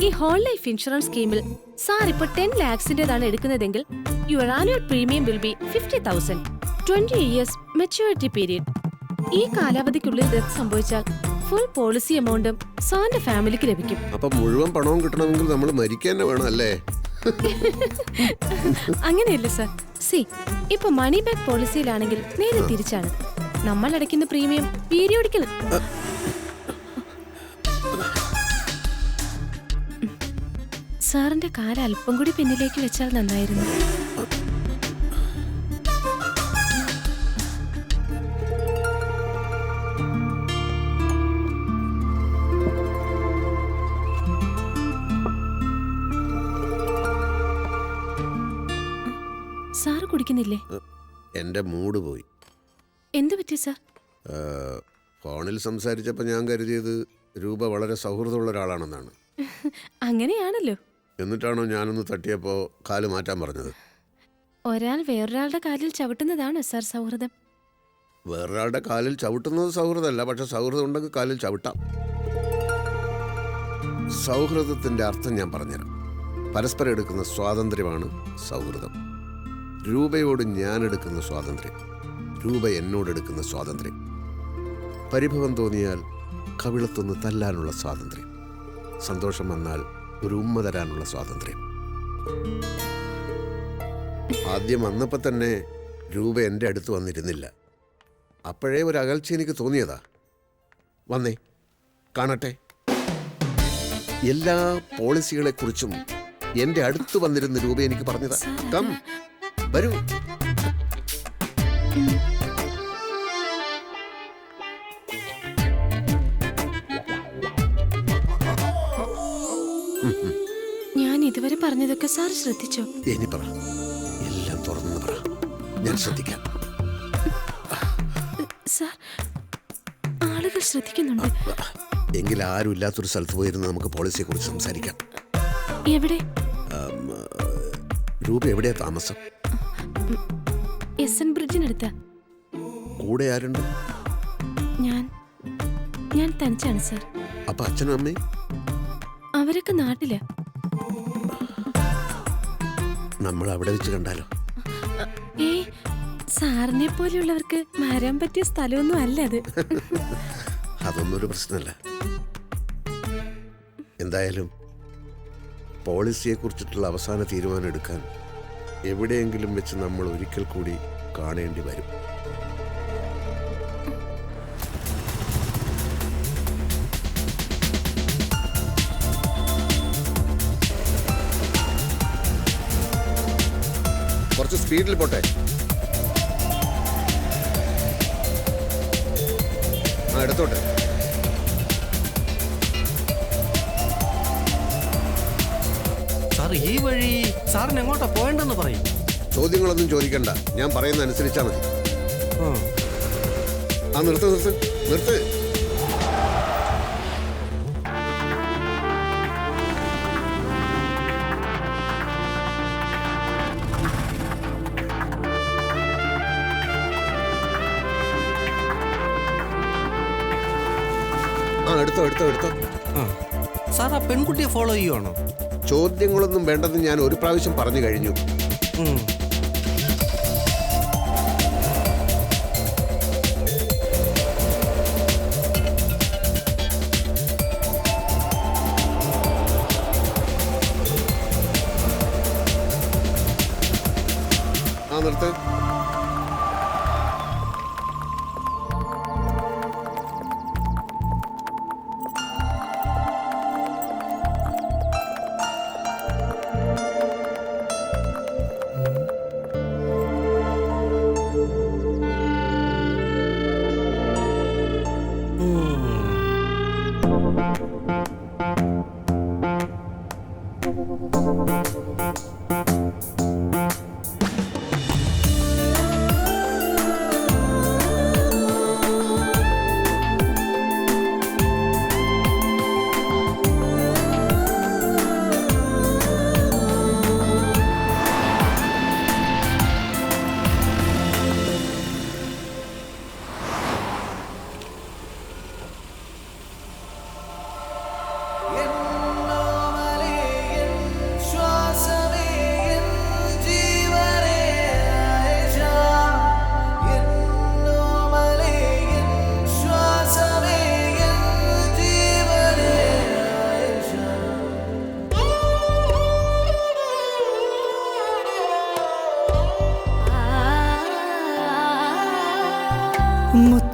ഈ ഹോൾ ലൈഫ് ഇൻഷുറൻസ് സ്കീമിൽ സാർ ഇപ്പോൾ 10 lakhsന്റേതാണ് എടുക്കുന്നതെങ്കിൽ your annual premium will be 50,000. 20 years maturity period. ഈ കാലാവധിക്കുള്ളിൽ ഡെത്ത് സംഭവിച്ചാൽ ഫുൾ പോളിസി എമൗണ്ടും സാറിന്റെ ഫാമിലിക്ക് ലഭിക്കും. അപ്പൊ മുഴുവൻ പണവും കിട്ടണമെങ്കിൽ നമ്മൾ മരിക്കാൻ വേണം അല്ലേ? അങ്ങനെയല്ല സർ. സി, ഇപ്പൊ മണി ബാക്ക് പോളിസിയിലാണെങ്കിൽ നേരെ തിരിച്ചാണ്. നമ്മൾ അടയ്ക്കുന്ന പ്രീമിയം പീരിയോഡിക്കൽ. സാറിന്റെ കാല അല്പം കൂടി പിന്നിലേക്ക് വെച്ചാൽ നന്നായിരുന്നു. സാറ് കുടിക്കുന്നില്ലേ? എന്റെ മൂഡ് പോയി. എന്ത് പറ്റി സാർ? ഫോണിൽ സംസാരിച്ചപ്പോൾ ഞാൻ കരുതിയത് രൂപ വളരെ സൗഹൃദമുള്ള ഒരാളാണെന്നാണ്. അങ്ങനെയാണല്ലോ. എന്നിട്ടാണോ ഞാനൊന്ന് തട്ടിയപ്പോൾ കാല് മാറ്റാൻ പറഞ്ഞത്? ഒരാൾ വേറൊരാളുടെ കാലിൽ ചവിട്ടുന്നതാണ് സാർ സൗഹൃദം. വേറൊരാളുടെ കാലിൽ ചവിട്ടുന്നത് സൗഹൃദമല്ല, പക്ഷെ സൗഹൃദം ഉണ്ടെങ്കിൽ കാലിൽ ചവിട്ടാം. സൗഹൃദത്തിൻ്റെ അർത്ഥം ഞാൻ പറഞ്ഞുതരാം. പരസ്പരം എടുക്കുന്ന സ്വാതന്ത്ര്യമാണ് സൗഹൃദം. രൂപയോട് ഞാൻ എടുക്കുന്ന സ്വാതന്ത്ര്യം, രൂപ എന്നോടെടുക്കുന്ന സ്വാതന്ത്ര്യം. പരിഭവം തോന്നിയാൽ കവിളത്തൊന്ന് തല്ലാനുള്ള സ്വാതന്ത്ര്യം, സന്തോഷം വന്നാൽ ഒരു ഉമ്മ തരാനുള്ള സ്വാതന്ത്ര്യം. ആദ്യം വന്നപ്പോൾ തന്നെ രൂപ എൻ്റെ അടുത്ത് വന്നിരുന്നില്ല. അപ്പോഴേ ഒരു അകൽച്ച എനിക്ക് തോന്നിയതാ. വന്നേ, കാണട്ടെ. എല്ലാ പോളിസികളെക്കുറിച്ചും എൻ്റെ അടുത്ത് വന്നിരുന്ന രൂപ എനിക്ക് പറഞ്ഞതാ. കം, വരൂ. ഞാൻ ഇതുവരെ പറഞ്ഞതൊക്കെ സാർ ശ്രദ്ധിച്ചോ? ഇനി പറ, എല്ലാം തുറന്നു പറ, ഞാൻ ശ്രദ്ധിക്കാം. സാർ, ആളുകൾ ശ്രദ്ധിക്കുന്നുണ്ട്. എങ്കിൽ ആരും ഇല്ലാത്തൊരു സ്ഥലത്ത് പോയിരുന്ന് നമുക്ക് പോളിസിയെ കുറിച്ച് സംസാരിക്കാം. എവിടെ? രൂപ എവിടെയാ താമസം? SN ബ്രിഡ്ജിനടുത്ത. കൂടെ ആരുണ്ട്? ഞാൻ തനിച്ചാണ് സാർ. അപ്പൊ അച്ഛനും അമ്മയും? അവരൊക്കെ നാട്ടില. നമ്മൾ അവിടെ വെച്ച് കണ്ടാലോ? സാറിനെ പോലെയുള്ളവർക്ക് മാറാൻ പറ്റിയ സ്ഥലമൊന്നും അല്ല അത്. അതൊന്നും ഒരു പ്രശ്നമല്ല. എന്തായാലും പോളിസിയെ കുറിച്ചിട്ടുള്ള അവസാന തീരുമാനം എടുക്കാൻ എവിടെയെങ്കിലും വെച്ച് നമ്മൾ ഒരിക്കൽ കൂടി കാണേണ്ടി വരും. കുറച്ച് സ്പീഡിൽ പോട്ടെ. എടുത്തോട്ടെ. സാർ, ഈ വഴി സാറിന് എങ്ങോട്ടാ പോയെന്ന് പറയും. ചോദ്യങ്ങളൊന്നും ചോദിക്കണ്ട, ഞാൻ പറയുന്ന അനുസരിച്ചാ മതി. നിർത്ത് നിർത്ത് നിർത്ത്. എടുത്തോ എടുത്തോ എടുത്തോ. സാർ, ആ പെൺകുട്ടിയെ ഫോളോ ചെയ്യുവാണോ? ചോദ്യങ്ങളൊന്നും വേണ്ടെന്ന് ഞാൻ ഒരു പ്രാവശ്യം പറഞ്ഞു കഴിഞ്ഞു. നിർത്ത്.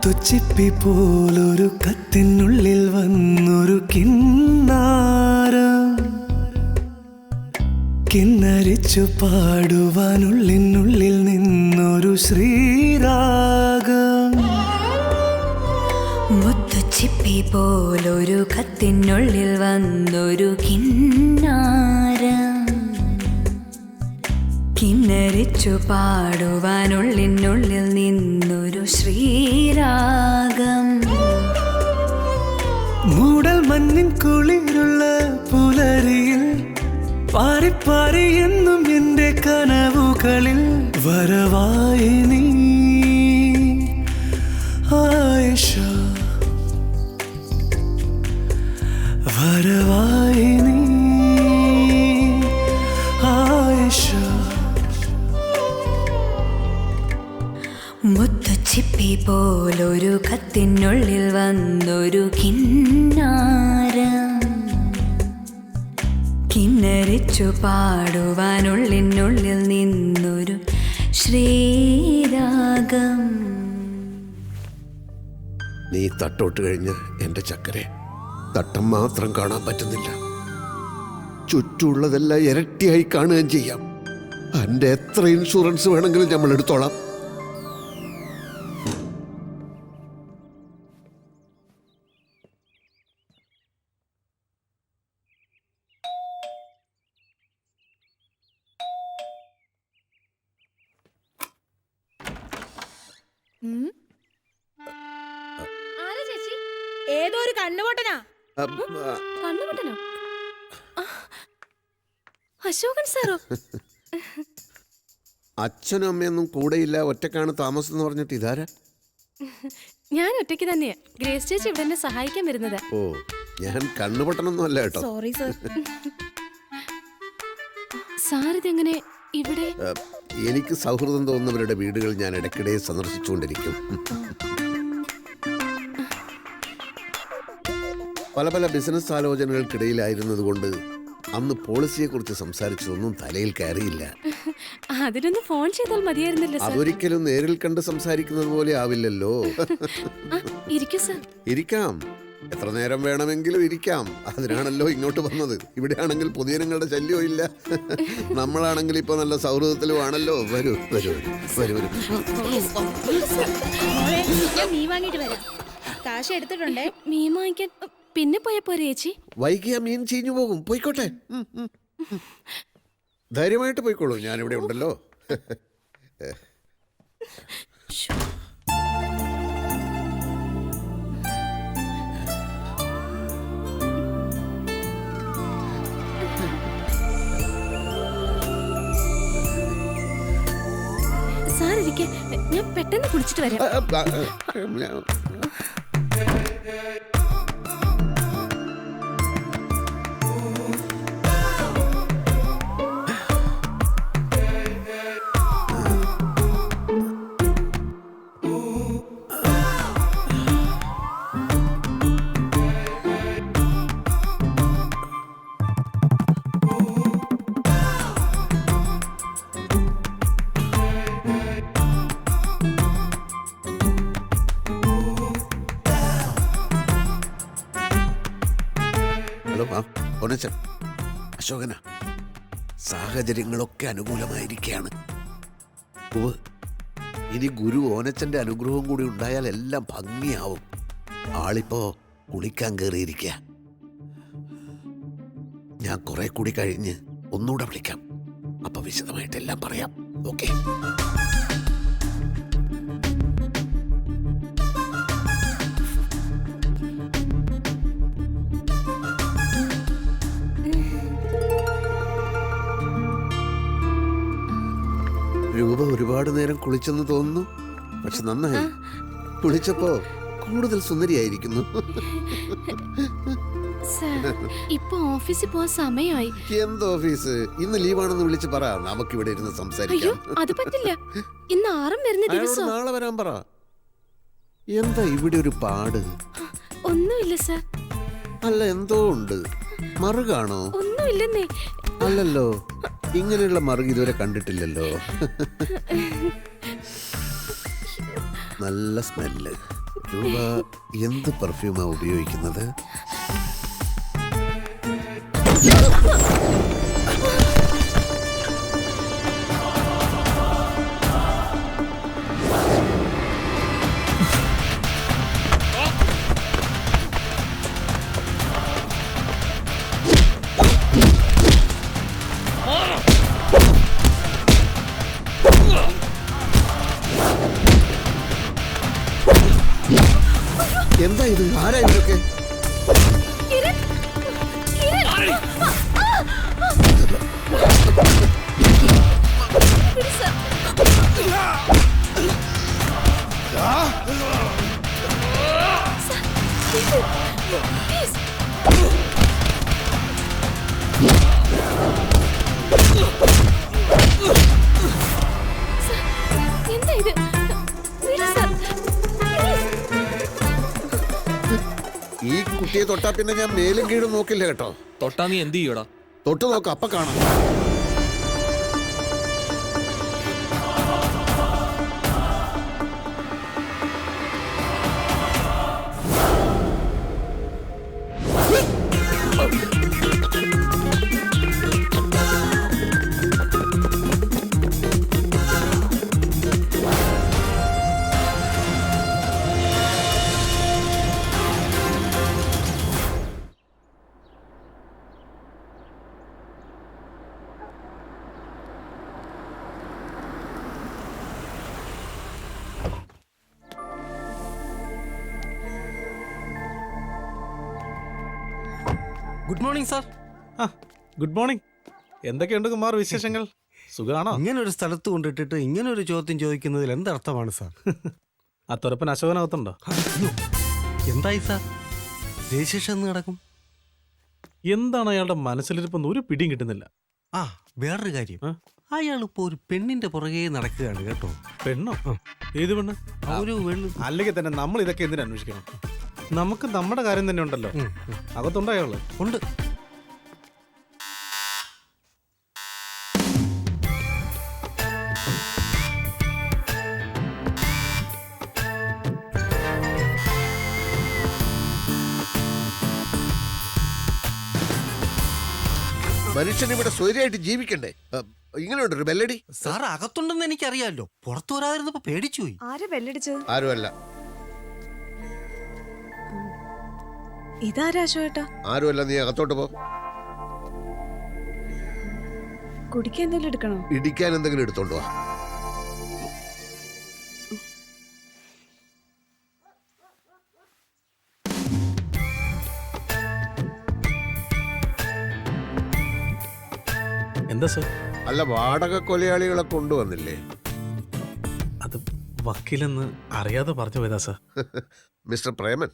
മുത്തുച്ചിപ്പി പോലൊരു കത്തിനുള്ളിൽ വന്നൊരു കിന്നാരം കിന്നരിച്ചു പാടുവാനുള്ളിനുള്ളിൽ നിന്നൊരു ശ്രീരാഗം. മുത്തുച്ചിപ്പി പോലൊരു കത്തിനുള്ളിൽ വന്നൊരു കിന്നാരം കിന്നരിച്ചു പാടുവാനുള്ളിനുള്ളിൽ നിന്നൊരു ശ്രീരാഗം. മൂടൽ മഞ്ഞിൻ കുളിരുള്ള പുലരിയിൽ പാറി പാറി എന്നും എന്റെ കനവുകളിൽ വരവായി നീ ആയിഷ, വരവായി നീ ആയിഷ. മുത്തുച്ചിപ്പി പോലൊരു കത്തിനുള്ളിൽ വന്നൊരു കിന്നാരം കിന്നരിച്ചു പാടുവാനുള്ളിനുള്ളിൽ നിന്നൊരു ശ്രീരാഗം. നീ തട്ടോട്ട് കഴിഞ്ഞ് എൻ്റെ ചക്കരെ തട്ടം മാത്രം കാണാൻ പറ്റുന്നില്ല, ചുറ്റുമുള്ളതെല്ലാം ഇരട്ടിയായി കാണുകയും ചെയ്യാം. എൻ്റെ എത്ര ഇൻഷുറൻസ് വേണമെങ്കിലും നമ്മൾ എടുത്തോളാം. ഏതോ ഒരു കണ്ണുപൊട്ടനാ. കണ്ണുപൊട്ടനോ? അശോകൻ സാറോ? അച്ഛനും അമ്മയൊന്നും കൂടെയില്ല, ഒറ്റക്കാണ് താമസം എന്ന് പറഞ്ഞിട്ട് ഇതാരാ? ഞാൻ ഒറ്റയ്ക്ക് തന്നെയാ. ഗ്രേസ് ചേച്ചി ഇവിടെ എന്നെ സഹായിക്കാൻ വരുന്നത്. ഓ, ഞാൻ കണ്ണുപൊട്ടനൊന്നും അല്ല കേട്ടോ. Sorry sir. സാർ ഇതെങ്ങനെ ഇവിടെ? എനിക്ക് സൗഹൃദം തോന്നുന്നവരുടെ വീടുകൾ ഞാൻ ഇടയ്ക്കിടെ സന്ദർശിച്ചുകൊണ്ടിരിക്കും. പല പല ബിസിനസ് ആലോചനകൾക്കിടയിലായിരുന്നതുകൊണ്ട് അന്ന് പോളിസിയെക്കുറിച്ച് സംസാരിച്ചതൊന്നും തലയിൽ കയറിയില്ല. അതിനൊന്ന് ഫോൺ ചെയ്താൽ മതിയായിരുന്നല്ലോ സർ. അതൊരിക്കലും നേരിൽ കണ്ട് സംസാരിക്കുന്നത് പോലെ ആവില്ലല്ലോ. ഇരിക്കൂ സർ. ഇരിക്കാം, എത്ര നേരം വേണമെങ്കിലും ഇരിക്കാം. അതിനാണല്ലോ ഇങ്ങോട്ട് വന്നത്. ഇവിടെയാണെങ്കിൽ പൊതുജനങ്ങളുടെ ശല്യവും ഇല്ല, നമ്മളാണെങ്കിൽ ഇപ്പൊ നല്ല സൗഹൃദത്തിലും ആണല്ലോ. വരൂ വരൂ വരൂ വരൂ. ഞാൻ മീൻ വാങ്ങിട്ട് വരാം. കാശ് എടുത്തിട്ടുണ്ടേ. മീൻ വാങ്ങിക്കാൻ പിന്നെ പോയ പോരെ ചേച്ചി? വൈകിയ മീൻ ചീഞ്ഞു പോകും. പോയിക്കോട്ടെ, ധൈര്യമായിട്ട് പോയിക്കോളൂ, ഞാനിവിടെ ഉണ്ടല്ലോ. സാർ ഇരിക്കെ, ഞാൻ പെട്ടെന്ന് കുളിച്ചിട്ട് വരാം. അശോകന, സാഹചര്യങ്ങളൊക്കെ അനുകൂലമായിരിക്കുകയാണ്. ഇനി ഗുരു ഓനച്ചന്റെ അനുഗ്രഹവും കൂടി ഉണ്ടായാൽ എല്ലാം ഭംഗിയാവും. ആളിപ്പോ കുളിക്കാൻ കയറിയിരിക്കുക. ഞാൻ കുറെ കൂടി കഴിഞ്ഞ് ഒന്നുകൂടെ വിളിക്കാം, അപ്പൊ വിശദമായിട്ടെല്ലാം പറയാം. ഓക്കെ? രൂപ ഒരുപാട് നേരം കുളിച്ചെന്ന് തോന്നുന്നു, പക്ഷെ നന്നായി. കുളിച്ചപ്പോ കൂടുതൽ സുന്ദരിയായിരിക്കുന്നു. ഇപ്പൊ ഓഫീസിൽ പോവാൻ സമയമായി. എന്ത് ഓഫീസ്? ഇന്ന് ലീവാണെന്ന് വിളിച്ച് പറ, നമുക്കിവിടെ ഇരുന്ന് അയ്യോ, സംസാരിക്കാം. അത് പറ്റില്ല. ഇന്ന് ആറും വരുന്ന ദിവസം. നാളെ വരാൻ പറ. എന്താ ഇവിടെ ഒരു പാട്? ഒന്നുമില്ല സർ. അല്ല, എന്തോ ഉണ്ട്. മറുകാണോ? ഒന്നുമില്ലെന്നേ. അല്ലല്ലോ, ഇങ്ങനെയുള്ള മറുക് ഇതുവരെ കണ്ടിട്ടില്ലല്ലോ. നല്ല സ്മെല്ല്. രൂപ എന്ത് പെർഫ്യൂമാ ഉപയോഗിക്കുന്നത്? എന്താ ഇത്? ആരാ ഇതൊക്കെ? എന്താ ഇത്? ഈ കുട്ടിയെ തൊട്ടാ പിന്നെ ഞാൻ മേലും കീഴും നോക്കില്ല കേട്ടോ. തൊട്ടാ നീ എന്ത് ചെയ്യൂടാ? തൊട്ട് നോക്ക, അപ്പ കാണാം. Good morning sir. Good morning. എന്തൊക്കെയുണ്ട് കുമാർ വിശേഷങ്ങൾ? സുഖാണോ? ഇങ്ങനെ ഒരു സ്ഥലത്ത് കൊണ്ടിട്ടിട്ട് ഇങ്ങനെ ഒരു ചോദ്യം ചോദിക്കുന്നതിൽ എന്തർത്ഥമാണ് സാർ? ആ തുറപ്പൻ അശോകനകത്തുണ്ടോ? എന്തായി സാർ? രജിസ്ട്രേഷൻ എന്ന് കിടക്കും. എന്താണ് അയാളുടെ മനസ്സിലിരിപ്പെന്ന് ഒരു പിടിയും കിട്ടുന്നില്ല. ആ വേറൊരു കാര്യം, അയാൾ ഇപ്പോ ഒരു പെണ്ണിന്റെ പുറകെ നടക്കുകയാണ് കേട്ടോ. പെണ്ണോ? ഏത് പെണ്ണ്? ഒരു അല്ലെങ്കിൽ തന്നെ നമ്മൾ ഇതൊക്കെ എന്തിനു അന്വേഷിക്കണം? നമുക്ക് നമ്മുടെ കാര്യം തന്നെ ഉണ്ടല്ലോ. അകത്തുണ്ടോ അയാള്? ഉണ്ട്. മനുഷ്യൻ ഇവിടെ സ്വൈര്യമായിട്ട് ജീവിക്കണ്ടേ? ഇങ്ങനെയുണ്ട് ഒരു ബെല്ലടി. സാർ അകത്തുണ്ടെന്ന് എനിക്കറിയാലോ, പുറത്തു വരാതിരുന്നപ്പോ പേടിച്ചുപോയി. ആരാ ബെല്ലടിച്ചത്? ആരുമല്ല. ഇതാരാ അശോകേട്ടാ? ആരുമല്ല, നീ അകത്തോട്ട് പോ. കുടിക്കാൻ എന്തെങ്കിലും എടുക്കണോ? ഇടിക്കാൻ എന്തെങ്കിലും എടുത്തോണ്ട് വാ. എന്താ സർ? അല്ല, വാടക കൊലയാളികളെ കൊണ്ടുവന്നില്ലേ? അത് വക്കീലെന്ന് അറിയാതെ പറഞ്ഞു പോയതാ സർ. മിസ്റ്റർ പ്രേമൻ,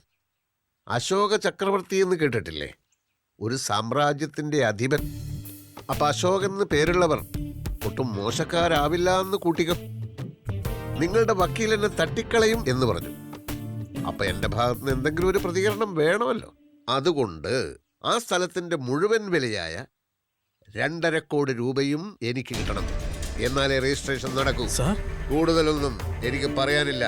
അശോക ചക്രവർത്തി എന്ന് കേട്ടിട്ടില്ലേ? ഒരു സാമ്രാജ്യത്തിന്റെ അധിപൻ. അപ്പൊ അശോകൻ എന്ന് പേരുള്ളവർ ഒട്ടും മോശക്കാരാവില്ല എന്ന് കൂട്ടിക്കോ. നിങ്ങളുടെ വക്കീൽ എന്നെ തട്ടിക്കളയും എന്ന് പറഞ്ഞു. അപ്പൊ എന്റെ ഭാഗത്തുനിന്ന് എന്തെങ്കിലും ഒരു പ്രതികരണം വേണമല്ലോ. അതുകൊണ്ട് ആ സ്ഥലത്തിന്റെ മുഴുവൻ വിലയായ 2.5 കോടി രൂപയും എനിക്ക് കിട്ടണം. എന്നാലേ രജിസ്ട്രേഷൻ നടക്കൂ. കൂടുതലൊന്നും എനിക്ക് പറയാനില്ല.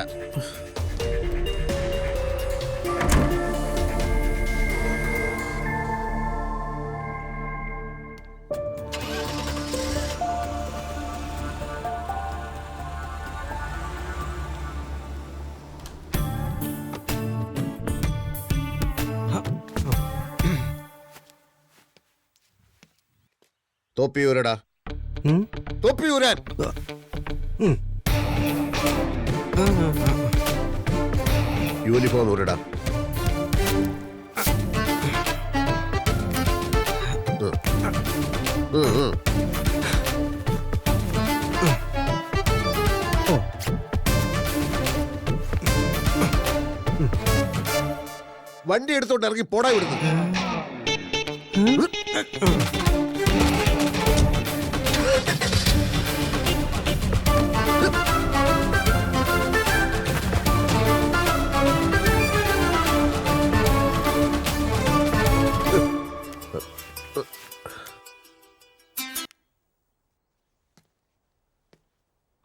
തോപ്പിയൂരടാ, തോപ്പിയൂരാൻ. യൂണിഫോം ഊരടാ. വണ്ടി എടുത്തോണ്ട് ഇറങ്ങി പോടാ ഇവിടുന്ന്.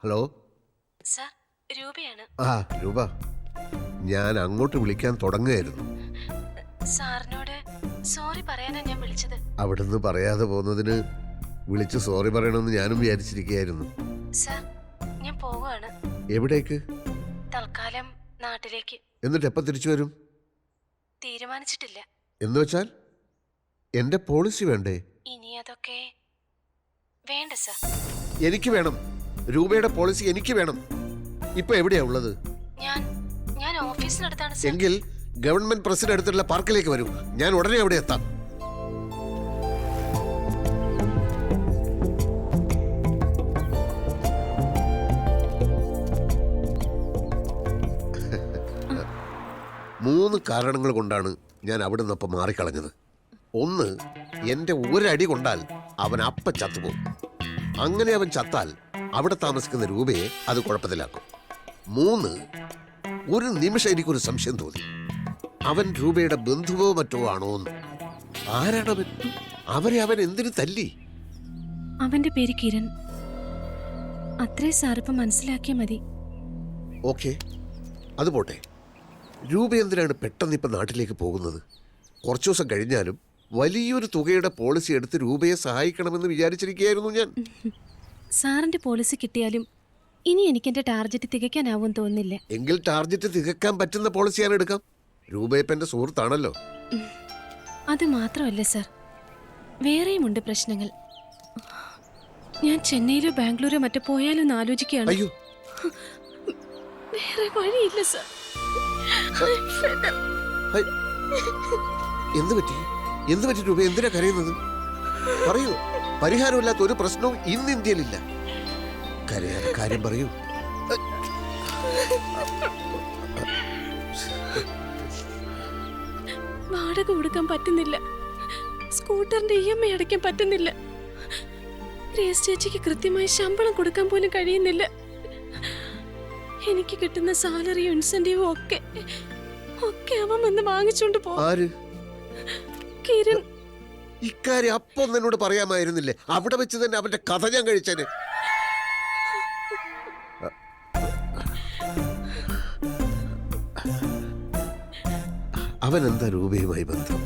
ഹലോ സർ, രൂപയാണ്. രൂപ ഞാൻ അങ്ങോട്ട് വിളിക്കാൻ തുടങ്ങുകയായിരുന്നു. സാറിനോട് സോറി പറയാനാ ഞാൻ വിളിച്ചത്. അവിടുന്ന് പറയാതെ പോകുന്നതിന് വിളിച്ച് സോറി പറയണമെന്ന് ഞാനും വിചാരിച്ചിരിക്കുകയായിരുന്നു. സാർ, ഞാൻ പോവാണ്. എവിടേക്ക്? തൽക്കാലം നാട്ടിലേക്ക്. എന്നിട്ട് എപ്പോൾ തിരിച്ചു വരും? തീരുമാനിച്ചിട്ടില്ല. എന്ന് വെച്ചാൽ എന്റെ പോളിസി വേണ്ടേ? ഇനി അതൊക്കെ വേണ്ട സാർ. എനിക്ക് വേണം. രൂപയുടെ പോളിസി എനിക്ക് വേണം. ഇപ്പൊ എവിടെയാ ഉള്ളത്? ഞാൻ ഓഫീസിനടുത്താണ് സാർ. എങ്കിൽ ഗവൺമെന്റ് പ്രസിഡന്റ് അടുത്തുള്ള പാർക്കിലേക്ക് വരൂ. ഞാൻ ഉടനെ അവിടെ എത്താം. മൂന്ന് കാരണങ്ങൾ കൊണ്ടാണ് ഞാൻ അവിടെ നിന്നപ്പം മാറിക്കളഞ്ഞത്. ഒന്ന്, എന്റെ ഒരടി കൊണ്ടാൽ അവൻ അപ്പ ചത്തുപോകും. അങ്ങനെ അവൻ ചത്താൽ അവിടെ താമസിക്കുന്ന രൂപയെ അത് കുഴപ്പത്തിലാക്കും. മൂന്ന്, ഒരു നിമിഷം എനിക്കൊരു സംശയം തോന്നി, അവൻ രൂപയുടെ ബന്ധുവോ മറ്റോ ആണോ എന്ന്. ആരാണവൻ? അവൻ എന്തിനു തല്ലി? അവന്റെ പേര് കിരൺ. അത്രേ സാറിപ്പം മനസ്സിലാക്കിയ മതി. ഓക്കെ, അത് പോട്ടെ. രൂപ എന്തിനാണ് പെട്ടെന്ന് ഇപ്പം നാട്ടിലേക്ക് പോകുന്നത്? കുറച്ചു ദിവസം കഴിഞ്ഞാലും വലിയൊരു തുകയുടെ പോളിസി എടുത്ത് രൂപയെ സഹായിക്കണമെന്ന് വിചാരിച്ചിരിക്കുകയായിരുന്നു ഞാൻ. സാറിന്റെ പോളിസി കിട്ടിയാലും ഇനി എനിക്ക് എന്റെ ടാർഗറ്റ് തികയ്ക്കാനാവും തോന്നുന്നില്ല. എങ്കിൽ ടാർഗറ്റ് തികക്കാൻ പറ്റുന്ന പോളിസി ഞാൻ എടുക്കാം. രൂപയപ്പ എന്റെ സുഹൃത്താണല്ലോ. അത് മാത്രമല്ല സാർ, വേറെയുമുണ്ട് പ്രശ്നങ്ങൾ. ഞാൻ ചെന്നൈയിലോ ബാംഗ്ലൂരോ മറ്റോ പോയാലോ എന്ന് ആലോചിക്കുകയാണ്. അയ്യോ, വേറെ വഴിയില്ല സാർ. എന്ത് പറ്റി രൂപ? എന്തിനാ കരയുന്നത്? പറയൂ. പരിഹാരമില്ലാത്ത ഒരു പ്രശ്നവും ഇന്ന് ഇന്ത്യയിലില്ല. കരയാതെ കാര്യം പറയൂ. വാടക കൊടുക്കാൻ പറ്റുന്നില്ല. സ്കൂട്ടറിന്റെ EMI അടയ്ക്കാൻ പറ്റുന്നില്ല. ഗ്രേസ് ചേച്ചിക്ക് കൃത്യമായി ശമ്പളം കൊടുക്കാൻ പോലും കഴിയുന്നില്ല. എനിക്ക് കിട്ടുന്ന സാലറിയും ഇൻസെന്റീവും ഒക്കെ അവൻ വന്ന് വാങ്ങിച്ചോണ്ട് പോകും. കിരൺ. ഇക്കാര്യം അപ്പം എന്നോട് പറയാമായിരുന്നില്ലേ? അവിടെ വെച്ച് തന്നെ അവന്റെ കഥ ഞാൻ കഴിച്ചേനെ. അവൻ എന്താ രൂപയുമായി ബന്ധം?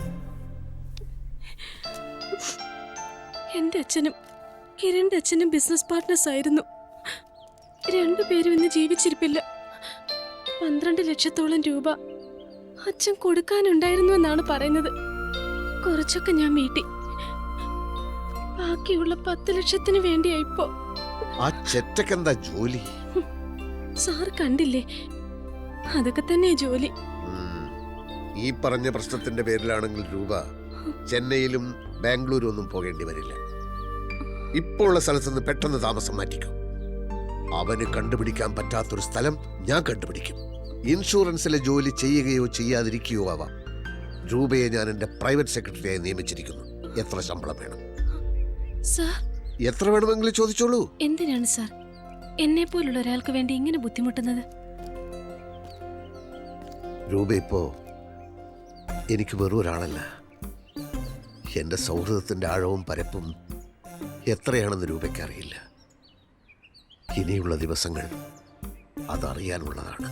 എന്റെ അച്ഛനും കിരണിന്റെ അച്ഛനും ബിസിനസ് പാർട്ട്നേഴ്സ് ആയിരുന്നു. രണ്ടുപേരും ഇന്ന് ജീവിച്ചിരിപ്പില്ല. 12 ലക്ഷത്തോളം രൂപ അച്ഛൻ കൊടുക്കാനുണ്ടായിരുന്നു എന്നാണ് പറയുന്നത്. കുറച്ചൊക്കെ ഞാൻ വീട്ടി. ബാക്കിയുള്ള 10 ലക്ഷത്തിന് വേണ്ടിയായിപ്പോ. ആ ചെറ്റക്കെന്താ ജോലി? സാർ കണ്ടില്ലേ, അതൊക്കെ തന്നെ ജോലി. ഈ പറഞ്ഞ പ്രശ്നത്തിന്റെ പേരിലാണെങ്കിൽ രൂപ ചെന്നൈയിലും ബാംഗ്ലൂരും ഒന്നും പോകേണ്ടി വരില്ല. ഇപ്പോൾ ഉള്ള സ്ഥലത്ത് നിന്ന് പെട്ടെന്ന് താമസം മാറ്റിക്കും. അവന് കണ്ടുപിടിക്കാൻ പറ്റാത്തൊരു സ്ഥലം ഞാൻ കണ്ടുപിടിക്കും. ഇൻഷുറൻസിലെ ജോലി ചെയ്യുകയോ ചെയ്യാതിരിക്കുകയോ ആവാം. രൂപയെ ഞാൻ എന്റെ പ്രൈവറ്റ് സെക്രട്ടറിയായി നിയമിച്ചിരിക്കുന്നു. എത്ര ശമ്പളം വേണം? എത്ര വേണമെങ്കിലും ചോദിച്ചോളൂ. എന്തിനാണ് സാർ എന്നെ പോലുള്ള ഒരാൾക്ക് വേണ്ടി ഇങ്ങനെ ബുദ്ധിമുട്ടുന്നത്? രൂപ ഇപ്പോ എനിക്ക് വെറും ഒരാളല്ല. എന്റെ സൗഹൃദത്തിന്റെ ആഴവും പരപ്പും എത്രയാണെന്ന് രൂപയ്ക്ക് അറിയില്ല. ഇനിയുള്ള ദിവസങ്ങൾ അതറിയാനുള്ളതാണ്.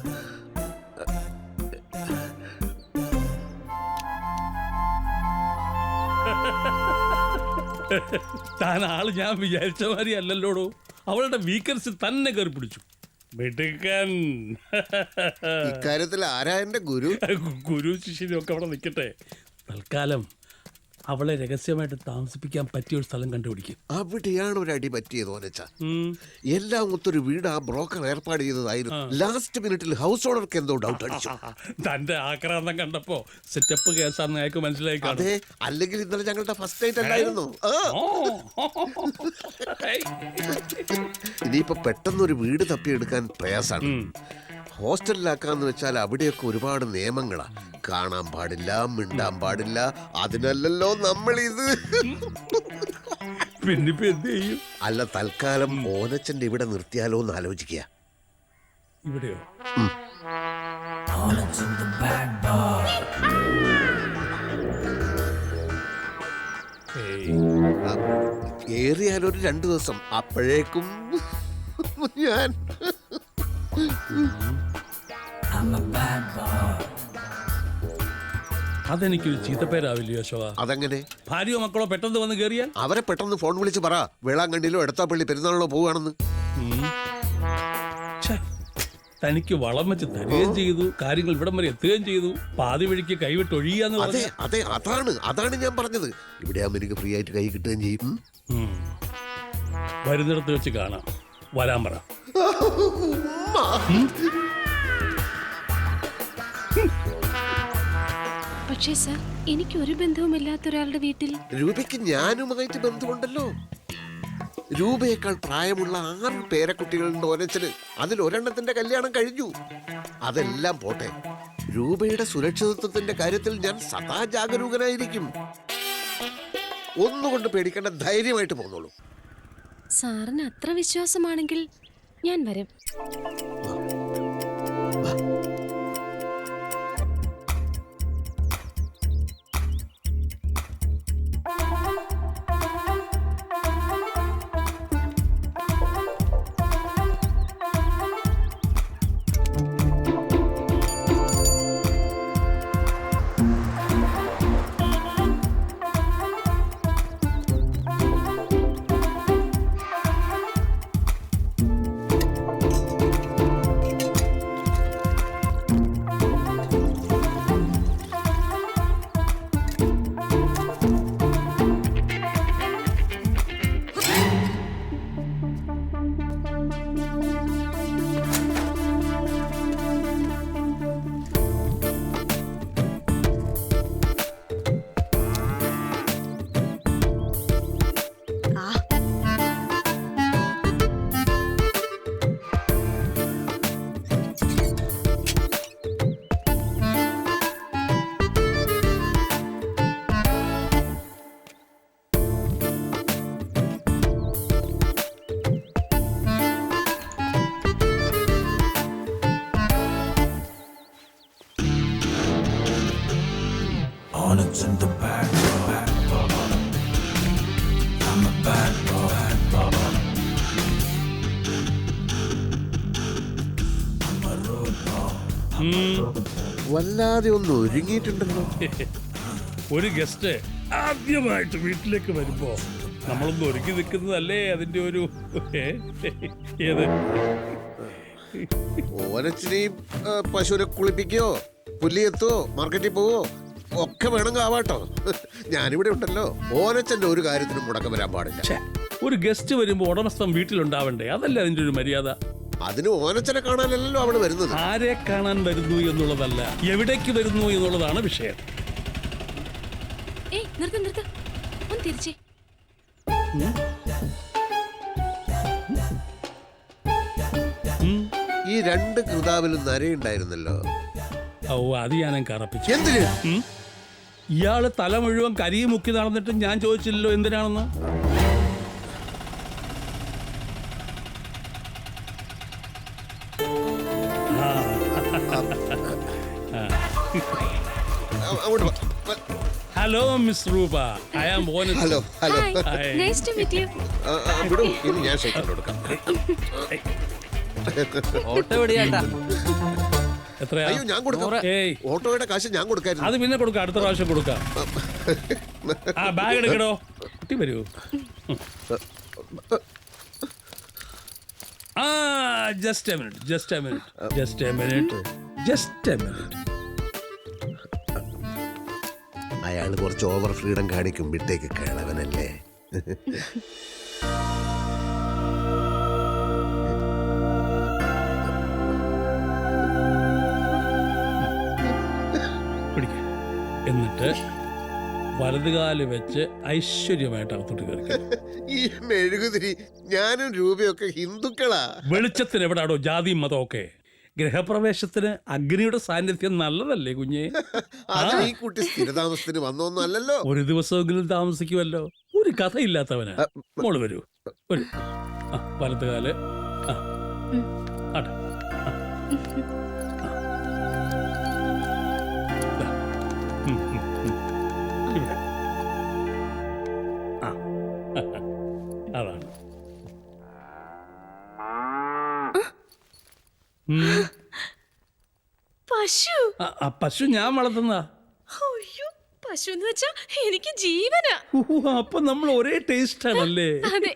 താൻ ആള് ഞാൻ വിചാരിച്ച മാതിരി അല്ലല്ലോടോ. അവളുടെ വീക്കൻസ് തന്നെ കയറി പിടിച്ചു. ഇക്കാര്യത്തിൽ ആരാ എന്റെ ഗുരു ശിഷ്യനും ഒക്കെ അവിടെ നിൽക്കട്ടെ. തൽക്കാലം അവളെ രഹസ്യമായിട്ട് താമസിപ്പിക്കാൻ പറ്റിയ ഒരു സ്ഥലം കണ്ടുപിടിക്കും. അവിടെയാണ് ഒരു അടി പറ്റിയത് ഓനച്ച. എല്ലാം ഒത്തൊരു വീട് ആ ബ്രോക്കർ ഏർപ്പാട് ചെയ്തതായിരുന്നു. ലാസ്റ്റ് മിനിറ്റിൽ ഹൗസ് ഓണർക്ക് എന്തോ ഡൗട്ട് അടിച്ചു. തന്റെ ആക്രാന്തം കണ്ടപ്പോ സെറ്റപ്പ് കേസാന്ന് അയാൾക്ക് മനസ്സിലായി. അതെ, അല്ലെങ്കിൽ ഇന്നലെ ഞങ്ങളുടെ ഫസ്റ്റ് നൈറ്റ് അല്ലായിരുന്നു. ഇനിയിപ്പോ പെട്ടെന്നൊരു വീട് തപ്പിയെടുക്കാൻ പ്രയാസാണ്. ഹോസ്റ്റലിലാക്കാന്ന് വെച്ചാൽ അവിടെയൊക്കെ ഒരുപാട് നിയമങ്ങളാ. കാണാൻ പാടില്ല, മിണ്ടാൻ പാടില്ല. അതിനല്ലല്ലോ നമ്മളിത്. പിന്നിപ്പോ എന്ത് ചെയ്യും? അല്ല, തൽക്കാലം ഓനച്ചന്റെ ഇവിടെ നിർത്തിയാലോ എന്ന് ആലോചിക്കുക. ഇവിടെയോ? ഏറിയാലൊരു 2 ദിവസം. അപ്പോഴേക്കും ഞാൻ അതെനിക്കൊരു ചീത്തപ്പേരാവില്ലയോ അശോക? അതെങ്ങനെ? ഭാര്യയോ മക്കളോ പെട്ടെന്ന് വന്ന് കയറിയാൽ അവരെ പെട്ടെന്ന് ഫോൺ വിളിച്ച് പറ വേളാങ്കണ്ണിയിലോ എടത്താപ്പള്ളി പെരുന്നാളിലോ പോവുകയാണെന്ന്. തനിക്ക് വളം വെച്ച് തരികയും ചെയ്തു, കാര്യങ്ങൾ ഇവിടം വരെ എത്തുകയും ചെയ്തു, പാതി വഴിക്ക് കൈവിട്ട് ഒഴിയാന്ന് അതെ അതെ അതാണ് ഞാൻ പറഞ്ഞത്. ഇവിടെ ആകുമ്പോൾ എനിക്ക് ഫ്രീ ആയിട്ട് കൈ കിട്ടുകയും ചെയ്യും. വരുന്നിടത്ത് വെച്ച് കാണാം. വരാൻ പറ. പക്ഷേ സർ, എനിക്ക് ഒരു ബന്ധവുമില്ലാത്ത ഒരാളുടെ വീട്ടിൽ രൂപയ്ക്ക് ഞാനുമായിട്ട് ബന്ധമുണ്ടല്ലോ. രൂപയേക്കാൾ പ്രായമുള്ള 6 പേരക്കുട്ടികളുണ്ട് ഓനച്ചന്. അതിൽ ഒരെണ്ണത്തിന്റെ കല്യാണം കഴിഞ്ഞു. അതെല്ലാം പോട്ടെ, രൂപയുടെ സുരക്ഷിതത്വത്തിന്റെ കാര്യത്തിൽ ഞാൻ സദാ ജാഗരൂകനായിരിക്കും. ഒന്നുകൊണ്ട് പേടിക്കേണ്ട, ധൈര്യമായിട്ട് പോന്നോളൂ. സാറിന് അത്ര വിശ്വാസമാണെങ്കിൽ ഞാൻ വരും. In the back, I'm a bad boy. I'm a road boy. വല്ലാതെ ഒന്ന് ഒരുങ്ങിയിട്ടുണ്ടല്ലോ. ഒരു ഗസ്റ്റ് ആദ്യമായിട്ട് വീട്ടിലേക്ക് വരുമ്പോ നമ്മളൊന്ന് ഒരുക്കി നിൽക്കുന്നതല്ലേ അതിന്റെ ഒരു ഏത്? ഓനച്ചിനെയും പശുവിനെ കുളിപ്പിക്കോ, പുല്ലിയെത്തോ, മാർക്കറ്റിൽ പോവോ ഒക്കെ വേണമെങ്കിൽ ആവാട്ടോ. ഞാനിവിടെ ഉണ്ടല്ലോ. ഓനച്ചന്റെ ഒരു കാര്യത്തിനും മുടക്കം വരാൻ പാടില്ല. ഒരു ഗസ്റ്റ് വരുമ്പോ ഉടമസ്ഥൻ വീട്ടിലുണ്ടാവണ്ടേ, അതല്ലേ അതിന്റെ ഒരു മര്യാദ. അതിന് ഓനച്ചനെ കാണാനല്ലോ അവള് വരുന്നത്. ആരെ കാണാൻ വരുന്നു എന്നുള്ളതല്ല, എവിടേക്ക് വരുന്നു എന്നുള്ളതാണ് വിഷയം. തിരിച്ചേ. ഈ 2 കൃതാവിലും നരയുണ്ടായിരുന്നല്ലോ. ഓ, അത് ഞാനും കറപ്പിച്ചു. എന്തിന്? ഇയാള് തല മുഴുവൻ കരിയും മുക്കി നടന്നിട്ട് ഞാൻ ചോദിച്ചില്ലല്ലോ എന്തിനാണെന്ന്. Hello miss Roopa, I am Onas. Hello hello. Nice to meet you. വിടൂ, ഇനി ഞാൻ ഷേക്ക് കൊടുക്കാം. ഓട്ടോ എവിടെയാണ്ടാ? എത്രയാ? അയ്യോ, ഞാൻ കൊടുക്കാം. ഓട്ടോയുടെ കാശ് ഞാൻ കൊടുക്കായിരുന്നു. അത് പിന്നെ കൊടുക്കാം, അടുത്ത പ്രാവശ്യം കൊടുക്കാം. ആ ബാഗ് എടുക്കടോ. കുട്ടി വരൂ. ആ just a minute, just a minute, just a minute, just a minute. അയാള് കുറച്ച് ഓവർ ഫ്രീഡം കാണിക്കും. വിട്ടേക്ക്, കിളവനല്ലേ. എന്നിട്ട് വലതുകാല് വെച്ച് ഐശ്വര്യമായിട്ട് അകത്തോട്ട് കയറി. ഈ മെഴുകുതിരി ഞാനും രൂപയൊക്കെ ഹിന്ദുക്കളാ. വെളിച്ചത്തിന് എവിടാടോ ജാതിയും മതമൊക്കെ? ഗൃഹപ്രവേശത്തിന് അഗ്നിയുടെ സാന്നിധ്യം നല്ലതല്ലേ കുഞ്ഞെ? ഈ കുട്ടി സ്ഥിരതാമസത്തിന് വന്നൊന്നും അല്ലല്ലോ. ഒരു ദിവസമെങ്കിലും താമസിക്കുമല്ലോ. ഒരു കഥയില്ലാത്തവന്. മോള് വരൂ, വരൂ. വലതുകാല്. അതാണ്. പശു പശു ഞാൻ വളർത്തുന്ന. അയ്യോ, പശു എന്ന് വെച്ചാ എനിക്ക് ജീവനാ. അപ്പൊ നമ്മൾ ഒരേ ടേസ്റ്റ് ആണല്ലേ? അതെ.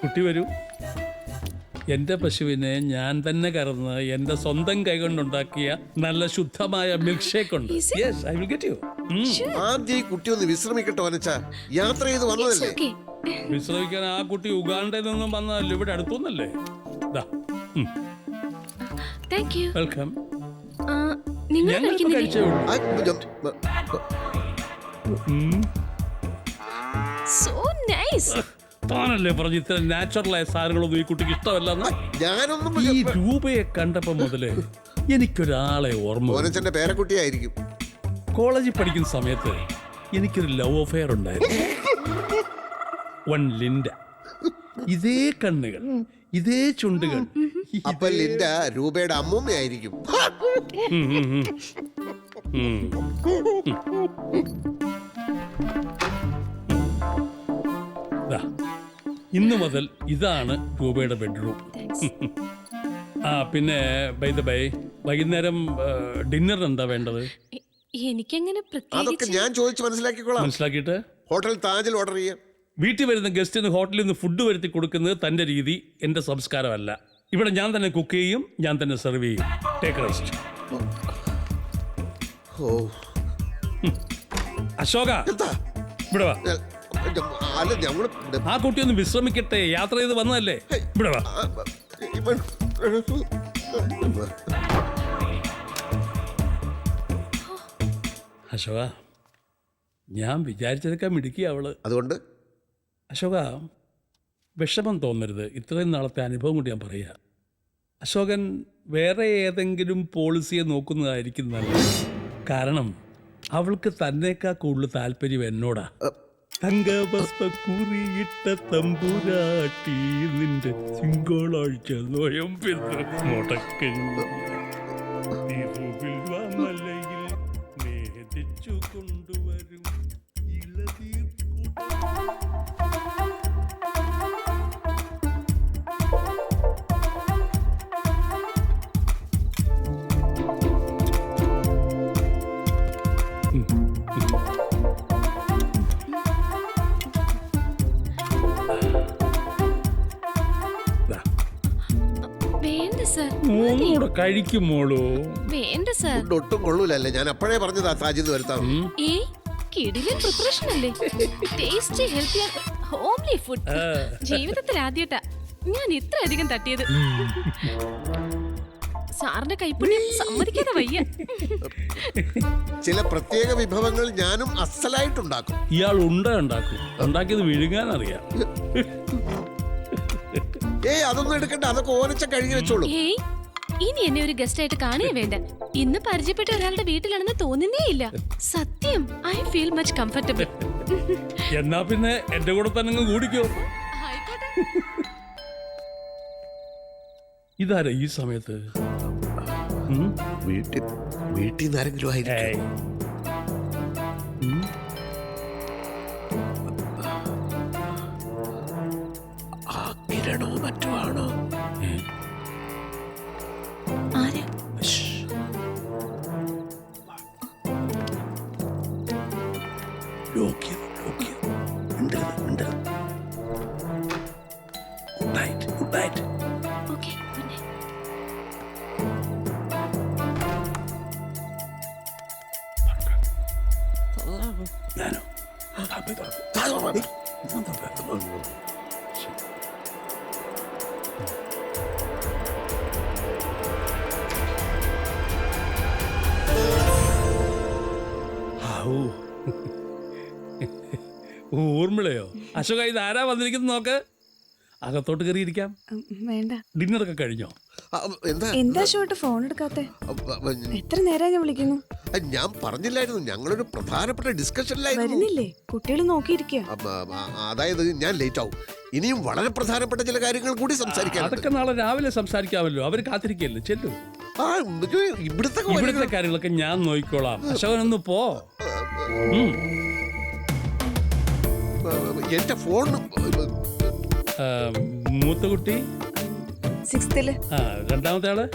കുട്ടി വരൂ. എന്റെ പശുവിനെ ഞാൻ തന്നെ കറന്ന് എന്റെ സ്വന്തം കൈകൊണ്ടുണ്ടാക്കിയ നല്ല ശുദ്ധമായ മിൽക്ക് ഷേക്ക് ഉണ്ട്. Yes, I will get you. ആദ്യം ഈ കുട്ടി ഒന്ന് വിശ്രമിക്കട്ടെ വനച്ചാ, യാത്ര ചെയ്ത് വന്നതല്ലേ. വിശ്രമിക്കാൻ ആ കുട്ടി ഉഗാണ്ടയിൽ നിന്നും വന്നതല്ലേ, ഇവിടെ അടുത്തൊന്നല്ലേ. വെൽക്കം. ഞങ്ങളിപ്പോ കഴിച്ചേ ഉള്ളൂ. So nice. താനല്ലേ പറഞ്ഞു ഇത്ര നാച്ചുറലായ സാധനങ്ങളൊന്നും ഈ കുട്ടിക്ക് ഇഷ്ടമല്ലെന്ന്. ഈ രൂപയെ കണ്ടപ്പോ മുതലേ എനിക്കൊരാളെ ഓർമ്മ. പേരക്കുട്ടിയായിരിക്കും. കോളേജിൽ പഠിക്കുന്ന സമയത്ത് എനിക്കൊരു ലവ് അഫെയർ ഉണ്ടായിരുന്നു. One Linda. ഇതേ കണ്ണുകൾ, ഇതേ ചുണ്ടുകൾ. അപ്പൊ ലിൻഡ രൂപയുടെ അമ്മൂമ്മയായിരിക്കും. ഇന്നു മുതൽ ഇതാണ് രൂപയുടെ ബെഡ്റൂം. പിന്നെ ബൈ ദ ബൈ, വൈകുന്നേരം ഡിന്നറിന് എന്താ വേണ്ടത്? എനിക്കങ്ങനെ അതൊക്കെ ഞാൻ ചോദിച്ചു മനസ്സിലാക്കിക്കോളാം. മനസ്സിലാക്കിയിട്ട് ഹോട്ടൽ താജിൽ ഓർഡർ ചെയ്യാം. വീട്ടിൽ വരുന്ന ഗസ്റ്റിന് ഹോട്ടലിൽ നിന്ന് ഫുഡ് വരുത്തി കൊടുക്കുന്നത് തന്റെ രീതി, എന്റെ സംസ്കാരമല്ല. ഇവിടെ ഞാൻ തന്നെ കുക്ക് ചെയ്യും, ഞാൻ തന്നെ സെർവ് ചെയ്യും. Take rest. അശോക, ഇവിടെ വാ. ആ കുട്ടി ഒന്ന് വിശ്രമിക്കട്ടെ, യാത്ര ചെയ്ത് വന്നതല്ലേ. ഇവിടെ വാ. അശോക, ഞാൻ വിചാരിച്ചതൊക്കെ മിടുക്കി അവള്. അതുകൊണ്ട് അശോക, വിഷമം തോന്നരുത്. ഇത്രയും നാളത്തെ അനുഭവം കൊണ്ട് ഞാൻ പറയാ. അശോകൻ വേറെ ഏതെങ്കിലും പോളിസിയെ നോക്കുന്നതായിരിക്കും നല്ലത്. കാരണം അവൾക്ക് തന്നേക്കാ കൂടുതൽ താല്പര്യം എന്നോടാ. തങ്കവസ്തുറിയിട്ട തമ്പുരാട്ടി നിന്റെ തിങ്കളാഴ്ച നോയമ്പെന്ന് മുടക്കഞ്ഞു മലയിൽ നേദിച്ചു കൊണ്ടുവരും ഇളതീർ. ഒന്നുകൂടെ കഴിക്കുമോളൂ. വേണ്ട സർ, ഒട്ടും കൊള്ളൂലല്ലേ. ഞാൻ അപ്പോഴേ പറഞ്ഞതാ താജിന്ന് വരുത്താം. കിടിലൻ പ്രിപ്പറേഷൻ അല്ലേ. Tasty, healthy, homely food. ജീവിതത്തിൽ ആദ്യമായിട്ടാ ഞാൻ ഇത്ര അധികം തട്ടിയത്. സാറിന്റെ കൈപ്പുണ്യം സമ്മതിക്കാതെ വയ്യ. ചില പ്രത്യേക വിഭവങ്ങൾ ഞാനും അസലായിട്ടുണ്ടാക്കും. ഇയാൾ ഉണ്ടാക്കും, ഉണ്ടാക്കിയത് വിഴുങ്ങാൻ അറിയാം. അതൊന്നും എടുക്കണ്ട, അതൊക്കെ ഓരച്ച കഴുകി വെച്ചോളൂ. ഇനി എന്നെ ഒരു ഗസ്റ്റ് ആയിട്ട് കാണുകയേ വേണ്ട. ഇന്ന് പരിചയപ്പെട്ട ഒരാളുടെ വീട്ടിലാണെന്ന് തോന്നുന്നേ ഇല്ല. സത്യം, ഐ ഫീൽ മച്ച് കംഫർട്ടബിൾ. എന്നാ പിന്നെ എന്റെ കൂടെ തന്നെ കൂടിക്കോ. ഇതാരാ ഈ സമയത്ത്? വീട്ടിൽ നിന്ന് ആരെങ്കിലും ആയിരിക്കും. കിരണോ മറ്റോ ആണോ? ഊർമിളയോ? അശോക, ഇത് ആരാ വന്നിരിക്കുന്നത് നോക്ക്. അകത്തോട്ട് കയറിയിരിക്കാം. വേണ്ട. ഡിന്നറൊക്കെ കഴിഞ്ഞോ? എന്താ ഷോട്ട് ഫോൺ എടുക്കാത്തെ? എത്ര നേരം ഞാൻ വിളിക്കുന്നു. ഞാൻ പറഞ്ഞില്ലായിരുന്നു, ഞങ്ങളൊരു പ്രധാനപ്പെട്ട ഡിസ്കഷനിലായിരുന്നു. വരുന്നില്ലേ? കുട്ടികൾ നോക്കിയിരിക്കുക. അതായത് ഞാൻ ലേറ്റ് ആവും. ഇനിയും വളരെ പ്രധാനപ്പെട്ട ചില കാര്യങ്ങൾ കൂടി സംസാരിക്കാം. അതൊക്കെ നാളെ രാവിലെ സംസാരിക്കാമല്ലോ. അവര് കാത്തിരിക്കല്ലേ. ചെല്ലു. ഇവിടുത്തെ കാര്യങ്ങളൊക്കെ ഞാൻ നോക്കിക്കോളാം. അശോകനൊന്ന് പോ. എന്റെ ഫോൺ മൂത്ത കുട്ടി 6th രണ്ടാമത്തെ ആള്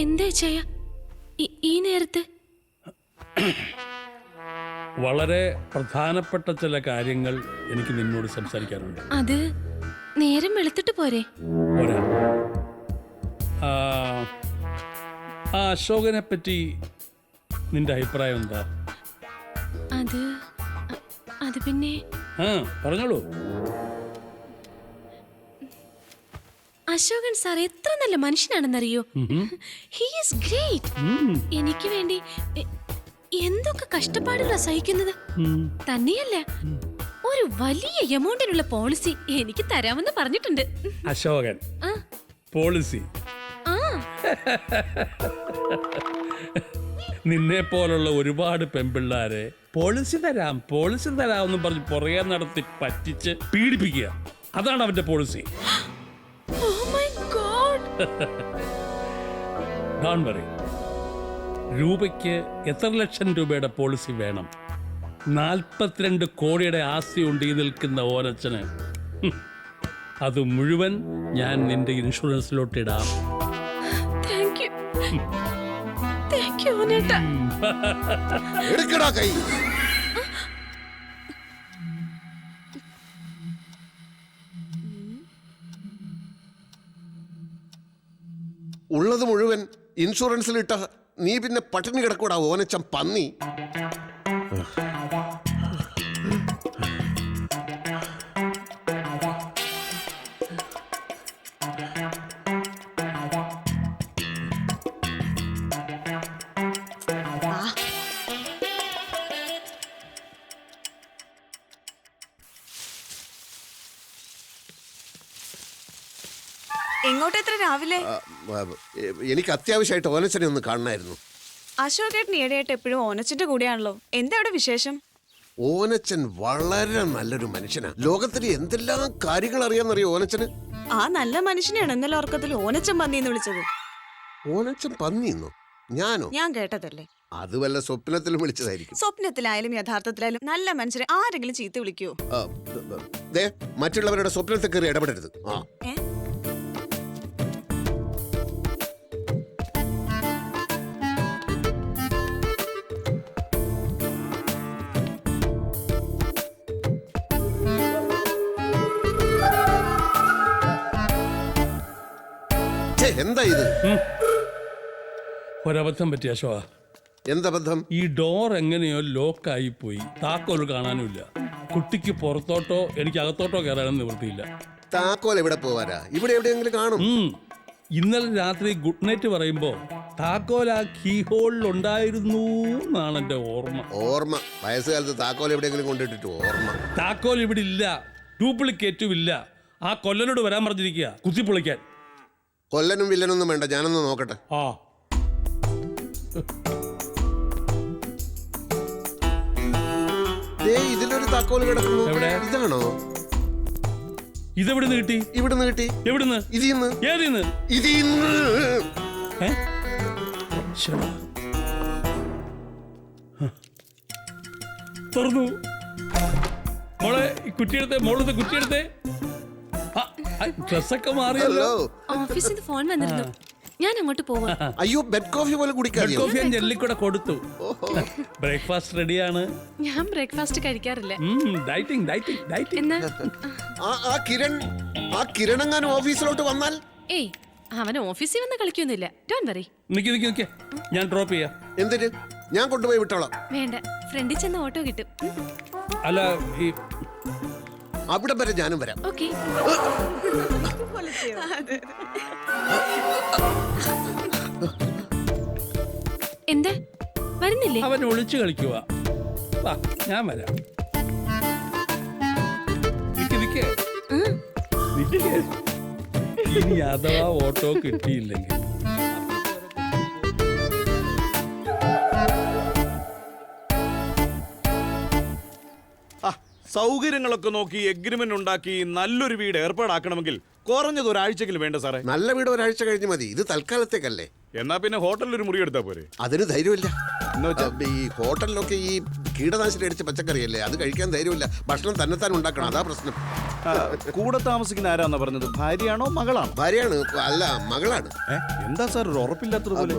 എന്താ ചെയ്യ ഈ നേരത്ത്? വളരെ പ്രധാനപ്പെട്ട ചില കാര്യങ്ങൾ എനിക്ക് നിന്നോട് സംസാരിക്കാനുണ്ട്. അത് നേരം വെളുത്തിട്ട് പോരെ? പോരാ. ആ അശോകനെ പറ്റി നിന്റെ അഭിപ്രായം എന്താ? അത് പിന്നെ പറഞ്ഞോളൂ. അശോകൻ സാർ എത്ര നല്ല മനുഷ്യനാണെന്നറിയോ? He is great. എനിക്ക് വേണ്ടി എന്തൊക്കെ കഷ്ടപ്പാടുകളാ സഹിക്കുന്നത്. തന്നെയല്ല, ഒരു വലിയ എമൗണ്ടിനുള്ള പോളിസി എനിക്ക് തരാമെന്ന് പറഞ്ഞിട്ടുണ്ട്. അശോകൻ പോളിസി? നിന്നെ പോലുള്ള ഒരുപാട് പെൺപിള്ളാരെ പോളിസി തരാം എന്ന് പറഞ്ഞ് പുറകെ നടത്തി പറ്റിച്ച് പീഡിപ്പിക്കുക, അതാണ് അവന്റെ പോളിസി. Don't worry. രൂപയ്ക്ക് എത്ര ലക്ഷം രൂപയുടെ പോളിസി വേണം? 42 കോടിയുടെ ആസ്തി ഉണ്ട് ഈ നിൽക്കുന്ന ഓരച്ചന്. അത് മുഴുവൻ ഞാൻ നിന്റെ ഇൻഷുറൻസിലോട്ട് ഇടാം. ഉള്ളത് മുഴുവൻ ഇൻഷുറൻസിലിട്ട നീ പിന്നെ പട്ടിണി കിടക്കൂടാ ഓനച്ചം പന്നി. എങ്ങോട്ട് എത്ര രാവിലെ? എനിക്ക് അത്യാവശ്യമായിട്ട് ഓനച്ചനെ ഒന്ന് കാണണമായിരുന്നു. അശോകേട്ടൻ ഈയിടെയായിട്ട് എപ്പോഴും ഓനച്ചന്റെ കൂടെയാണല്ലോ. എന്താ അവിടെ വിശേഷം? ഓനച്ചൻ വളരെ നല്ലൊരു മനുഷ്യനാ. ലോകത്തിൽ എന്തെല്ലാം കാര്യങ്ങൾ അറിയാമെന്നറിയോ ഓനച്ചന്? ആ നല്ല മനുഷ്യനെയാണ് ഇന്നലെ ഓർക്കത്തിൽ ഓനച്ചൻ പന്നിന്ന് വിളിച്ചത്. ഓനച്ചൻ പന്നിന്നോ? ഞാനോ? ഞാൻ കേട്ടതല്ലേ. അത് വല്ല സ്വപ്നത്തിലും വിളിച്ചതായിരിക്കും. സ്വപ്നത്തിലായാലും യഥാർത്ഥത്തിലായാലും നല്ല മനുഷ്യരെ ആരെങ്കിലും ചീത്ത വിളിക്കുവോ? മറ്റുള്ളവരുടെ സ്വപ്നത്തിൽ കയറി ഇടപെടരുത്. എന്താ ഇത്? ഒരബദ്ധം പറ്റി അശോക. എന്തബദ്ധം? ഈ ഡോർ എങ്ങനെയോ ലോക്കായി പോയി. താക്കോൽ കാണാനുമില്ല. കുട്ടിക്ക് പുറത്തോട്ടോ എനിക്ക് അകത്തോട്ടോ കയറാനും നിവൃത്തിയില്ല. താക്കോൽ എവിടെ പോവാനാ? ഇവിടെ എവിടെയെങ്കിലും കാണും. ഇന്നലെ രാത്രി ഗുഡ് നൈറ്റ് പറയുമ്പോ താക്കോൽ ആ കീ ഹോളിൽ ഉണ്ടായിരുന്നു എന്നാണ് എന്റെ ഓർമ്മ. വയസ്സുകാലത്ത് താക്കോൽ എവിടെയെങ്കിലും കൊണ്ടിട്ടിട്ട് ഓർമ്മ. താക്കോൽ ഇവിടെ ഇല്ല, ഡ്യൂപ്ലിക്കേറ്റും ഇല്ല. ആ കൊല്ലനോട് വരാൻ പറഞ്ഞിരിക്കുക കുത്തിപ്പൊളിക്കാൻ. കൊല്ലനും വില്ലനൊന്നും വേണ്ട, ഞാനൊന്ന് നോക്കട്ടെ. ഇതിലൊരു താക്കോൽ കിടക്കുന്നു. ഇതാണോ? ഇതെവിടുന്ന് കിട്ടി? ഇവിടുന്ന് കിട്ടി. എവിടുന്ന്? ഇതിന്ന്. ഏതിന്ന്? ഇതിന്ന്. തുറന്നു. മോളെ കുറ്റിയെടുത്തേ, മോളത്തെ കുറ്റിയെടുത്തേ. ഡ്രസ്സൊക്കെ മാറിയല്ലോ. ഓഫീസിൽ നിന്ന് ഫോൺ വന്നിരുന്നു, ഞാൻ അങ്ങോട്ട് പോവാ. അയ്യോ, ബെഡ് കോഫി പോലെ കുടിക്കാൻ. ബെഡ് കോഫി ജെല്ലിക്കൂടെ കൊടുത്തു. ബ്രേക്ക്ഫാസ്റ്റ് റെഡിയാണ്. ഞാൻ ബ്രേക്ക്ഫാസ്റ്റ് കഴിക്കാറില്ല. ഡയറ്റിംഗ്. ആ കിരൺ എങ്ങാനും ഓഫീസിലോട്ട് വന്നാൽ? ഏയ്, അവൻ ഓഫീസിൽ വന്ന് കളിക്കൊന്നുമില്ല. Don't worry. നിക്ക്, ഞാൻ ഡ്രോപ്പ് ചെയ്യാം. എന്തിന്? ഞാൻ കൊണ്ടുപോയി വിട്ടോളാം. വേണ്ട, ഫ്രണ്ടിൽ ചെന്ന് ഓട്ടോ കിട്ടും. അല്ല, ഈ അവിടെ വരെ ഞാനും വരാം. ഓക്കെ. എന്താ വരുന്നില്ലേ? അവൻ ഒളിച്ചു കളിക്കുക. വാ, ഞാൻ വരാം. നിക്ക്. ഇനി അഥവാ ഓട്ടോ കിട്ടിയില്ലെങ്കിൽ സൗകര്യങ്ങളൊക്കെ നോക്കി എഗ്രിമെന്റ് ഉണ്ടാക്കി നല്ലൊരു വീട് ഏർപ്പാടാക്കണമെങ്കിൽ കുറഞ്ഞത് ഒരാഴ്ചയെങ്കിലും വേണ്ട സാറേ. നല്ല വീട് ഒരാഴ്ച കഴിഞ്ഞ് മതി. ഇത് തൽക്കാലത്തേക്കല്ലേ. എന്നാ പിന്നെ ഹോട്ടലിൽ ഒരു മുറി എടുത്താ പോരെ? അതിന് ധൈര്യമില്ല. ഈ ഹോട്ടലിലൊക്കെ ഈ കീടനാശിനി അടിച്ച പച്ചക്കറിയല്ലേ, അത് കഴിക്കാൻ ധൈര്യമില്ല. ഭക്ഷണം തന്നെത്താൻ ഉണ്ടാക്കണം, അതാ പ്രശ്നം. കൂടെ താമസിക്കുന്ന ആരാന്നാ പറഞ്ഞത്? ഭാര്യയാണോ മകളാണോ? ഭാര്യയാണ്. അല്ല, മകളാണ്. എന്താ സാർ ഒരു ഉറപ്പില്ലാത്തതുപോലെ?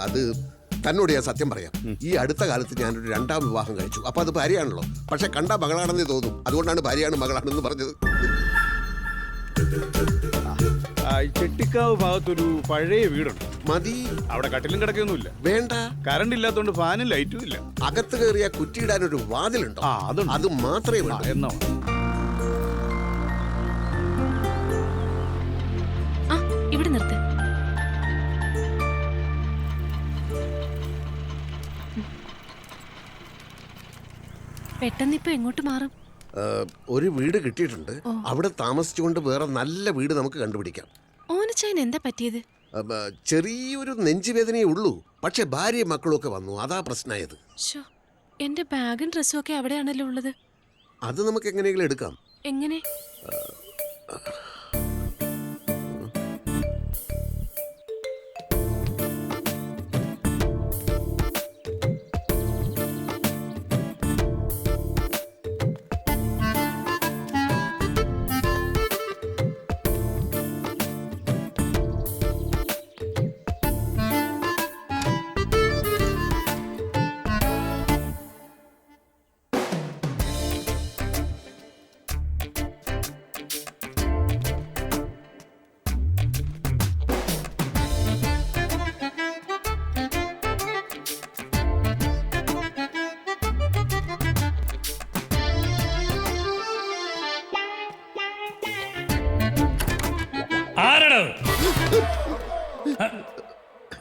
അത് തന്നോട് ഞാൻ സത്യം പറയാം. ഈ അടുത്ത കാലത്ത് ഞാനൊരു 2ാം വിവാഹം കഴിച്ചു. അപ്പൊ അത് ഭാര്യയാണല്ലോ. പക്ഷെ കണ്ട മകളാണെന്നേ തോന്നും. അതുകൊണ്ടാണ് ഭാര്യയാണ് മകളാണെന്ന് പറഞ്ഞത്. ചെട്ടിക്കാവ് ഭാഗത്തൊരു പഴയ വീടുണ്ട്. മതി. അവിടെ കട്ടിലും കിടക്കൊന്നുമില്ല. വേണ്ട. കറണ്ട് ഇല്ലാത്തോണ്ട് ഫാനും ലൈറ്റും ഇല്ല. അകത്ത് കയറിയ കുറ്റിയിടാനൊരു വാതിലുണ്ടോ? അത് മാത്രമേ വേണ്ട. എന്നോ ഇവിടെ നിർത്ത്. പെട്ടെന്ന് ഇപ്പൊ എങ്ങോട്ട് മാറും? ഒരു വീട് കിട്ടിയിട്ടുണ്ട്. അവിടെ താമസിച്ചുകൊണ്ട് വേറെ നല്ല വീട് നമുക്ക് കണ്ടുപിടിക്കാം. ഓനച്ചായൻ എന്താ പറ്റിയത്? ചെറിയൊരു നെഞ്ചുവേദനയേ ഉള്ളൂ. പക്ഷെ ഭാര്യയും മക്കളും ഒക്കെ വന്നു, അതാ പ്രശ്നമായത്. എന്റെ ബാഗും ഡ്രസ്സും ഒക്കെ അവിടെയാണല്ലോ ഉള്ളത്. അത് നമുക്ക് എങ്ങനെയെങ്കിലും എടുക്കാം. എങ്ങനെ?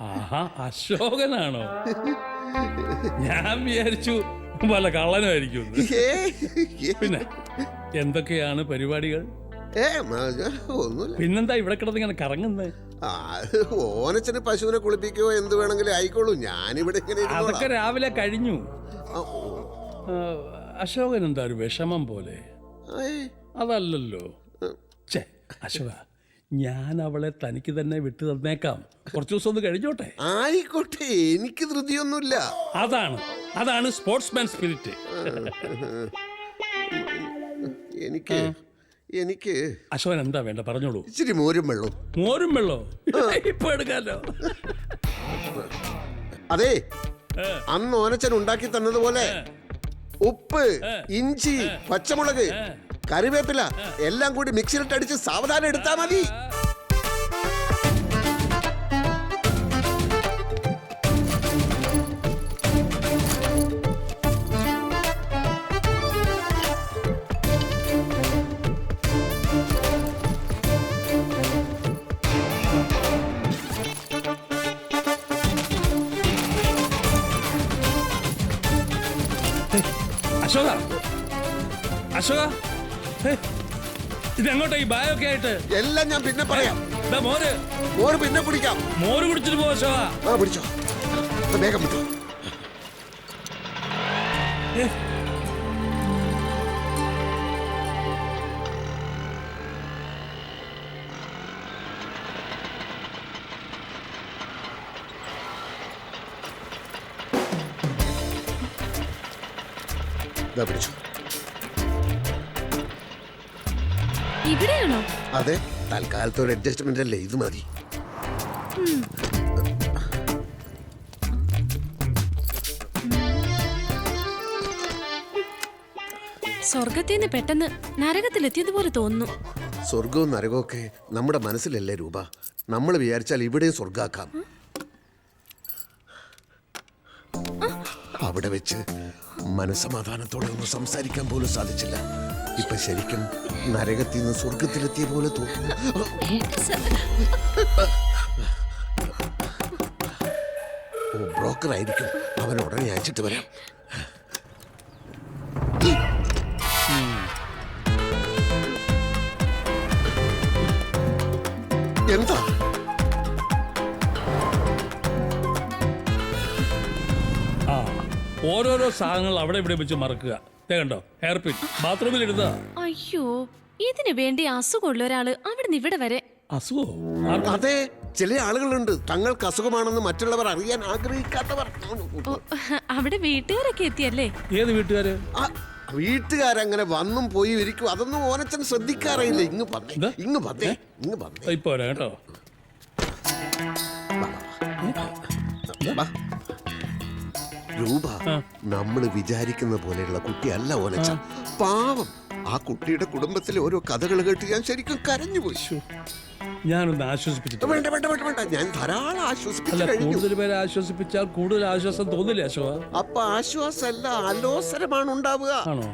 ആഹാ, അശോകനാണോ? ഞാൻ വിചാരിച്ചു വല്ല കള്ളനായിരിക്കും. പിന്നെ എന്തൊക്കെയാണ് പരിപാടികൾ? പിന്നെന്താ ഇവിടെ കിടന്ന് ഇങ്ങനെ കറങ്ങുന്നത്? ഓനച്ചന് പശുവിനെ കുളിപ്പിക്കുകയോ എന്ത് വേണമെങ്കിലും ആയിക്കോളൂ. ഞാനിവിടെ അതൊക്കെ രാവിലെ കഴിഞ്ഞു. അശോകൻ എന്താ ഒരു വിഷമം പോലെ? അതല്ലല്ലോ. അശോക, ഞാൻ അവളെ തനിക്ക് തന്നെ വിട്ടു തന്നേക്കാം. കുറച്ചു ദിവസം ഒന്ന് കഴിഞ്ഞോട്ടെ. ആയിക്കോട്ടെ, എനിക്ക് ധൃതിയൊന്നുമില്ല. അതാണ് സ്പോർട്സ്മാൻ സ്പിരിറ്റ്. എനിക്ക് അശോകൻ എന്താ വേണ്ട പറഞ്ഞോളൂ. ഇച്ചിരി മോരും വെള്ളവും. മോരും വെള്ളോ? ഇപ്പൊ എടുക്കാലോ. അതെ, അന്ന് ഓനച്ചൻ ഉണ്ടാക്കി തന്നതുപോലെ ഉപ്പ്, ഇഞ്ചി, പച്ചമുളക്, കറിവേപ്പില എല്ലാം കൂടി മിക്സിയിലിട്ട് അടിച്ച് സാവധാനം എടുത്താ മതി. അശോക, അശോക, ഇതെങ്ങോട്ടാ ഈ ബാഗൊക്കെ ആയിട്ട്? എല്ലാം ഞാൻ പിന്നെ പറയാം. മോര് പിന്നെ കുടിക്കാം. മോര് കുടിച്ചിട്ട് പോ അശോക. പിടിച്ചോ, വേഗം വിട്ടോ. പിടിച്ചോ. ഇവിടെയാണോ? അതെ, തൽക്കാലത്തെ ഒരു അഡ്ജസ്റ്റ്മെന്റ് അല്ലേ, ഇത് മതി. സ്വർഗത്തിന്ന് പെട്ടെന്ന് നരകത്തിലെത്തിയതുപോലെ തോന്നുന്നു. സ്വർഗവും നരകവും ഒക്കെ നമ്മുടെ മനസ്സിലല്ലേ രൂപ. നമ്മൾ വിചാരിച്ചാൽ ഇവിടെയും സ്വർഗാക്കാം. അവിടെ വെച്ച് മനസ്സമാധാനത്തോടെ ഒന്ന് സംസാരിക്കാൻ പോലും സാധിച്ചില്ല. ഇപ്പൊ ശരിക്കും നരകത്തിൽ നിന്ന് സ്വർഗത്തിലെത്തിയ പോലെ തോന്നുന്നു. ഓ, ബ്രോക്കർ ആയിരിക്കും. അവൻ ഉടനെ അയച്ചിട്ട് വരാം. എന്താ ആ ഓരോരോ സാധനങ്ങൾ അവിടെ ഇവിടെ വെച്ച് മറക്കുക. കണ്ടോ, ഹെയർ പിൻ ബാത്റൂമിൽ ഇടുന്ന. അയ്യോ, ഇതിനു വേണ്ടി അസുഖമുള്ള ഒരാള് അവിടെ നിന്ന് ഇവിടെ വരെ. അസുഖം? അതെ, ചില ആളുകളുണ്ട് തങ്ങൾക്ക് അസുഖമാണെന്ന് മറ്റുള്ളവർ അറിയാൻ ആഗ്രഹിക്കാത്തവർ. അവിടെ വീട്ടുകാരൊക്കെ എത്തിയല്ലേ? ഏത് വീട്ടുകാര്? വീട്ടുകാരങ്ങനെ വന്നും പോയി ഇരിക്കും. അതൊന്നും ഓനച്ചൻ ശ്രദ്ധിക്കാറില്ല. ഇങ്ങ് വന്നേ, ഇങ്ങ് വന്നേ, ഇങ്ങ് വന്നേ. ഇപ്പൊ വരാം കേട്ടോ. രൂപ നമ്മൾ വിചാരിക്കുന്ന പോലെയുള്ള കുട്ടിയല്ല ഓനച്ച. പാവം. ആ കുട്ടിയുടെ കുടുംബത്തിലെ ഓരോ കഥകൾ കേട്ട് ഞാൻ ശരിക്കും കരഞ്ഞുപോയി. ഞാനൊന്ന് ആശ്വസിപ്പിച്ചിട്ട്. വേണ്ട വേണ്ട വേണ്ട വേണ്ട, ഞാൻ ധാരാളം ആശ്വസിപ്പിച്ചു. കൂടുതൽ പേരെ ആശ്വസിപ്പിച്ചാൽ കൂടുതൽ ആശ്വാസം തോന്നില്ല അശോക. അപ്പൊ ആശ്വാസമല്ല, ആലോസരമാണ് ഉണ്ടാവുക. ആണോ?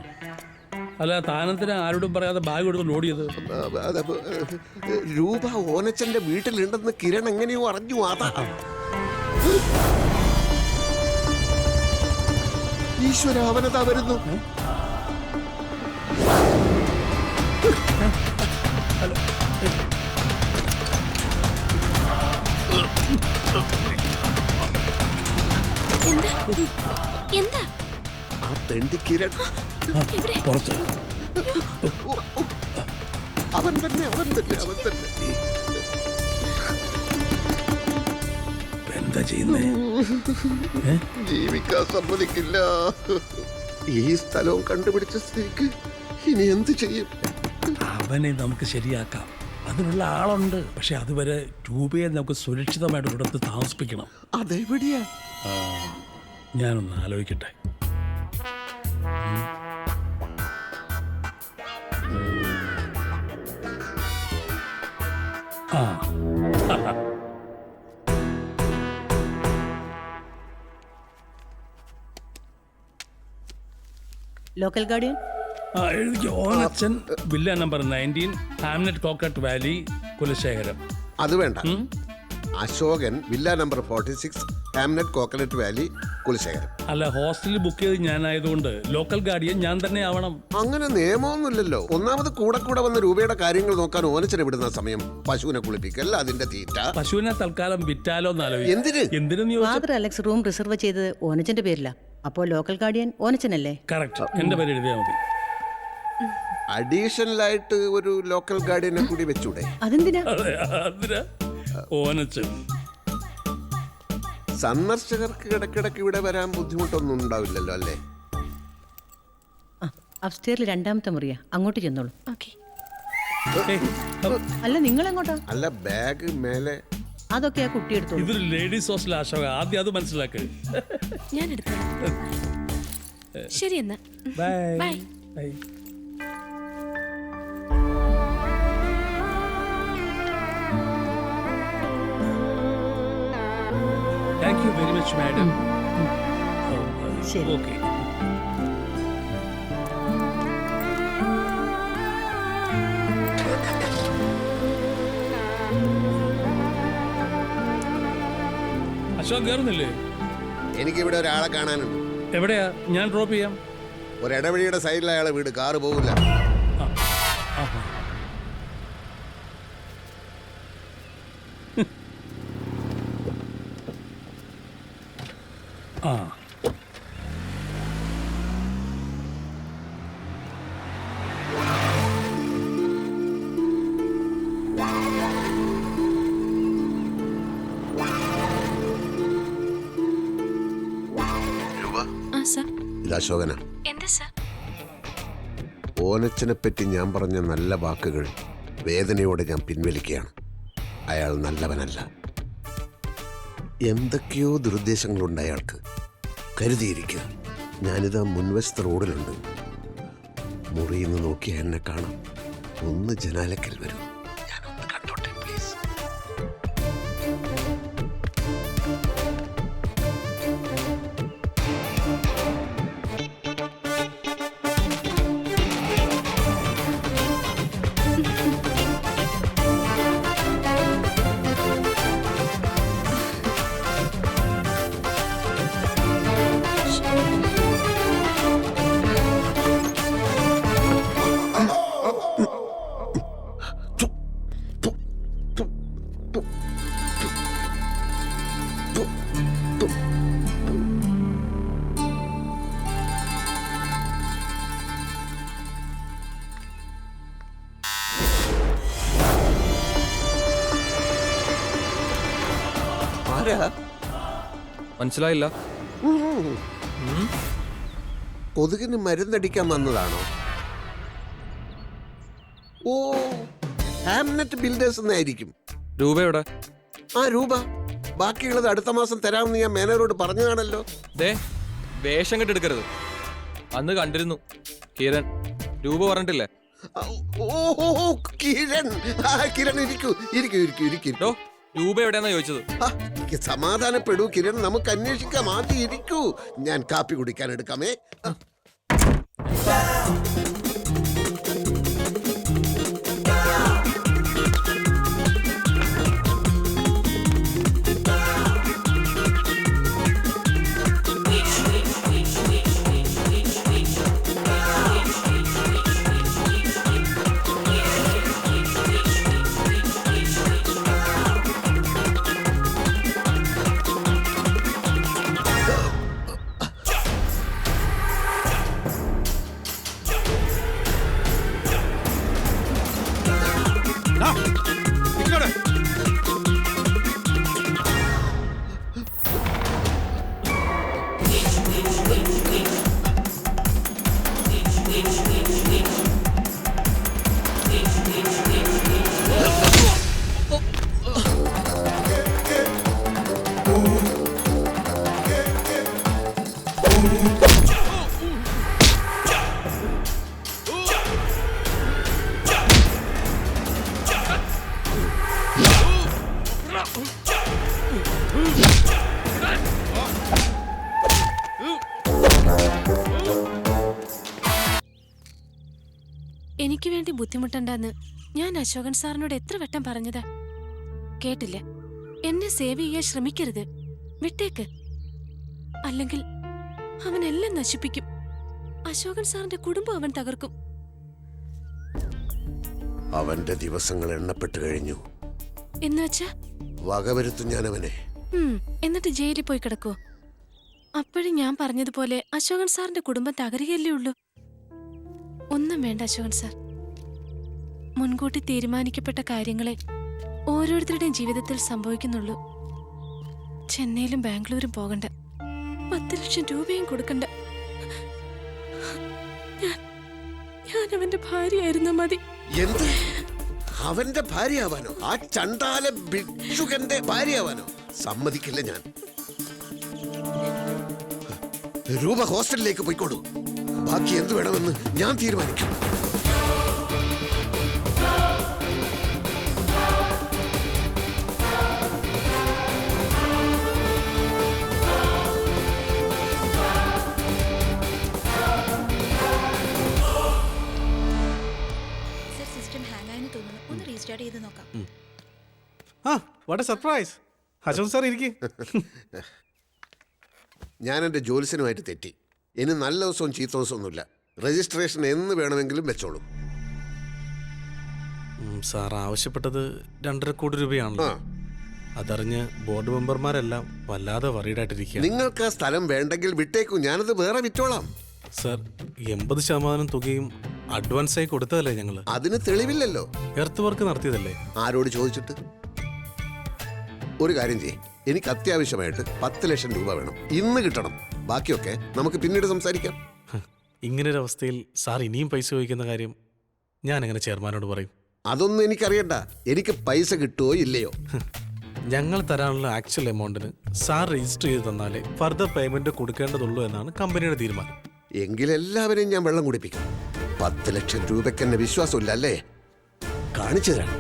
അല്ല, താനത്തിന് ആരോടും പറയാതെ ബാഗ് എടുത്ത് ഓടിയത്? രൂപ ഓനച്ചന്റെ വീട്ടിലുണ്ടെന്ന് കിരൺ എങ്ങനെയോ അറിഞ്ഞു. അതാ ഈശ്വര, അവനതാ വരുന്നു. എന്താ ആ തെണ്ടി കിരൺ. അവൻ തന്നെ, അവൻ തന്നെ, അവൻ തന്നെ. എന്താ ചെയ്യുന്നേ? ജീവിക്കാൻ സമ്മതിക്കില്ല. ഈ സ്ഥലവും കണ്ടുപിടിച്ച സ്ഥിതിക്ക് ഇനി എന്ത് ചെയ്യും? അവനെ നമുക്ക് ശരിയാക്കാം. അതിനുള്ള ആളുണ്ട്. പക്ഷെ അതുവരെ രൂപയെ നമുക്ക് സുരക്ഷിതമായിട്ട് ഇവിടുത്തെ താമസിപ്പിക്കണം. അതെവിടെയാ? ഞാനൊന്ന് ആലോചിക്കട്ടെ. ആ ലോക്കൽ ഗാർഡിയൻ എഴുതിക്കോ. Onachan, villa number 19, hamlet coconut valley, Kulasekharam. അത് വേണ്ട. Ashokan, villa number 46, hamlet coconut valley, Kulasekharam. അല്ല, ഹോസ്റ്റലിൽ ബുക്ക് ചെയ്ത് ഞാനായതുകൊണ്ട് ലോക്കൽ ഗാർഡിയൻ ഞാൻ തന്നെ ആവണം. അങ്ങനെ നിയമമൊന്നുമില്ലല്ലോ. ഒന്നാമത് കൂടെ കൂടെ വന്ന് രൂപയുടെ കാര്യങ്ങൾ നോക്കാൻ ഓനച്ചനെ വിടുന്ന സമയം പശുവിനെ കുളിപ്പിക്കൽ, അതിന്റെ തീറ്റ. പശുവിനെ തൽക്കാലം വിറ്റാലോ എന്നാലോചിക്കും. എന്തിന്? എന്തിനെന്ന് ഫാദർ അലക്സ് റൂം റിസർവ് ചെയ്തത് ഓനച്ചന്റെ പേരില. അപ്പോ ലോക്കൽ ഗാർഡിയൻ ഓനച്ചനല്ലേ? കറക്റ്റ്, എന്റെ പേര് എഴുതിയാൽ മതി. അഡീഷണൽ ആയിട്ട് ഒരു ലോക്കൽ ഗാർഡിയനെ കൂടി വെച്ചൂടെ? അതെന്തിനാ? ഓനച്ചൻ സന്ദർശകർക്ക് ഇടയ്ക്കിടയ്ക്ക് ഇവിടെ വരാൻ ബുദ്ധിമുട്ടൊന്നും ഉണ്ടാവില്ലല്ലോ അല്ലേ? അപ്സ്റ്റേറിൽ 2ാമത്തെ മുറിയാ, അങ്ങോട്ട് ചെന്നോളൂ. അല്ല, നിങ്ങൾ എങ്ങോട്ടാ? അല്ല, ബാഗ് മേലെ. അതൊക്കെ ആ കുട്ടി എടുത്തോളൂ. ഇതൊരു ലേഡീസ് ഹോസ്റ്റൽ അശോക, ആദ്യം അത് മനസ്സിലാക്ക്. ഞാൻ എടുത്തോളാം. ശരി എന്നാ. Bye. Thank you very much, madam. Okay. Ashok കയറുന്നില്ലേ? എനിക്കിവിടെ ഒരാളെ കാണാനുണ്ട്. എവിടെയാ? ഞാൻ ഡ്രോപ്പ് ചെയ്യാം. ഒരിടവഴിയുടെ സൈഡിൽ അയാളെ വീട്. കാറ് പോകില്ല. ആ, ഇത് അശോകന. എന്താ സർ? ഓനച്ചനെ പറ്റി ഞാൻ പറഞ്ഞ നല്ല വാക്കുകൾ വേദനയോടെ ഞാൻ പിൻവലിക്കുകയാണ്. അയാൾ നല്ലവനല്ല. എന്തൊക്കെയോ ദുരുദ്ദേശങ്ങളുണ്ട് അയാൾക്ക്. കരുതിയിരിക്കുക. ഞാനിതാ മുൻവശത്തെ റോഡിലുണ്ട്. മുറിയിൽ നിന്ന് നോക്കിയാൽ എന്നെ കാണാം. ഒന്ന് ജനാലക്കൽ വരൂ. ഞാനൊന്ന് കണ്ടോട്ടെ പ്ലീസ്. ആരാ? മനസ്സിലായില്ല. കൊതുകിന് മരുന്നടിക്കാൻ വന്നതാണോ? ഓ, ഹാംനെറ്റ് ബിൽഡേഴ്സ് എന്നായിരിക്കും. രൂപയുടെ ആ രൂപ ബാക്കിയുള്ളത് അടുത്ത മാസം തരാമെന്ന് ഞാൻ മാനേജറോട് പറഞ്ഞതാണല്ലോ. ദേ വേഷം കെട്ടെടുക്കരുത്. അന്ന് കണ്ടിരുന്നു കിരൺ. രൂപ പറഞ്ഞിട്ടില്ലേ? ഓ കിരൺ, കിരൺ ഇരിക്കൂ ഇരിക്കൂ ഇരിക്കൂ ഇരിക്കൂ. രൂപ എവിടെയാന്നാ ചോദിച്ചത്. സമാധാനപ്പെടൂ കിരൺ, നമുക്ക് അന്വേഷിക്കാം. ആദ്യം ഇരിക്കൂ, ഞാൻ കാപ്പി കുടിക്കാൻ എടുക്കാമേ. എനിക്ക് വേണ്ടി ബുദ്ധിമുട്ടണ്ടെന്ന് ഞാൻ അശോകൻ സാറിനോട് എത്ര വട്ടം പറഞ്ഞതാ. കേട്ടില്ല. എന്നെ സേവ് ചെയ്യാൻ ശ്രമിക്കരുത്, വിട്ടേക്ക്. അല്ലെങ്കിൽ അവനെല്ലാം നശിപ്പിക്കും. അശോകൻ സാറിന്റെ കുടുംബം അവൻ തകർക്കും. അവന്റെ ദിവസങ്ങൾ എണ്ണപ്പെട്ടു കഴിഞ്ഞു. എന്നുവെച്ചാ വകവരുത്തും ഞാൻ അവനെ. എന്നിട്ട് ജയിലിൽ പോയി കിടക്കോ? അപ്പോഴും ഞാൻ പറഞ്ഞതുപോലെ അശോകൻ സാറിന്റെ കുടുംബം തകരുകയല്ലേ ഉള്ളൂ. ഒന്നും വേണ്ട അശോകൻ സാർ. മുൻകൂട്ടി തീരുമാനിക്കപ്പെട്ട കാര്യങ്ങളെ ഓരോരുത്തരുടെയും ജീവിതത്തിൽ സംഭവിക്കുന്നുള്ളൂ. ചെന്നൈയിലും ബാംഗ്ലൂരും പോകണ്ട, 10 ലക്ഷം രൂപയും കൊടുക്കണ്ട. ഞാൻ അവന്റെ ഭാര്യയായിരുന്ന മതി. എന്ത്? അവന്റെ ഭാര്യയാവാനോ? ആ ചണ്ടാല ഭിക്ഷുകന്റെ ഭാര്യയാവാനോ? സമ്മതിക്കില്ല ഞാൻ. രൂപ ഹോസ്റ്റലിലേക്ക് പോയിക്കോളൂ. ബാക്കി എന്ത് വേണമെന്ന് ഞാൻ തീരുമാനിക്കും. സിസ്റ്റം ഹാങ് ആയെന്ന് തോന്നുന്നു. ഒന്ന് റീസ്റ്റാർട്ട് ചെയ്ത് നോക്കാം. What A surprise. Ashokan sir ഇരിക്കേ. ഞാൻ എൻ്റെ ജോലിസിനുമായിട്ട് തെറ്റി. ഇനി നല്ല ദിവസവും ചീത്ത ദിവസമൊന്നുമില്ല. രജിസ്ട്രേഷൻ എന്ന് വേണമെങ്കിലും വെച്ചോളൂ. സാർ ആവശ്യപ്പെട്ടത് 2.5 കോടി രൂപയാണല്ലോ. അതറിഞ്ഞ് ബോർഡ് മെമ്പർമാരെല്ലാം വല്ലാതെ വറീഡായിട്ടിരിക്കുക. നിങ്ങൾക്ക് ആ സ്ഥലം വേണ്ടെങ്കിൽ വിട്ടേക്കൂ, ഞാനത് വേറെ വിറ്റോളാം. സാർ 80% തുകയും അഡ്വാൻസായി കൊടുത്തതല്ലേ ഞങ്ങള്? അതിന് തെളിവില്ലല്ലോ. Earth work നടത്തിയതല്ലേ? ആരോട് ചോദിച്ചിട്ട്? ഒരു കാര്യം ചെയ്യേ, എനിക്ക് അത്യാവശ്യമായിട്ട് 10 ലക്ഷം രൂപ വേണം. ഇന്ന് കിട്ടണം. ബാക്കിയൊക്കെ നമുക്ക് പിന്നീട് സംസാരിക്കാം. ഇങ്ങനൊരവസ്ഥയിൽ സാർ ഇനിയും പൈസ ചോദിക്കുന്ന കാര്യം ഞാൻ എങ്ങനെ ചെയർമാനോട് പറയും? അതൊന്നും എനിക്കറിയണ്ട. എനിക്ക് പൈസ കിട്ടുമോ ഇല്ലയോ? ഞങ്ങൾ തരാനുള്ള ആക്ച്വൽ എമൗണ്ടിന് സാർ രജിസ്റ്റർ ചെയ്ത് തന്നാലേ ഫർദർ പേയ്മെന്റ് കൊടുക്കേണ്ടതുള്ളൂ എന്നാണ് കമ്പനിയുടെ തീരുമാനം. എങ്കിലെല്ലാവരെയും ഞാൻ വെള്ളം കുടിപ്പിക്കും. 10 ലക്ഷം രൂപയ്ക്ക് എന്നെ വിശ്വാസമില്ല അല്ലേ? കാണിച്ചു തരാം.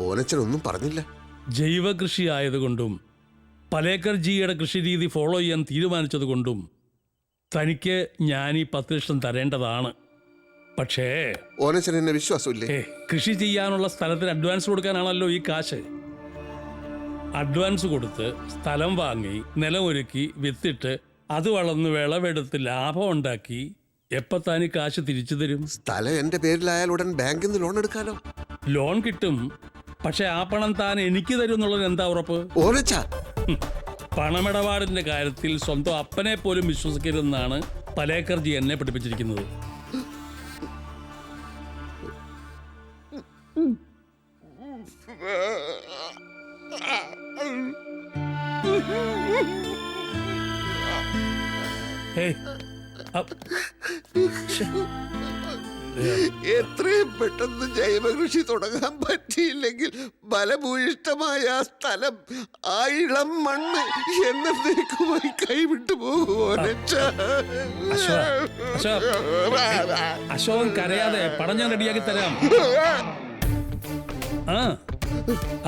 ഓനച്ചനൊന്നും പറഞ്ഞില്ല. ജൈവ കൃഷി ആയതുകൊണ്ടും പലേക്കർജിയുടെ കൃഷിരീതി ഫോളോ ചെയ്യാൻ തീരുമാനിച്ചതുകൊണ്ടും തനിക്ക് ഞാൻ ഈ 10 ലക്ഷം തരേണ്ടതാണ്. പക്ഷേ ഓനച്ചൻ എന്നെ വിശ്വാസമില്ലേ? കൃഷി ചെയ്യാനുള്ള സ്ഥലത്തിന് അഡ്വാൻസ് കൊടുക്കാനാണല്ലോ ഈ കാശ്. അഡ്വാൻസ് കൊടുത്ത് സ്ഥലം വാങ്ങി നിലമൊരുക്കി വിത്തിട്ട് അത് വളർന്ന് വിളവെടുത്ത് ലാഭം ഉണ്ടാക്കി എപ്പത്താൻ ഈ കാശ് തിരിച്ചു തരും? സ്ഥലം എന്റെ പേരിലായാൽ ഉടൻ ബാങ്കിൽ നിന്ന് ലോൺ എടുക്കാലോ. ലോൺ കിട്ടും, പക്ഷെ ആ പണം താൻ എനിക്ക് തരും എന്നുള്ളത് എന്താ ഉറപ്പ്? ഓനച്ച പണമിടപാടിന്റെ കാര്യത്തിൽ സ്വന്തം അപ്പനെ പോലും വിശ്വസിക്കരുതെന്നാണ് പലേക്കർജി എന്നെ പഠിപ്പിച്ചിരിക്കുന്നത്. എത്രയും പെട്ടെന്ന് ജൈവകൃഷി തുടങ്ങാൻ പറ്റിയില്ലെങ്കിൽ ബലഭൂയിഷ്ടമായ ആ സ്ഥലം, ആ ഇളം മണ്ണ് എന്നേക്കുമായി കൈവിട്ടു പോകുമോ? അശോകൻ കരയാതെ പണം ഞാൻ റെഡിയാക്കി തരാം. ആ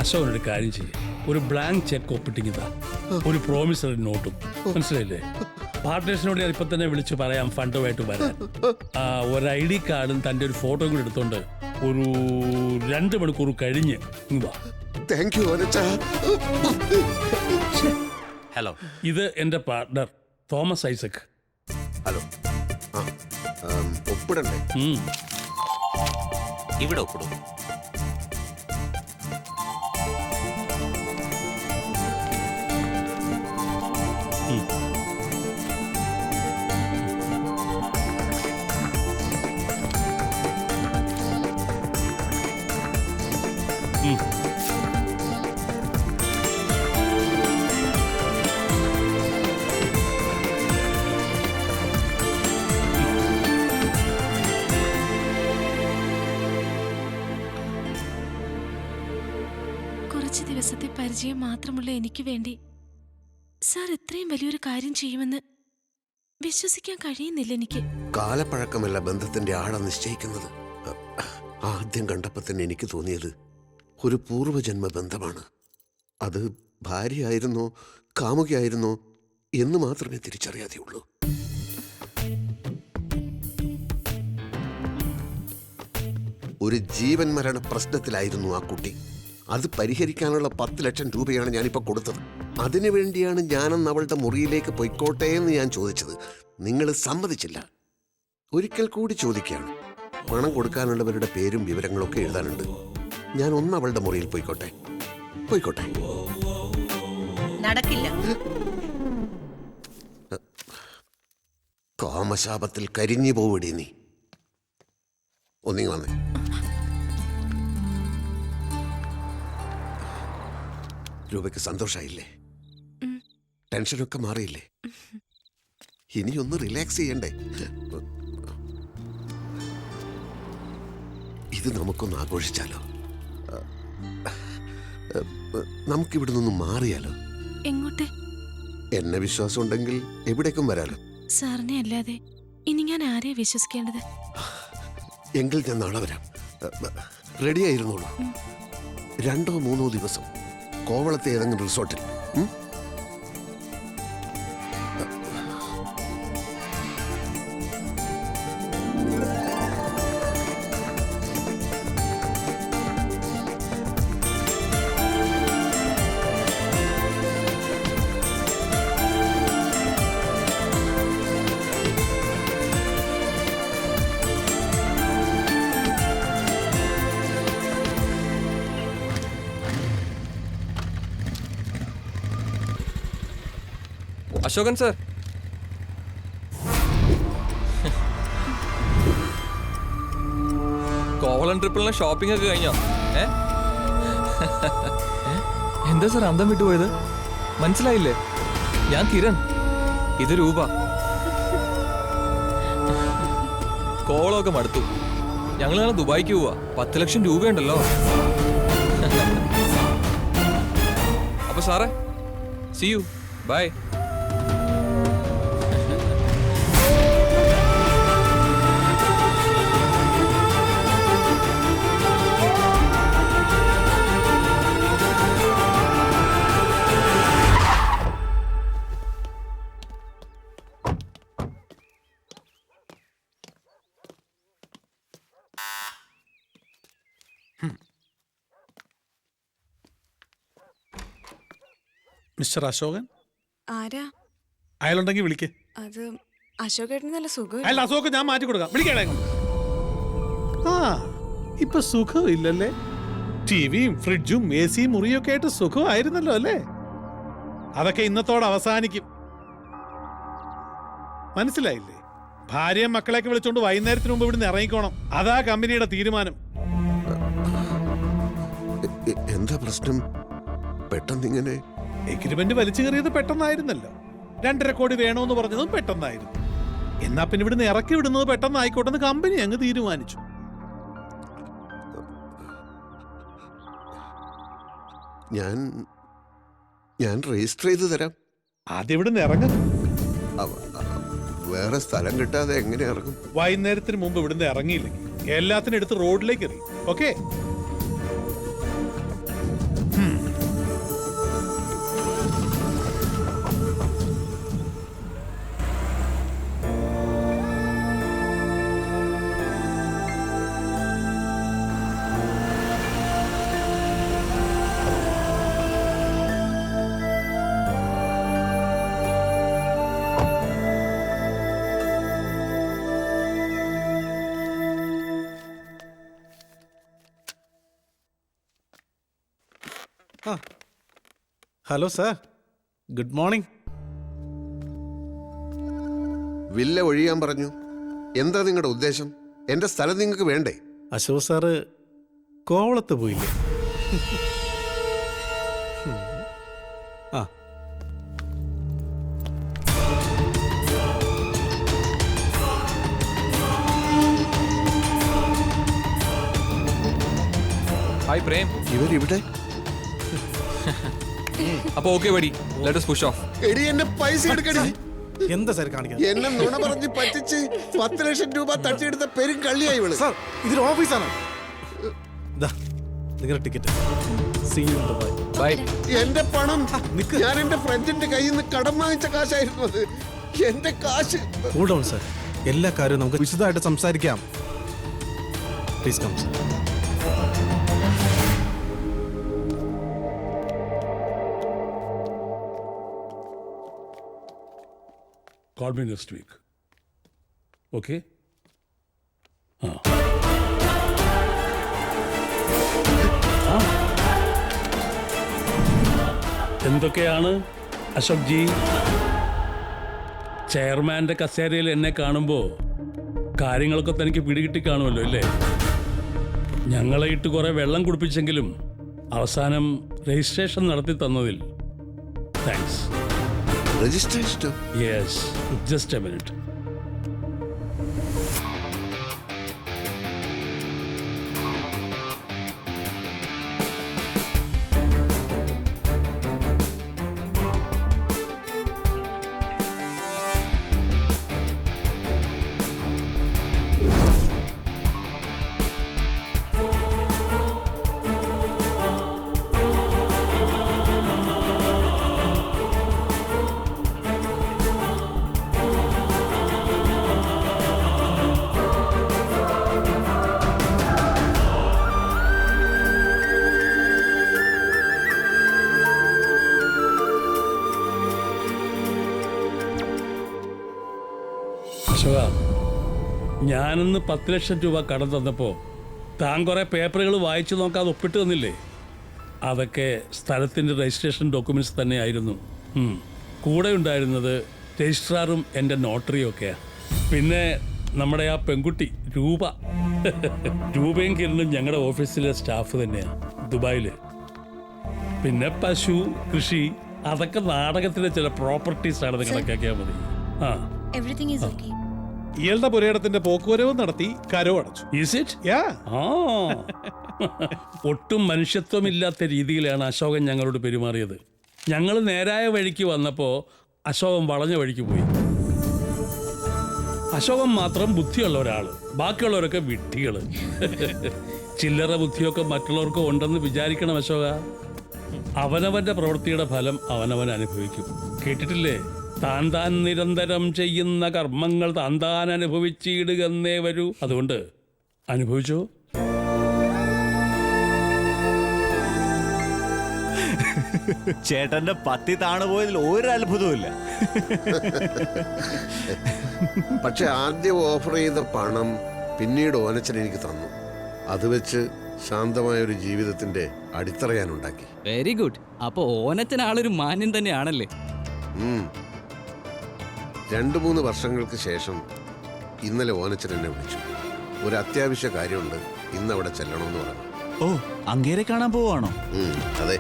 അശോകൻ ഒരു കാര്യം ചെയ്യും, ഒരു ബ്ലാങ്ക് ചെക്ക് ഒപ്പിട്ടിങ്ങിതാ, ഒരു പ്രോമിസറി നോട്ടും. മനസ്സിലായില്ലേ? പാർട്ട്നേഴ്സിനോട് ഞാൻ ഇപ്പൊ തന്നെ വിളിച്ച് പറയാം ഫണ്ടുമായിട്ട് വരാൻ. ഒരു ID കാർഡും തന്റെ ഒരു ഫോട്ടോയും കൂടി എടുത്തോണ്ട് ഒരു 2 മണിക്കൂർ കഴിഞ്ഞ് വാ. ഹലോ, ഇത് എന്റെ പാർട്ട്ണർ തോമസ് ഐസക്. ഹലോ. ഒപ്പിടണ്ടേ? ഇവിടെ ഒപ്പിടും. കുറച്ച് ദിവസത്തെ പരിചയം മാത്രമുള്ള എനിക്ക് വേണ്ടി സാർ ഇത്രയും വലിയൊരു കാര്യം ചെയ്യുമെന്ന് വിശ്വസിക്കാൻ കഴിയുന്നില്ല എനിക്ക്. കാലപ്പഴക്കമല്ല ബന്ധത്തിന്റെ ആഴം നിശ്ചയിക്കുന്നത്. ആദ്യം കണ്ടപ്പോൾ തന്നെ എനിക്ക് തോന്നിയത് ഒരു പൂർവ്വജന്മ ബന്ധമാണ്. അത് ഭാര്യയായിരുന്നോ കാമുകയായിരുന്നോ എന്ന് മാത്രമേ തിരിച്ചറിയാതെ ഉള്ളൂ. ഒരു ജീവൻ മരണ പ്രശ്നത്തിലായിരുന്നു ആ കുട്ടി. അത് പരിഹരിക്കാനുള്ള 10 ലക്ഷം രൂപയാണ് ഞാനിപ്പോൾ കൊടുത്തത്. അതിനുവേണ്ടിയാണ് ഞാനന്ന് അവളുടെ മുറിയിലേക്ക് പൊയ്ക്കോട്ടെ എന്ന് ഞാൻ ചോദിച്ചത്. നിങ്ങൾ സമ്മതിച്ചില്ല. ഒരിക്കൽ കൂടി ചോദിക്കുകയാണ്. പണം കൊടുക്കാനുള്ളവരുടെ പേരും വിവരങ്ങളൊക്കെ എഴുതാനുണ്ട്. ഞാൻ ഒന്ന് അവളുടെ മുറിയിൽ പോയിക്കോട്ടെ. നടക്കില്ല. കാമശാപത്തിൽ കരിഞ്ഞു പോവിടി നീ. ഒന്നിങ്ങി വന്നേ. രൂപയ്ക്ക് സന്തോഷായില്ലേ? ടെൻഷനൊക്കെ മാറിയില്ലേ? ഇനിയൊന്ന് റിലാക്സ് ചെയ്യണ്ടേ? ഇത് നമുക്കൊന്ന് ആഘോഷിച്ചാലോ? നമുക്കിവിടെ നിന്ന് മാറിയാലോ? എങ്ങോട്ട്? എന്നെ വിശ്വാസം ഉണ്ടെങ്കിൽ എവിടേക്കും വരാലോ. സാറിനെ അല്ലാതെ ഇനി ഞാൻ ആരെയാ വിശ്വസിക്കേണ്ടത്? എങ്കിൽ ഞാൻ നാളെ വരാം. റെഡി ആയിരുന്നോളൂ. 2 or 3 ദിവസം കോവളത്തെ ഏതെങ്കിലും റിസോർട്ടിൽ. അശോകൻ സർ, കോവളം ട്രിപ്പിളിന് ഷോപ്പിംഗ് ഒക്കെ കഴിഞ്ഞോ? എന്താ സർ അന്തം വിട്ടുപോയത്? മനസ്സിലായില്ലേ? ഞാൻ കിരൺ, ഇത് രൂപ. കോവളമൊക്കെ മടുത്തു. ഞങ്ങൾ നാളെ ദുബായിക്ക് പോവാ. 10 ലക്ഷം രൂപയുണ്ടല്ലോ. അപ്പൊ സാറേ, see you, bye. Mister Ashokan? ആരാ? അയാളുണ്ടെങ്കിൽ വിളിക്കേ. അത് അശോകേട്ടന് നല്ല സുഖം. അല്ല, അശോകൻ ഞാൻ മാറ്റി കൊടുക്കാം. വിളിക്കേ. ആ, ഇപ്പൊ സുഖം ഇല്ലല്ലേ? ടിവിയും ഫ്രിഡ്ജും AC മുറിയും ഒക്കെ ആയിട്ട് സുഖമായിരുന്നല്ലോ അല്ലേ? അതൊക്കെ ഇന്നത്തോടെ അവസാനിക്കും. മനസ്സിലായില്ലേ? ഭാര്യയും മക്കളെയൊക്കെ വിളിച്ചോണ്ട് വൈകുന്നേരത്തിന് മുമ്പ് ഇവിടുന്ന് ഇറങ്ങിക്കോണം. അതാ കമ്പനിയുടെ തീരുമാനം. എന്താ പ്രശ്നം? പെട്ടെന്ന് ഇങ്ങനെ എഗ്രിമെന്റ് വലിച്ചു കയറിയത് പെട്ടെന്നായിരുന്നല്ലോ. 2.5 കോടി വേണോന്ന് പറഞ്ഞതും പെട്ടെന്നായിരുന്നു. എന്നാ പിന്നെ ഇവിടുന്ന് ഇറക്കി വിടുന്നത് പെട്ടെന്നായിക്കോട്ടെന്ന് കമ്പനി അങ്ങ് തീരുമാനിച്ചു. ഞാൻ രജിസ്റ്റർ ചെയ്ത് തരാം. ആദ്യം ഇവിടുന്ന് ഇറങ്ങും. വേറെ സ്ഥലം കിട്ടാതെ എങ്ങനെ ഇറങ്ങും? വൈകുന്നേരത്തിന് മുമ്പ് ഇവിടുന്ന് ഇറങ്ങിയില്ലെങ്കിൽ എല്ലാത്തിനും എടുത്ത് റോഡിലേക്ക് എറിയും. Okay? Hello sir, good morning. Villa ഒഴിയാൻ പറഞ്ഞു. എന്താ നിങ്ങളുടെ ഉദ്ദേശം? എന്റെ സ്ഥലം നിങ്ങൾക്ക് വേണ്ടേ? അശോക് സാറ് കോവളത്ത് പോയില്ലേ? ആ ഹായ് പ്രേം. ഇവരിവിടെ? അപ്പൊ okay buddy, let us push off. എടി എന്നെ പൈസ എടുക്കടി. എന്താ സാർ കാണിക്കാൻ? എന്നെ നുണ പറഞ്ഞ് പറ്റിച്ച് 10 ലക്ഷം രൂപ തട്ടിയെടുത്ത പെരും കള്ളിയായി ഇവള്. സാർ ഇതൊരു ഓഫീസാണ്. നിങ്ങളുടെ ticket. See you in Dubai. Bye. എന്റെ പണം ഞാൻ എന്റെ ഫ്രണ്ടിന്റെ കയ്യിൽ നിന്ന് കടം വാങ്ങിച്ച കാശായിരുന്നു അത്. എന്റെ കാശ്. കൂൾ ഡൗൺ സാർ, എല്ലാ കാര്യവും നമുക്ക് വിശദമായിട്ട് സംസാരിക്കാം. Please come sir. Call me next week. Okay? എന്തൊക്കെയാണ് അശോക് ജി? ചെയർമാന്റെ കസേരയിൽ എന്നെ കാണുമ്പോൾ കാര്യങ്ങളൊക്കെ തനിക്ക് പിടികിട്ടി കാണുമല്ലോ അല്ലേ? ഞങ്ങളെ ഇട്ട് കുറെ വെള്ളം കുടിപ്പിച്ചെങ്കിലും അവസാനം രജിസ്ട്രേഷൻ നടത്തി തന്നതിൽ thanks. Registration? Yes, just a minute. Ashoka, ഞാനിന്ന് 10 ലക്ഷം രൂപ കടം തന്നപ്പോൾ താൻ കുറേ പേപ്പറുകൾ വായിച്ചു നോക്കാതെ ഒപ്പിട്ട് തന്നില്ലേ? അതൊക്കെ സ്ഥലത്തിൻ്റെ രജിസ്ട്രേഷൻ ഡോക്യുമെൻറ്റ്സ് തന്നെയായിരുന്നു. കൂടെ ഉണ്ടായിരുന്നത് രജിസ്ട്രാറും എൻ്റെ നോട്ടറിയും ഒക്കെയാണ്. പിന്നെ നമ്മുടെ ആ പെൺകുട്ടി രൂപയും കിരണും ഞങ്ങളുടെ ഓഫീസിലെ സ്റ്റാഫ് തന്നെയാണ് ദുബായിൽ. പിന്നെ പശു, കൃഷി, അതൊക്കെ നാടകത്തിലെ ചില പ്രോപ്പർട്ടീസ് ആണെന്ന് കണക്കാക്കിയാൽ മതി. Everything is okay. ഇയാളുടെ പുരയിടത്തിന്റെ പോക്കുവരവ് നടത്തി കരവ് അടച്ചു. ഒട്ടും മനുഷ്യത്വമില്ലാത്ത രീതിയിലാണ് അശോകൻ ഞങ്ങളോട് പെരുമാറിയത്. ഞങ്ങൾ നേരായ വഴിക്ക് വന്നപ്പോൾ അശോകൻ വളഞ്ഞ വഴിക്ക് പോയി. അശോകൻ മാത്രം ബുദ്ധിയുള്ള ഒരാള്, ബാക്കിയുള്ളവരൊക്കെ വിഡ്ഢികള്. ചില്ലറ ബുദ്ധിയൊക്കെ മറ്റുള്ളവർക്ക് ഉണ്ടെന്ന് വിചാരിക്കണം അശോക. അവനവന്റെ പ്രവൃത്തിയുടെ ഫലം അവനവൻ അനുഭവിക്കും. കേട്ടിട്ടില്ലേ? താൻ നിരന്തരം ചെയ്യുന്ന കർമ്മങ്ങൾ താൻ അനുഭവിച്ചിടുകന്നേ വരൂ. അതുകൊണ്ട് അനുഭവിച്ചോ. ചേട്ടന്റെ പത്തി താണുപോയതിൽ ഒരു അത്ഭുതവുമില്ല. പക്ഷെ ആദ്യം ഓഫർ ചെയ്ത പണം പിന്നീട് ഓനച്ചൻ എനിക്ക് തന്നു. അത് വെച്ച് ശാന്തമായ ഒരു ജീവിതത്തിന്റെ അടിത്തറയാനുണ്ടാക്കി. Very good. അപ്പൊ ഓനച്ചൻ ആളൊരു മാന്യൻ തന്നെയാണല്ലേ? 2-3 വർഷങ്ങൾക്ക് ശേഷം ഇന്നലെ ഓനച്ചൻ എന്നെ വിളിച്ചു. ഒരു അത്യാവശ്യ കാര്യമുണ്ട്, ഇന്ന് അവിടെ ചെല്ലണമെന്ന് പറഞ്ഞു. ഓ, അങ്ങേരെ കാണാൻ പോവാണോ? അതെ.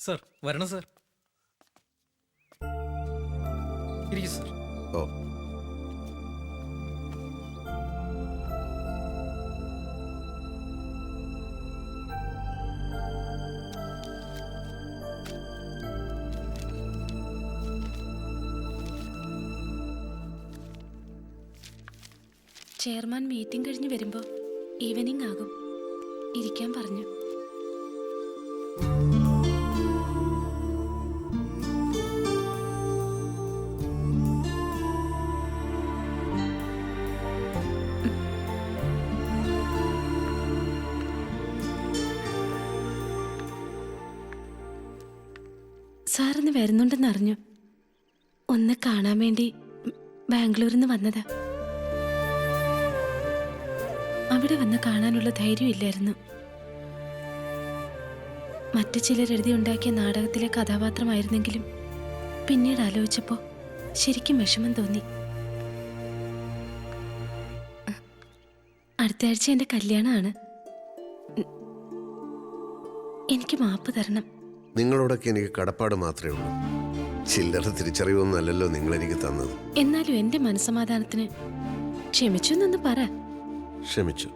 സർ വരണം സർ. ഇരിക്കൂ സർ. ഓ, ചെയർമാൻ മീറ്റിംഗ് കഴിഞ്ഞ് വരുമ്പോൾ ഈവനിങ് ആകും. ഇരിക്കാൻ പറഞ്ഞു. സാറിന്ന് വരുന്നുണ്ടെന്ന് അറിഞ്ഞു. ഒന്ന് കാണാൻ വേണ്ടി ബാംഗ്ലൂരിൽ നിന്ന് വന്നതാ. അവിടെ വന്ന് കാണാനുള്ള ധൈര്യം ഇല്ലായിരുന്നു. മറ്റു ചിലർ എഴുതിയുണ്ടാക്കിയ നാടകത്തിലെ കഥാപാത്രമായിരുന്നെങ്കിലും പിന്നീട് ആലോചിച്ചപ്പോ ശരിക്കും വിഷമം തോന്നി. അടുത്ത ആഴ്ച എന്റെ കല്യാണമാണ്. എനിക്ക് മാപ്പ് തരണം. നിങ്ങളോടൊക്കെ എനിക്ക് കടപ്പാട് മാത്രമേ ഉള്ളൂ. ചില്ലറ തിരിച്ചറിവൊന്നുമല്ലല്ലോ നിങ്ങൾ എനിക്ക് തന്നത്. എന്നാലും എന്റെ മനസ്സമാധാനത്തിന് ക്ഷമിച്ചു എന്നൊന്ന് പറ. ക്ഷമിച്ചു.